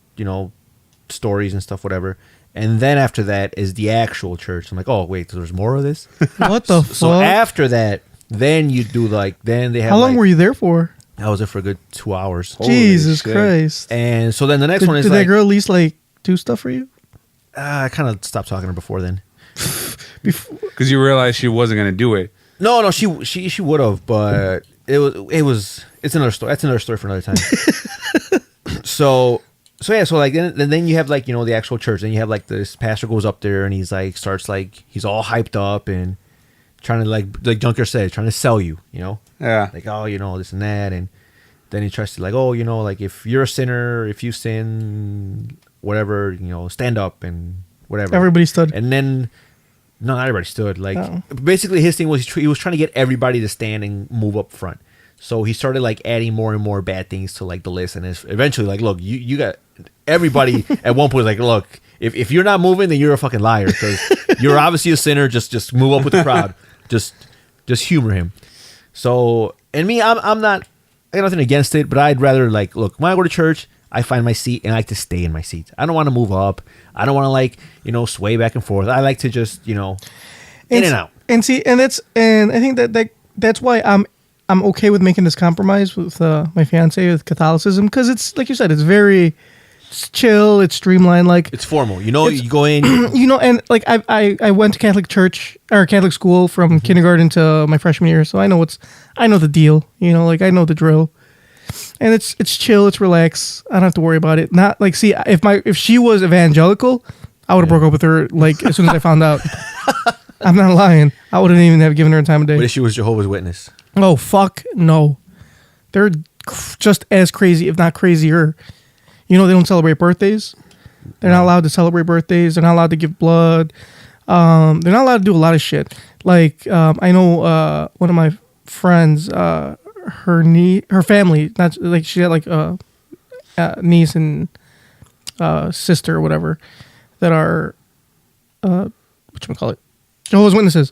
stories and stuff, whatever. And then after that is the actual church. I'm like, oh, wait, so there's more of this? What the fuck? So after that, then you do, like, then they have, how long were you there for? I was there for a good 2 hours. Jesus Christ. And so then the next one is did like... that girl at least, like, do stuff for you? I kind of stopped talking to her before then. Because you realized she wasn't going to do it. No, she would have, but it's another story. That's another story for another time. So like then you have, like, the actual church. Then you have, like, this pastor goes up there and he's like starts, like, he's all hyped up and trying to, like Junker said, trying to sell you, Yeah. like, oh, this and that, and then he tries to, like, oh, like, if you're a sinner, if you sin, whatever, stand up and whatever. Everybody stood. And then no, not everybody stood. Like, basically his thing was he was trying to get everybody to stand and move up front. So he started, like, adding more and more bad things to, like, the list, and eventually, like, look, you got everybody at one point was like, look, if you're not moving, then you're a fucking liar, because you're obviously a sinner. Just move up with the crowd. Just humor him. So, and me, I'm not, I got nothing against it, but I'd rather, like, look, when I go to church, I find my seat and I like to stay in my seat. I don't want to move up. I don't want to, like, sway back and forth. I like to just, in and out. And see, and I think that's why I'm okay with making this compromise with my fiance with Catholicism, because it's, like you said, it's chill, it's streamlined, like, it's formal. You go in, and, like, I went to Catholic church or Catholic school from kindergarten to my freshman year, so I know the deal. Like, I know the drill. And it's chill, it's relaxed. I don't have to worry about it. Not like, see, if she was evangelical, I would have broke up with her, like, as soon as I found out. I'm not lying. I wouldn't even have given her a time of day. What if she was Jehovah's Witness? Oh, fuck no. They're just as crazy, if not crazier. They don't celebrate birthdays. They're not allowed to celebrate birthdays. They're not allowed to give blood. They're not allowed to do a lot of shit. Like, I know one of my friends, her family, not like, she had, like, a niece and sister or whatever that are whatchamacallit, Jehovah's Witnesses.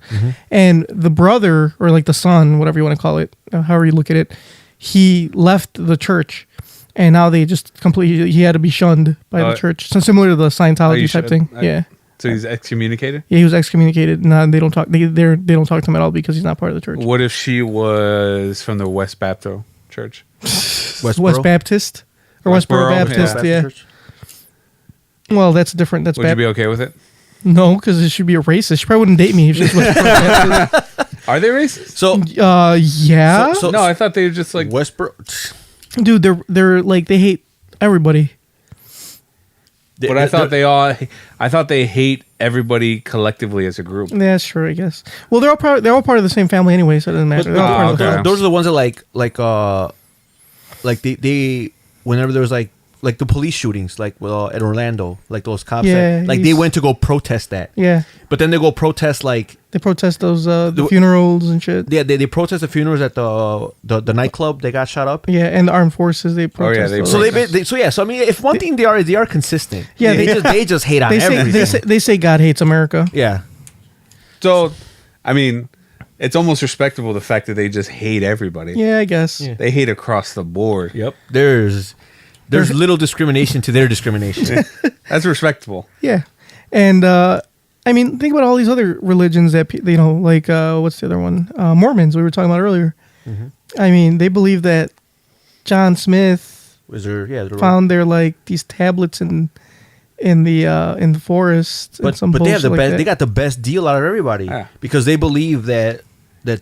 And the brother, or, like, the son, whatever you want to call it, however you look at it, he left the church, and now they just completely, he had to be shunned by the church. So similar to the Scientology type thing. Yeah. So he's excommunicated? Yeah, he was excommunicated. No, they don't talk. They don't talk to him at all because he's not part of the church. What if she was from the West Baptist Church? West Baptist or Westboro Baptist? Yeah. Well, that's different. That's. Would you be okay with it? No, because it should be a racist. She probably wouldn't date me if she's Westboro Baptist. Are they racist? So, yeah. So no, I thought they were just like Westboro. Dude, they're like, they hate everybody. But I thought they hate everybody collectively as a group. Yeah, that's true, I guess. Well, they're all part of the same family anyway, so it doesn't matter. They're all part of the family. Those are the ones that like they whenever there was, like, like the police shootings, like at Orlando, like those cops, Yeah, like they went to go protest that. Yeah. But then they go protest like They protest those the funerals and shit. yeah, they protest the funerals at the nightclub. They got shot up. Yeah, and the armed forces they protest. they those. So I mean, if one thing they are consistent. Yeah, they just hate on they say everything. they say God hates America. Yeah. So, I mean, it's almost respectable the fact that they just hate everybody. Yeah, I guess. Yeah. They hate across the board. Yep. There's little discrimination to their discrimination. That's respectable. Yeah, and I mean, think about all these other religions that like what's the other one? Mormons. We were talking about earlier. Mm-hmm. I mean, they believe that John Smith found their like these tablets in the forest. But some they have the bullshit like best. that. They got the best deal out of everybody because they believe that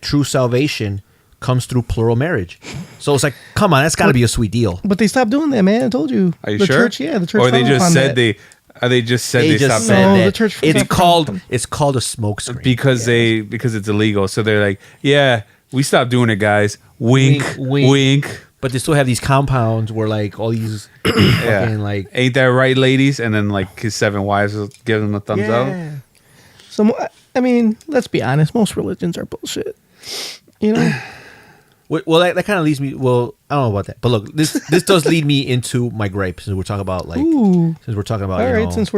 true salvation comes through plural marriage. So it's like, come on, that's got to be a sweet deal. But they stopped doing that, man. I told you. Are you the sure? Church, yeah, the church. Or they frowned just upon said that. they just said They they just stopped said doing No, it. the church It's frowned upon called a smoke screen because it's illegal. So they're like, yeah, we stopped doing it, guys. Wink, Wink, wink. wink. But they still have these compounds where like all these fucking like ain't that right, ladies? And then like his 7 wives will give him a thumbs up. So I mean, let's be honest. Most religions are bullshit. You know. Well, that kind of leads me. Well, I don't know about that, but look, this does lead me into my gripe. Since we're talking about like, Ooh. since we're talking about, All right, since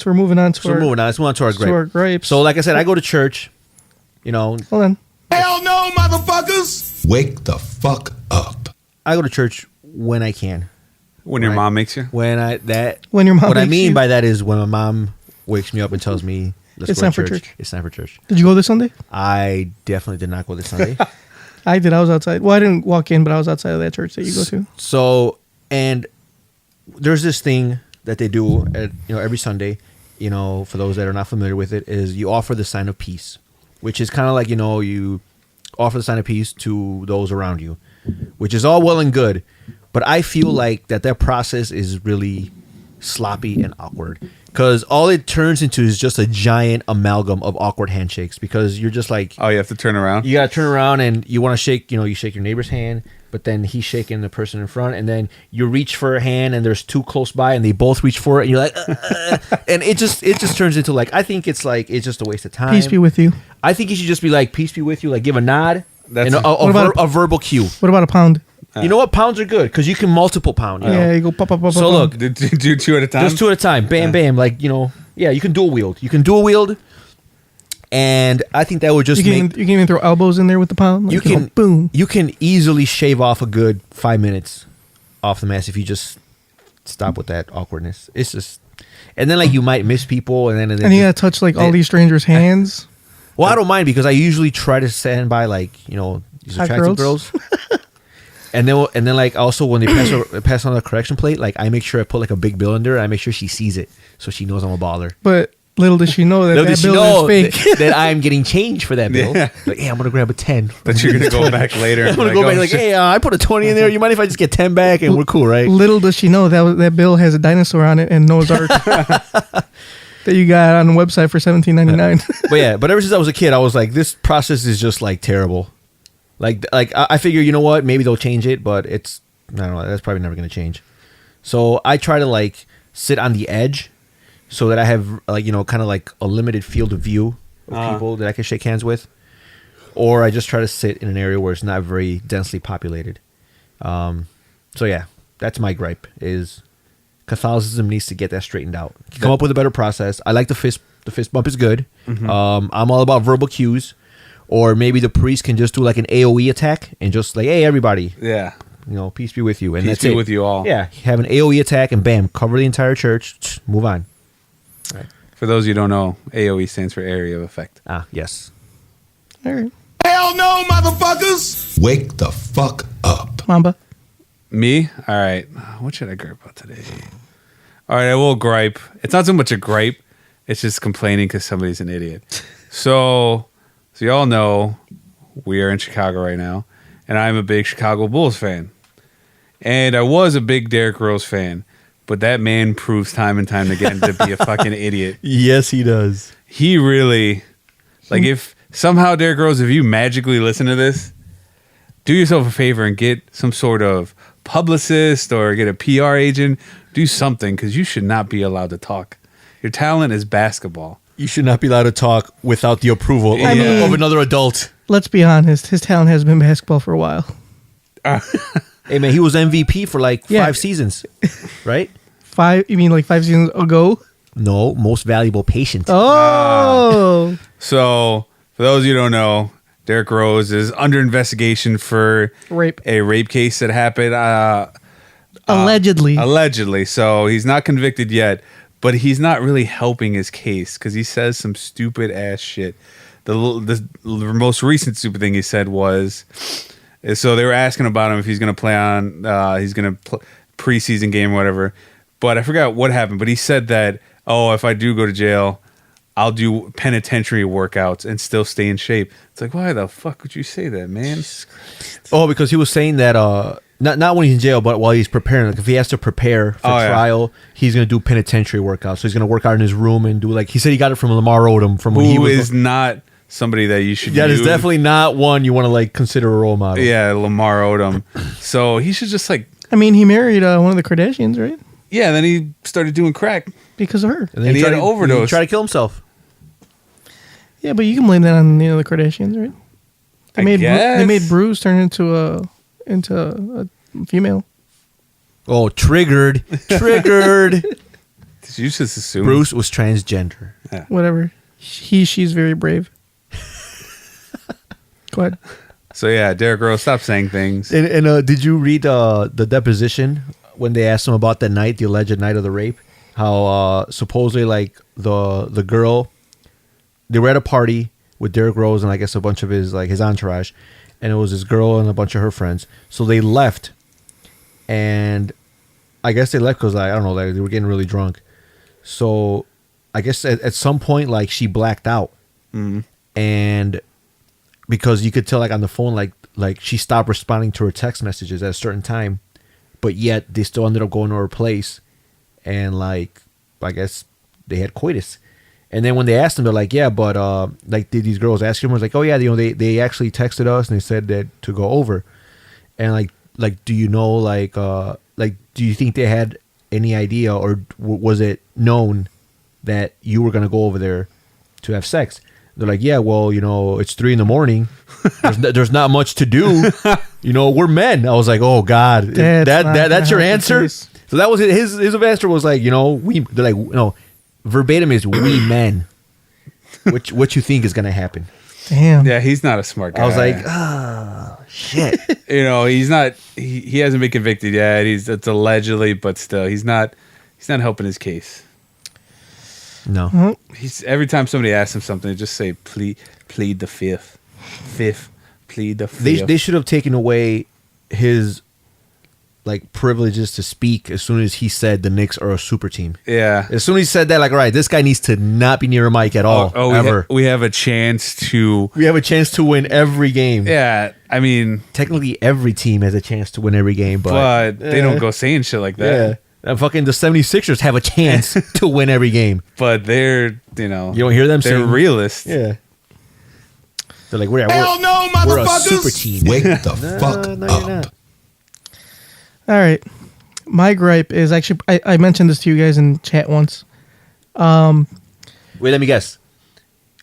we're moving on to we're moving on. Let's move on to our gripe. So, like I said, I go to church. You know, hold on. Hell no, motherfuckers! Wake the fuck up. I go to church when I can. When your mom makes you. When your mom. What I makes mean you? by that is when my mom wakes me up and tells me, "Let's It's go time to for church. church. It's time for church." Did you go this Sunday? I definitely did not go this Sunday. I did. I was outside. Well, I didn't walk in, but I was outside of that church that you go to. So, and there's this thing that they do at, every Sunday, for those that are not familiar with it, is you offer the sign of peace, which is kind of like, you offer the sign of peace to those around you, which is all well and good. But I feel like that process is really sloppy and awkward because all it turns into is just a giant amalgam of awkward handshakes because you're just like, oh, you have to turn around. You got to turn around and you want to shake, you shake your neighbor's hand, but then he's shaking the person in front, and then you reach for a hand and there's two close by and they both reach for it and you're like, and it just turns into like, I think it's just a waste of time. Peace be with you. I think you should just be like, peace be with you, like give a nod. That's and a verbal cue. What about a pound? You know what? Pounds are good because you can multiple pound. You know? Yeah, you go pop, pop, pop. So pop, look, do 2 at a time. just 2 at a time. Bam, bam. Like yeah, you can dual wield. And I think that would just you can even throw elbows in there with the pound. Like, you can go boom. You can easily shave off a good 5 minutes off the mass if you just stop with that awkwardness. It's just, and then like you might miss people, and then you gotta touch like all these strangers' hands. Well, I don't mind because I usually try to stand by like these Hot attractive girls. And then like also when they pass on the correction plate, like I make sure I put like a big bill in there. I make sure she sees it so she knows I'm a baller. But little does she know that bill is fake. That I'm getting change for that bill. Yeah. Like, hey, I'm gonna grab a 10. That you're gonna go back later. I'm gonna go back like, hey, I put a 20 in there. You mind if I just get 10 back and we're cool, right? Little does she know that bill has a dinosaur on it and Noah's Ark that you got on the website for $17.99. But ever since I was a kid, I was like, this process is just like terrible. Like I figure, you know what? Maybe they'll change it, but I don't know. That's probably never going to change. So I try to like sit on the edge so that I have like, kind of like a limited field of view of people that I can shake hands with. Or I just try to sit in an area where it's not very densely populated. So yeah, that's my gripe is Catholicism needs to get that straightened out. Come up with a better process. I like the fist bump is good. Mm-hmm. I'm all about verbal cues. Or maybe the priest can just do like an AOE attack and just like, hey, everybody. Yeah. Peace be with you. And peace that's be it. with you all. Yeah. Have an AOE attack and bam, cover the entire church. Move on. Right. For those who don't know, AOE stands for area of effect. Yes. All right. Hell no, motherfuckers! Wake the fuck up. Momba. Me? All right. What should I gripe about today? All right, I will gripe. It's not so much a gripe. It's just complaining because somebody's an idiot. So you all know we are in Chicago right now, and I'm a big Chicago Bulls fan. And I was a big Derrick Rose fan, but that man proves time and time again to be a fucking idiot. Yes, he does. He really, like if somehow Derrick Rose, if you magically listen to this, do yourself a favor and get some sort of publicist or get a PR agent. Do something, because you should not be allowed to talk. Your talent is basketball. You should not be allowed to talk without the approval of another adult. Let's be honest. His talent has been basketball for a while. Hey, man, he was MVP for like 5 seasons, right? 5? You mean like 5 seasons ago? No, most valuable patient. Oh. So, for those of you who don't know, Derrick Rose is under investigation for a rape case that happened. Allegedly. Allegedly. So, he's not convicted yet, but he's not really helping his case because he says some stupid ass shit. The most recent stupid thing he said was, so they were asking about him if he's going to play on, he's going to preseason game or whatever. But I forgot what happened. But he said that, if I do go to jail, I'll do penitentiary workouts and still stay in shape. It's like, why the fuck would you say that, man? Oh, because he was saying that not when he's in jail, but while he's preparing. Like if he has to prepare for trial, he's going to do penitentiary workouts. So he's going to work out in his room and do he said he got it from Lamar Odom. From when he was not somebody that you should. That is definitely not one you want to consider a role model. Yeah, Lamar Odom. So he should just I mean, he married one of the Kardashians, right? Yeah, then he started doing crack because of her, and then he had an overdose. He tried to kill himself. Yeah, but you can blame that on the Kardashians, right? They made Bruce turn into a female. Oh, triggered. You just assume Bruce was transgender. Yeah. Whatever. She's very brave. Go ahead. So yeah, Derrick Rose, stop saying things. And did you read the deposition when they asked him about the alleged night of the rape? How supposedly the girl, they were at a party with Derrick Rose and I guess a bunch of his entourage, and it was this girl and a bunch of her friends. So they left, and I guess they left because I don't know, they were getting really drunk. So I guess at some point she blacked out, and because you could tell on the phone like she stopped responding to her text messages at a certain time, but yet they still ended up going to her place, and I guess they had coitus. And then when they asked him, they're like, yeah, but did these girls ask him? I was like, oh yeah, they actually texted us and they said that to go over. And do you know do you think they had any idea, or was it known that you were gonna go over there to have sex? They're like, yeah, well, it's 3 a.m. There's not much to do. We're men. I was like, oh God, that's your answer. So that was it. His answer was verbatim is we men. What you think is gonna happen? Damn. Yeah, he's not a smart guy. I was like, oh shit. He's not. He hasn't been convicted yet. It's allegedly, but still, he's not helping his case. No. He's every time somebody asks him something, they just say plead the fifth, plead the fifth. They should have taken away his privileges to speak as soon as he said the Knicks are a super team. Yeah. As soon as he said that, all right, this guy needs to not be near a mic at all. Ever. We have a chance to win every game. Yeah. I mean, technically every team has a chance to win every game, but they don't go saying shit like that. Yeah. And fucking the 76ers have a chance to win every game. But they're, you don't hear them they're saying realists. Yeah. They're like, we're no, we're a super team. Wake the fuck You're up. not. All right. My gripe is actually, I mentioned this to you guys in chat once. Wait, let me guess.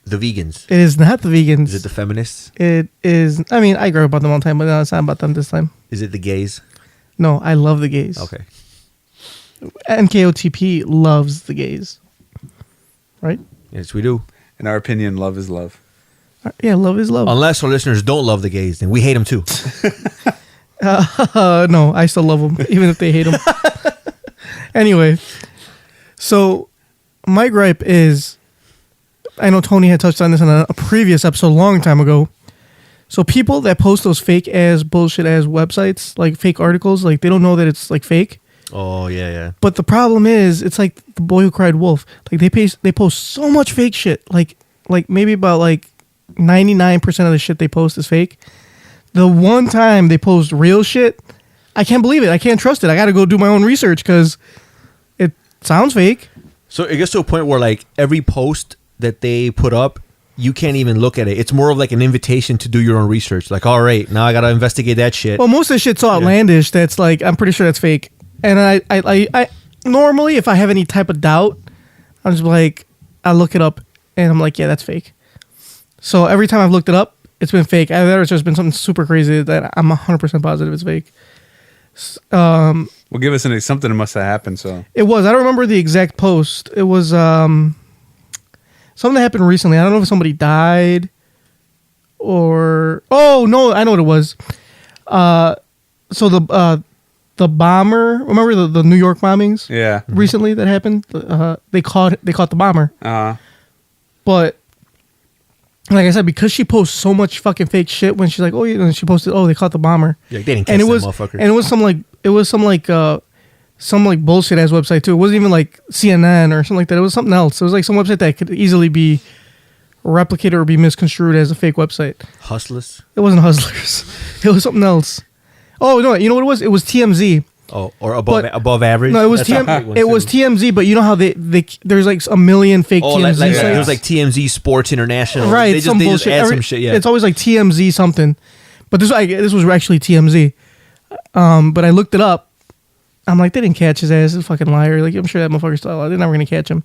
The vegans. It is not the vegans. Is it the feminists? It is, I mean, I grew up about them all the time, but no, it's not about them this time. Is it the gays? No, I love the gays. Okay. NKOTP loves the gays. Right? Yes, we do. In our opinion, love is love. Yeah, love is love. Unless our listeners don't love the gays, then we hate them too. No, I still love them, even if they hate them. Anyway, so my gripe is, I know Tony had touched on this in a previous episode a long time ago. So people that post those fake ass bullshit ass websites, like fake articles, they don't know that it's fake. Oh yeah, yeah. But the problem is, it's like The Boy Who Cried Wolf. They post so much fake shit. Like maybe about 99% of the shit they post is fake. The one time they post real shit, I can't believe it. I can't trust it. I got to go do my own research because it sounds fake. So it gets to a point where every post that they put up you can't even look at it. It's more of like an invitation to do your own research. Like, all right, now I gotta investigate that shit. Well, most of the shit's so outlandish that's like I'm pretty sure that's fake. And I normally, if I have any type of doubt, I'm just like, I look it up and I'm like, yeah, that's fake. So every time I've looked it up, it's been fake. Either it's just been something super crazy that I'm 100% positive it's fake. Well, give us something that must have happened. So it was. I don't remember the exact post. It was something that happened recently. I don't know if somebody died or... Oh, no, I know what it was. So the bomber... Remember the New York bombings? Yeah. Recently that happened? They caught the bomber. But, like I said, because she posts so much fucking fake shit when she's like, oh, you know, she posted, oh, they caught the bomber. Yeah, they didn't catch that motherfucker. And it was some bullshit ass website too. It wasn't even like CNN or something like that. It was something else. It was like some website that could easily be replicated or be misconstrued as a fake website. Hustlers? It wasn't Hustlers. It was something else. Oh no, you know what it was? It was TMZ. Oh, or above average? No, it was TMZ, but you know how they there's like a million fake TMZ sites. It was like TMZ Sports International. Right, They just add some shit, yeah. It's always like TMZ something. But this was actually TMZ. But I looked it up. I'm like, they didn't catch his ass. He's a fucking liar. Like, I'm sure that motherfucker's still alive. They're never gonna catch him.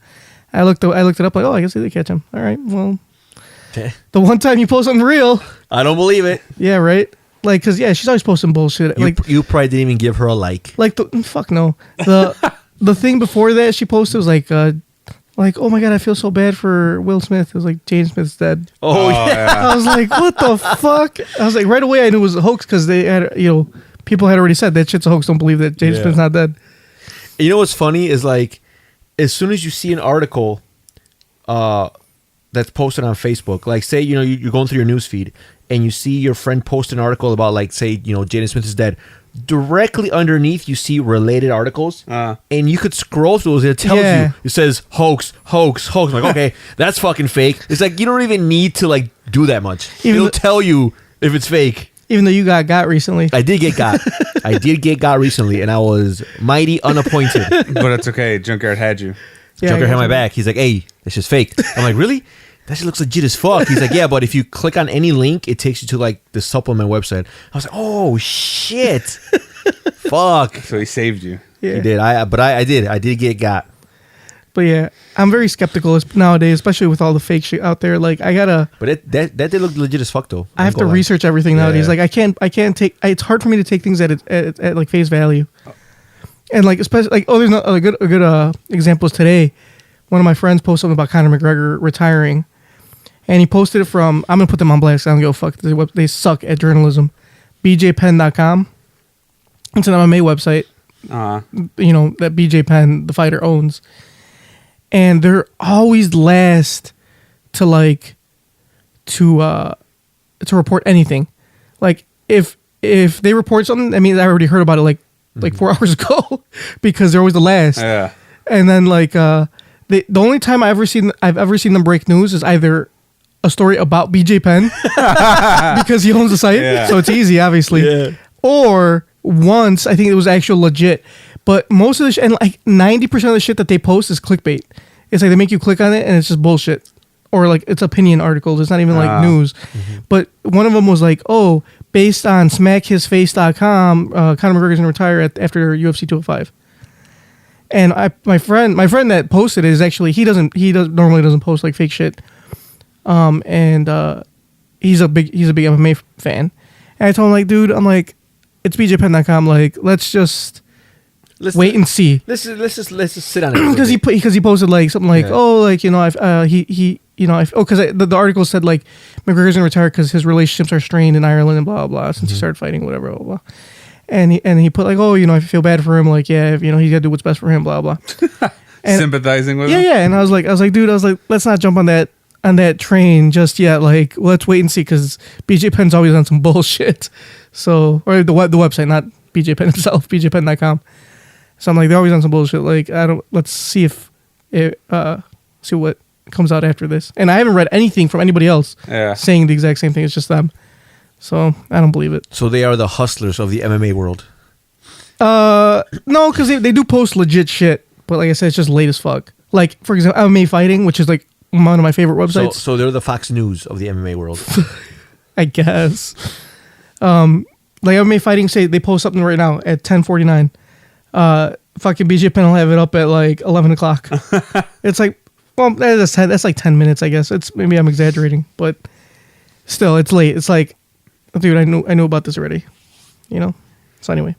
I looked it up like, oh, I guess they did catch him. All right, well, the one time you post something real, I don't believe it. Yeah, right. Like, cause she's always posting bullshit. You probably didn't even give her a like. Like fuck no. The thing before that she posted was like, oh my god, I feel so bad for Will Smith. It was like Jaden Smith's dead. Oh yeah. I was like, what the fuck? I was like, right away I knew it was a hoax because they had, people had already said that shit's a hoax. Don't believe that Jaden Smith's not dead. You know what's funny is like, as soon as you see an article, that's posted on Facebook, like say you're going through your news feed and you see your friend post an article about like say Jaden Smith is dead. Directly underneath you see related articles, and you could scroll through those. It tells you, it says hoax. I'm like, okay, that's fucking fake. It's like you don't even need to like do that much. It'll tell you if it's fake. Even though you got recently. I did get got. I did get got recently, and I was mighty unappointed. But it's okay. Junkyard had you. Junkyard had my back. He's like, hey, this is fake. I'm like, really? That shit looks legit as fuck. He's like, yeah, but if you click on any link, it takes you to like the supplement website. I was like, oh shit, fuck. So he saved you. Yeah. He did. I did get got. But yeah, I'm very skeptical nowadays, especially with all the fake shit out there. Like I gotta. But that did look legit as fuck though. I have to research everything nowadays. Like I can't take. It's hard for me to take things at like face value. And like especially like there's a good example is today. One of my friends posted something about Conor McGregor retiring. And he posted it from, I'm going to put them on blast. I don't give a fuck. They suck at journalism. BJPenn.com. It's an MMA website. That BJ Penn, the fighter, owns. And they're always last to report anything. Like if they report something, that means I already heard about it like 4 hours ago because they're always the last. Yeah. And then the only time I've ever seen them break news is either a story about BJ Penn because he owns the site, so it's easy, obviously. Yeah. Or once, I think it was actual legit. But most of the and like 90% of the shit that they post is clickbait. It's like they make you click on it and it's just bullshit. Or like it's opinion articles. It's not even like news. Mm-hmm. But one of them was like, oh, based on smackhisface.com, Conor McGregor's going to retire after UFC 205. And my friend that posted it is actually he normally doesn't post like fake shit. He's a big MMA fan. And I told him like, dude, I'm like, it's BJPenn.com. Like, let's wait and see. Let's just sit on it because he posted like something like, because the article said like McGregor's gonna retire because his relationships are strained in Ireland and blah blah blah since he started fighting whatever blah blah. And he put like, oh, I feel bad for him. Like, yeah, he's got to do what's best for him. Blah blah. And, sympathizing with him. Yeah. And I was like, dude, let's not jump on that train just yet. Like, let's wait and see because BJ Penn's always on some bullshit. So, or the website, not BJ Penn himself, BJPenn.com. So I'm like, they're always on some bullshit. Like, let's see if see what comes out after this. And I haven't read anything from anybody else saying the exact same thing. It's just them. So I don't believe it. So they are the hustlers of the MMA world. No, because they do post legit shit. But like I said, it's just late as fuck. Like, for example, MMA fighting, which is like one of my favorite websites. So they're the Fox News of the MMA world. I guess. Like MMA Fighting say they post something right now at 10:49. Fucking BJ Penn will have it up at like 11 o'clock. It's like, well, that's like 10 minutes, I guess. It's maybe I'm exaggerating, but still, it's late. It's like, dude, I knew about this already. You know. So anyway,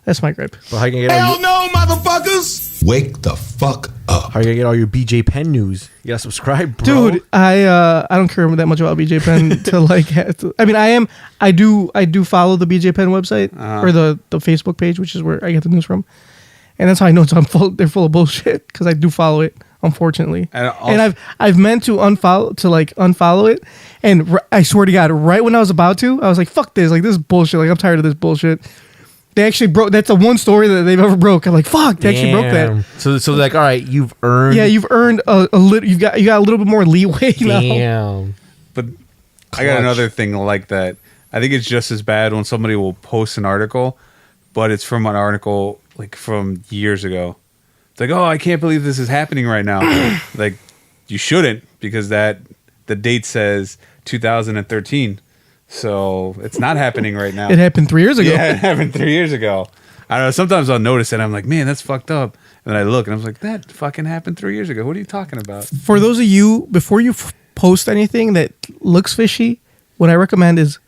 that's my gripe. Well, how you gonna get Hell no, motherfuckers! Wake the fuck up. How are you gonna get all your BJ Penn news? You gotta subscribe, bro. Dude, I don't care that much about BJ Penn to like. I mean, I do follow the BJ Penn website or the Facebook page, which is where I get the news from, and that's how I know they're full of bullshit because I do follow it. Unfortunately, and I've meant to unfollow it, and I swear to God, right when I was about to, I was like, "Fuck this! Like this is bullshit! Like I'm tired of this bullshit." They actually broke. That's the one story that they've ever broke. I'm like, "Fuck!" They actually broke that. So like, all right, you've earned. Yeah, you've earned a little. You got a little bit more leeway now. Damn. But I got another thing like that. I think it's just as bad when somebody will post an article, but it's from an article like from years ago. It's like, oh, I can't believe this is happening right now. Like, you shouldn't, because the date says 2013. So it's not happening right now. It happened 3 years ago. Yeah, it happened 3 years ago. I don't know. Sometimes I'll notice it. I'm like, man, that's fucked up. And then I look and I was like, that fucking happened 3 years ago. What are you talking about? For those of you, before you post anything that looks fishy, what I recommend is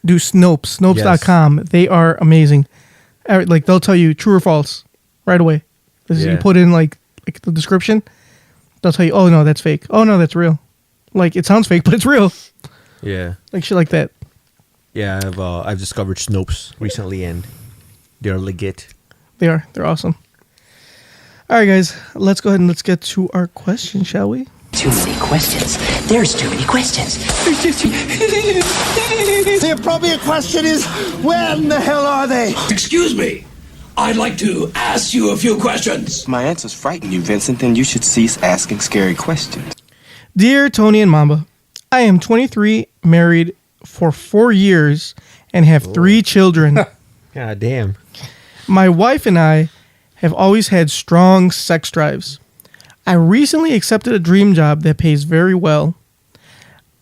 do Snopes. Snopes.com. Yes. They are amazing. Like, they'll tell you true or false right away. You put in like the description, they'll tell you, oh no, that's fake. Oh no, that's real. Like, it sounds fake, but it's real. Yeah, like shit like that. Yeah, I've discovered Snopes recently, and they're legit. They're awesome. All right, guys, let's go ahead and let's get to our question, shall we? Too many questions. There's too many questions. The appropriate question is, where in the hell are they? Excuse me. I'd like to ask you a few questions. My answers frighten you, Vincent, then you should cease asking scary questions. Dear Tony and Momba, I am 23, married for 4 years, and have 3 children. God damn. My wife and I have always had strong sex drives. I recently accepted a dream job that pays very well.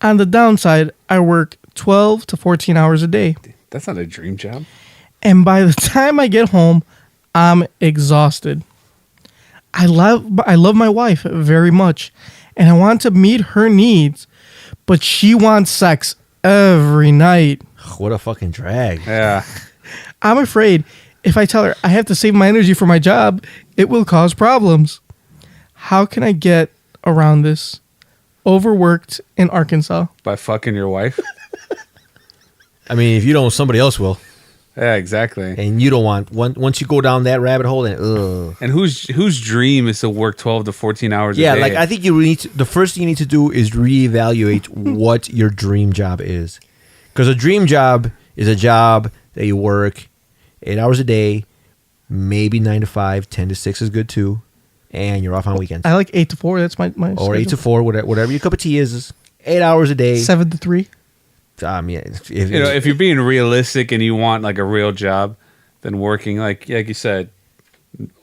On the downside, I work 12 to 14 hours a day. That's not a dream job. And by the time I get home, I'm exhausted. I love my wife very much, and I want to meet her needs, but she wants sex every night. What a fucking drag. Yeah. I'm afraid if I tell her I have to save my energy for my job, it will cause problems. How can I get around this? Overworked in Arkansas. By fucking your wife? I mean, if you don't, somebody else will. Yeah, exactly. And you don't want once you go down that rabbit hole, then ugh. And whose dream is to work 12 to 14 hours a day? Yeah, like I think the first thing you need to do is reevaluate what your dream job is. Because a dream job is a job that you work 8 hours a day, maybe 9 to 5, 10 to 6 is good too, and you're off on weekends. I like 8 to 4. That's my or schedule. 8 to 4, whatever your cup of tea is 8 hours a day. 7 to 3. Yeah, if you're being realistic and you want like a real job, then working like you said,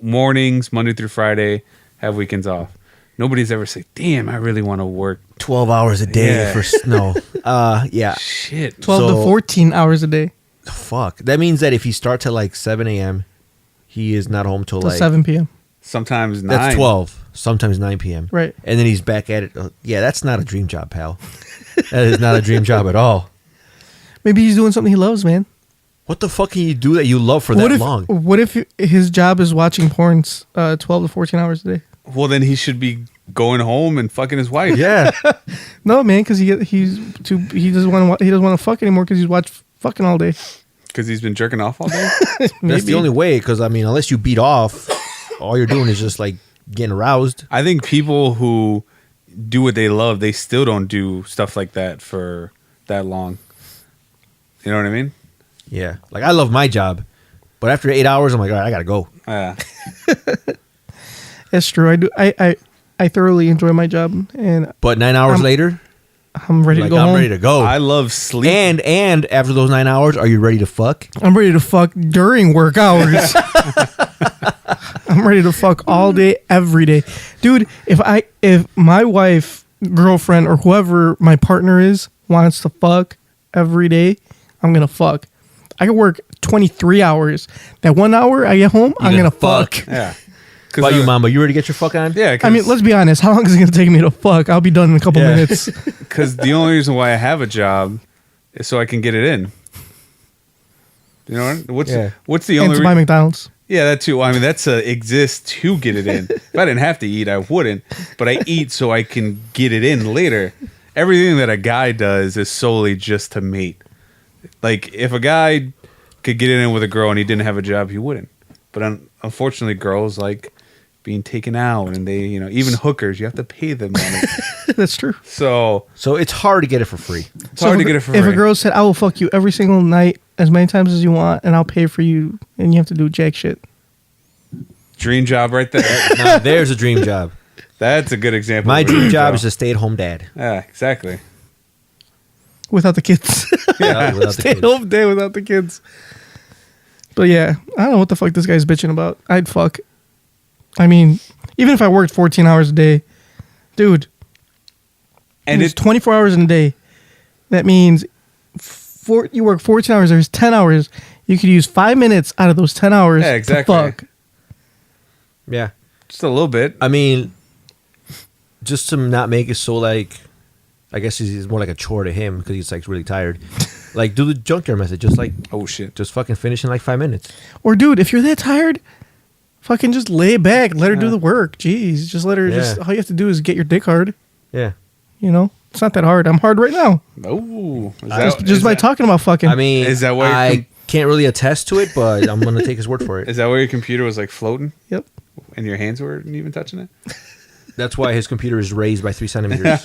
mornings, Monday through Friday, have weekends off. Nobody's ever said, "Damn, I really want to work 12 hours a day for snow." Yeah, shit, 12 to 14 hours a day. Fuck, that means that if he starts at like 7 a.m., he is not home till like 7 p.m. Sometimes 9. That's 12. Sometimes 9 p.m. Right, and then he's back at it. Yeah, that's not a dream job, pal. That is not a dream job at all. Maybe he's doing something he loves, man. What the fuck can you do that you love for that long? What if his job is watching porn 12 to 14 hours a day? Well, then he should be going home and fucking his wife. Yeah. No, man, because he doesn't want to fuck anymore because he's watched fucking all day. Because he's been jerking off all day. That's the only way. Because I mean, unless you beat off, all you're doing is just like getting aroused. I think people who do what they love, they still don't do stuff like that for that long. You know what I mean? Yeah. Like, I love my job, but after 8 hours, I'm like, all right, I gotta go. Yeah. That's true. I do. I thoroughly enjoy my job, but 9 hours later, I'm ready to go home. I'm ready to go. I love sleep. And after those 9 hours, are you ready to fuck? I'm ready to fuck during work hours. I'm ready to fuck all day, every day, dude. If my wife girlfriend or whoever my partner is wants to fuck every day, I'm gonna fuck. I can work 23 hours. That 1 hour I get home, I'm gonna fuck. Yeah. How about you, Mamba? You ready to get your fuck on? Yeah. I mean, let's be honest. How long is it gonna take me to fuck? I'll be done in a couple minutes. Because the only reason why I have a job is so I can get it in. You know what's the only and to buy McDonald's. Yeah, that too. I mean, that's exist to get it in. If I didn't have to eat, I wouldn't. But I eat so I can get it in later. Everything that a guy does is solely just to mate. Like, if a guy could get it in with a girl and he didn't have a job, he wouldn't. But unfortunately, girls like being taken out, and they, even hookers, you have to pay them money. That's true. So it's hard to get it for free. It's hard to get it for free. If a girl said, "I will fuck you every single night, as many times as you want, and I'll pay for you," and you have to do jack shit. Dream job right there. Now, there's a dream job. That's a good example. My dream job is a stay-at-home dad. Yeah, exactly. Without the kids. Yeah, without the kids. Stay-at-home day without the kids. But yeah, I don't know what the fuck this guy's bitching about. I'd fuck. I mean, even if I worked 14 hours a day, dude, and it's 24 hours in a day. That means you work 14 hours, there's 10 hours. You could use 5 minutes out of those 10 hours to fuck. Yeah. Just a little bit. I mean, just to not make it so like, I guess it's more like a chore to him because he's like really tired. Like, do the junkyard method. Just like, oh shit, just fucking finish in like 5 minutes. Or dude, if you're that tired, fucking just lay back, let her do the work. Jeez, just let her. Just all you have to do is get your dick hard. Yeah. It's not that hard. I'm hard right now. Oh, just by talking about fucking. I mean, is that why I can't really attest to it, but I'm gonna take his word for it. Is that why your computer was like floating? Yep. And your hands weren't even touching it? That's why his computer is raised by 3 centimeters.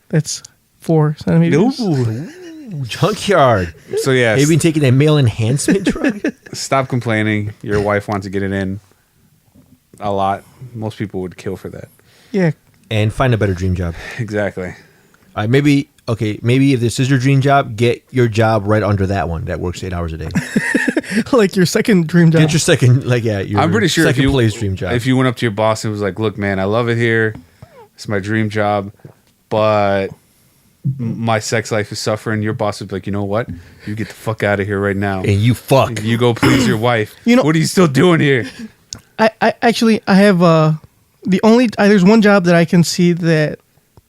That's 4 centimeters. Ooh, junkyard. So yeah, maybe taking a male enhancement drug. Stop complaining. Your wife wants to get it in a lot. Most people would kill for that. Yeah. And find a better dream job. Exactly. Maybe if this is your dream job, get your job right under that one that works 8 hours a day. Like your second dream job. Get your second, your I'm pretty sure second place dream job. If you went up to your boss and was like, "Look, man, I love it here. It's my dream job, but my sex life is suffering," your boss would be like, "You know what? You get the fuck out of here right now. And you fuck. You go please your wife. What are you still doing here?" I have there's one job that I can see that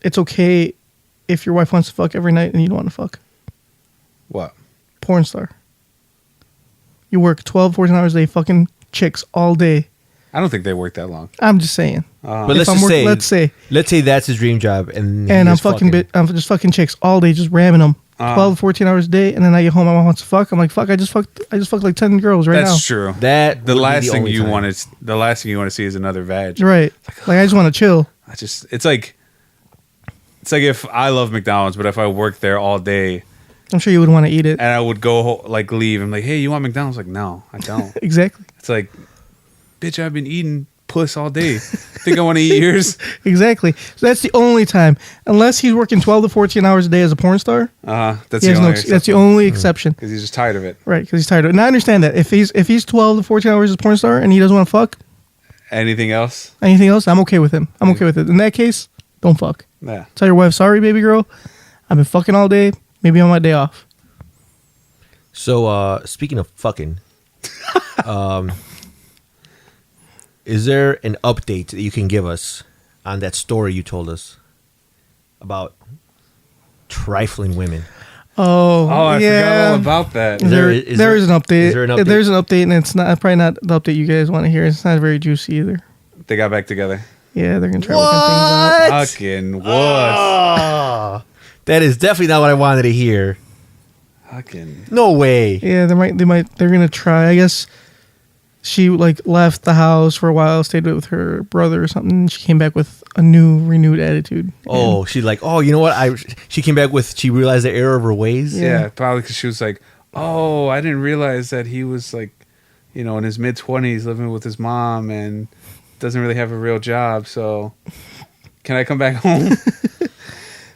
it's okay if your wife wants to fuck every night and you don't want to fuck. What? Porn star. You work 12, 14 hours a day, fucking chicks all day. I don't think they work that long. I'm just saying. But let's say that's his dream job, and I'm just fucking chicks all day, just ramming them 12, 14 hours a day, and then I get home, my mom wants to fuck. I'm like, fuck, I just fucked like 10 girls right now. That's true. The last thing you want to see is another vag. Right. Like I just want to chill. It's like if I love McDonald's, but if I worked there all day, I'm sure you would want to eat it. And I would go leave. I'm like, "Hey, you want McDonald's?" Like, no, I don't. Exactly. It's like, bitch, I've been eating puss all day. Think I want to eat yours? Exactly. So that's the only time, unless he's working 12 to 14 hours a day as a porn star. That's the only exception. Because he's just tired of it. Right, because he's tired of it. And I understand that if he's 12 to 14 hours as a porn star and he doesn't want to fuck. Anything else? I'm okay with him. I'm okay with it. In that case, don't fuck. Yeah. Tell your wife, sorry, baby girl, I've been fucking all day. Maybe on my day off. So, speaking of fucking, is there an update that you can give us on that story you told us about trifling women? I forgot all about that. There is an update. Is there an update? There's an update, and it's probably not the update you guys want to hear. It's not very juicy either. They got back together. Yeah, they're gonna try working things out. Fucking what? That is definitely not what I wanted to hear. Fucking no way. Yeah, they're gonna try. I guess she left the house for a while, stayed with her brother or something. And she came back with a renewed attitude. Oh, she you know what? She came back with, she realized the error of her ways. Yeah, probably because she was like, "Oh, I didn't realize that he was in his mid-20s living with his mom and doesn't really have a real job. So can I come back home?"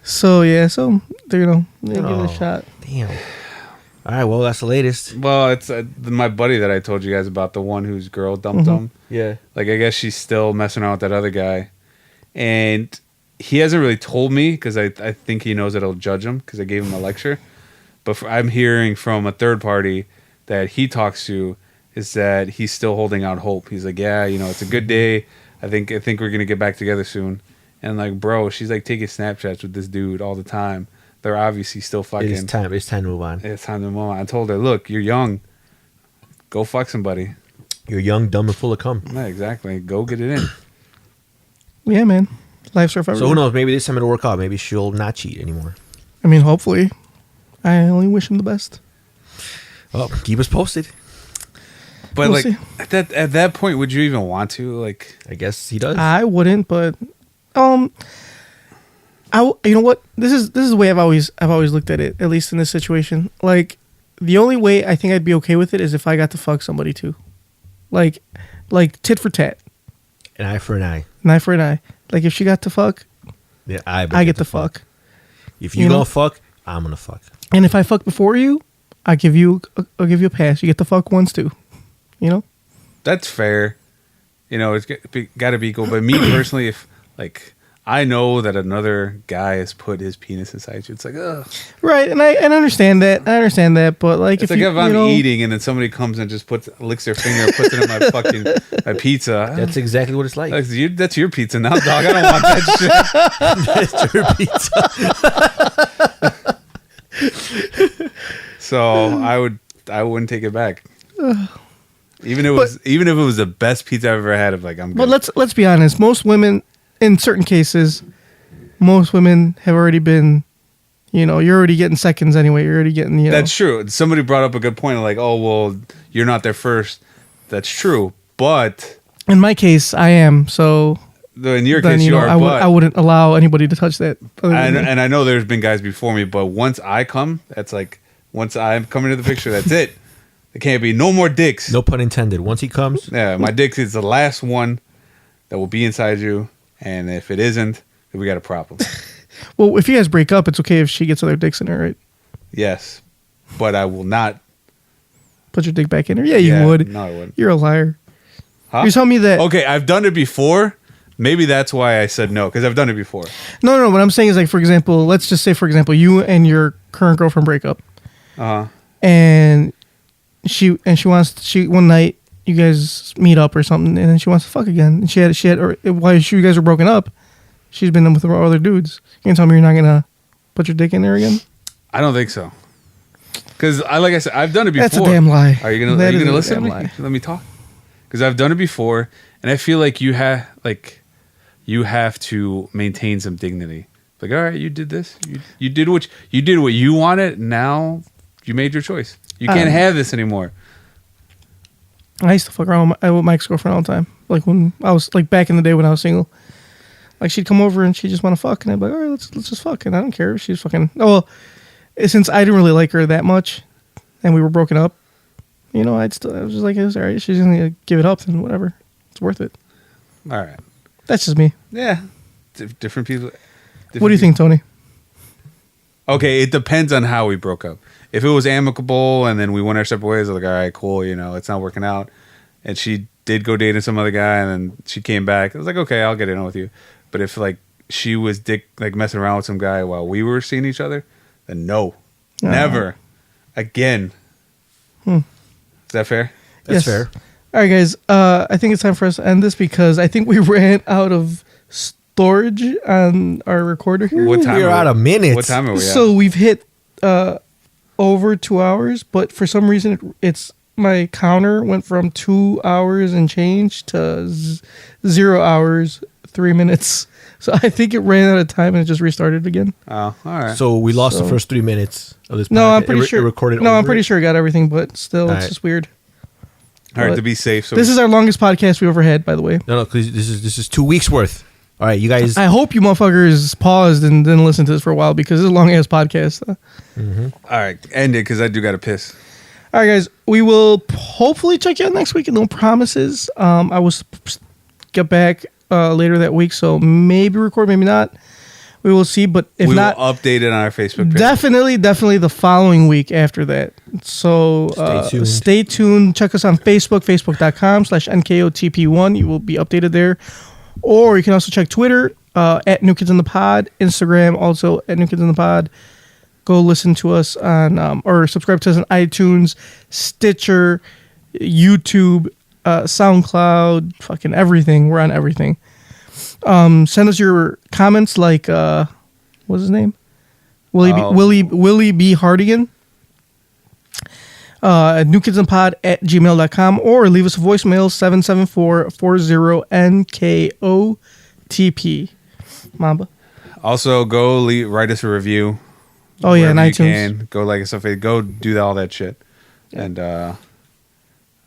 So they're gonna give it a shot. Damn. All right, well, that's the latest. Well, it's my buddy that I told you guys about, the one whose girl dumped him. Yeah. I guess she's still messing around with that other guy. And he hasn't really told me because I think he knows that I'll judge him because I gave him a lecture. But I'm hearing from a third party that he talks to is that he's still holding out hope. He's like, yeah, it's a good day. I think we're gonna get back together soon. And like, bro, she's like taking Snapchats with this dude all the time. They're obviously still fucking. It's time to move on. It's time to move on. I told her, look, you're young. Go fuck somebody. You're young, dumb, and full of cum. Yeah, exactly. Go get it in. Yeah, man. Life's rough everywhere. So who knows? Maybe this time it'll work out. Maybe she'll not cheat anymore. I mean, hopefully. I only wish him the best. Well, keep us posted. But We'll like see. at that point, would you even want to? Like, I guess he does. I wouldn't, but you know what? This is the way I've always looked at it. At least in this situation, like the only way I think I'd be okay with it is if I got to fuck somebody too, like tit for tat, An eye for an eye. an eye for an eye. Like if she got to fuck, Yeah, I get to fuck. If you You know? don't fuck, I'm gonna fuck. And if I fuck before you, I'll give you a pass. You get to fuck once too. that's fair. It's got to be equal. But me personally, if like I know that another guy has put his penis inside you, it's like, ugh. Right, and I understand that. But like, It's like if I'm eating and then somebody comes and just licks their finger and puts it in my pizza. That's exactly what it's like. That's your pizza now, dog. I don't want that shit. That's your pizza. So I wouldn't take it back. Even if it was the best pizza I've ever had, I'm good. But let's be honest. Most women, in certain cases, have already been, you're already getting seconds anyway. You're already getting, That's true. Somebody brought up a good point. Like, oh well, you're not there first. That's true. But in my case, I am. So in your case, you are. I wouldn't allow anybody to touch that. And I know there's been guys before me, but once I come, that's like once I'm coming to the picture, that's it. There can't be no more dicks. No pun intended. Once he comes, yeah, my dick is the last one that will be inside you, and if it isn't, then we got a problem. Well, if you guys break up, it's okay if she gets other dicks in her, right? Yes, but I will not put your dick back in her. Yeah, you would. No, I wouldn't. You're a liar. Huh? You're telling me that. Okay, I've done it before. Maybe that's why I said no, because I've done it before. No. What I'm saying is, like, for example, let's just say, for example, you and your current girlfriend break up, and she one night you guys meet up or something, and then she wants to fuck again. And she had or while you guys were broken up, she's been with other dudes. You can tell me you're not gonna put your dick in there again? I don't think so. Because like I said, I've done it before. That's a damn lie. Are you gonna listen to me? Lie. Let me talk. Because I've done it before, and I feel like you have to maintain some dignity. Like, all right, you did this. You did what you wanted. Now you made your choice. You can't have this anymore. I used to fuck around with my ex-girlfriend all the time. Like when I was like back in the day when I was single. Like she'd come over and she'd just want to fuck, and I'd be like, all right, let's just fuck. And I don't care if she's fucking. Oh, well, since I didn't really like her that much, and we were broken up, I was just like, it's all right. She's gonna give it up, then whatever. It's worth it. All right. That's just me. Yeah. Different people. What do you think, Tony? Okay, it depends on how we broke up. If it was amicable and then we went our separate ways, I was like, all right, cool, it's not working out. And she did go dating some other guy and then she came back. I was like, okay, I'll get in with you. But if like she was messing around with some guy while we were seeing each other, then no. Never. Again. Is that fair? Yes. That's fair. All right, guys. I think it's time for us to end this because I think we ran out of storage on our recorder here. What time? We're out of minutes. What time are we at? So we've hit over 2 hours, but for some reason it's my counter went from 2 hours and change to 0 hours 3 minutes. So I think it ran out of time and it just restarted again. Oh, all right. So we lost the first 3 minutes of this. No, podcast. I'm pretty sure. Recorded. No, I'm pretty sure I got everything, but still, it's just weird. All right, to be safe. So this is our longest podcast we ever had, by the way. No, because this is 2 weeks worth. All right, you guys. I hope you motherfuckers paused and didn't listen to this for a while because this is a long ass podcast. All right, end it because I do got to piss. All right, guys, we will hopefully check you out next week. No promises. I will get back later that week, so maybe record, maybe not. We will see, but if not, will update it on our Facebook page. Definitely the following week after that. So stay tuned. Check us on Facebook, facebook.com/NKOTP1. You will be updated there. Or you can also check Twitter at New Kids in the Pod. Instagram also at New Kids in the Pod. Go listen to us on or subscribe to us on iTunes, Stitcher, YouTube, SoundCloud, fucking everything. We're on everything. Send us your comments like what's his name? Willie B. Hardigan. At newkidsinthepod@gmail.com or leave us a voicemail 774-40-NKOTP. Momba. Also, go write us a review. Oh yeah, on you iTunes. Go like us on Facebook. Go do all that shit. Yeah. And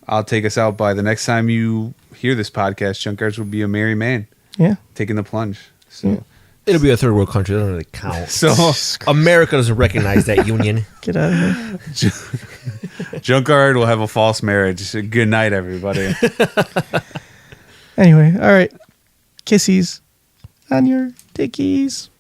I'll take us out by the next time you hear this podcast. Junkyards will be a merry man. Yeah. Taking the plunge. So. Yeah. It'll be a third world country. It doesn't really count. So America doesn't recognize that union. Get out of here. Junkyard will have a false marriage. Good night, everybody. Anyway, all right. Kissies on your dickies.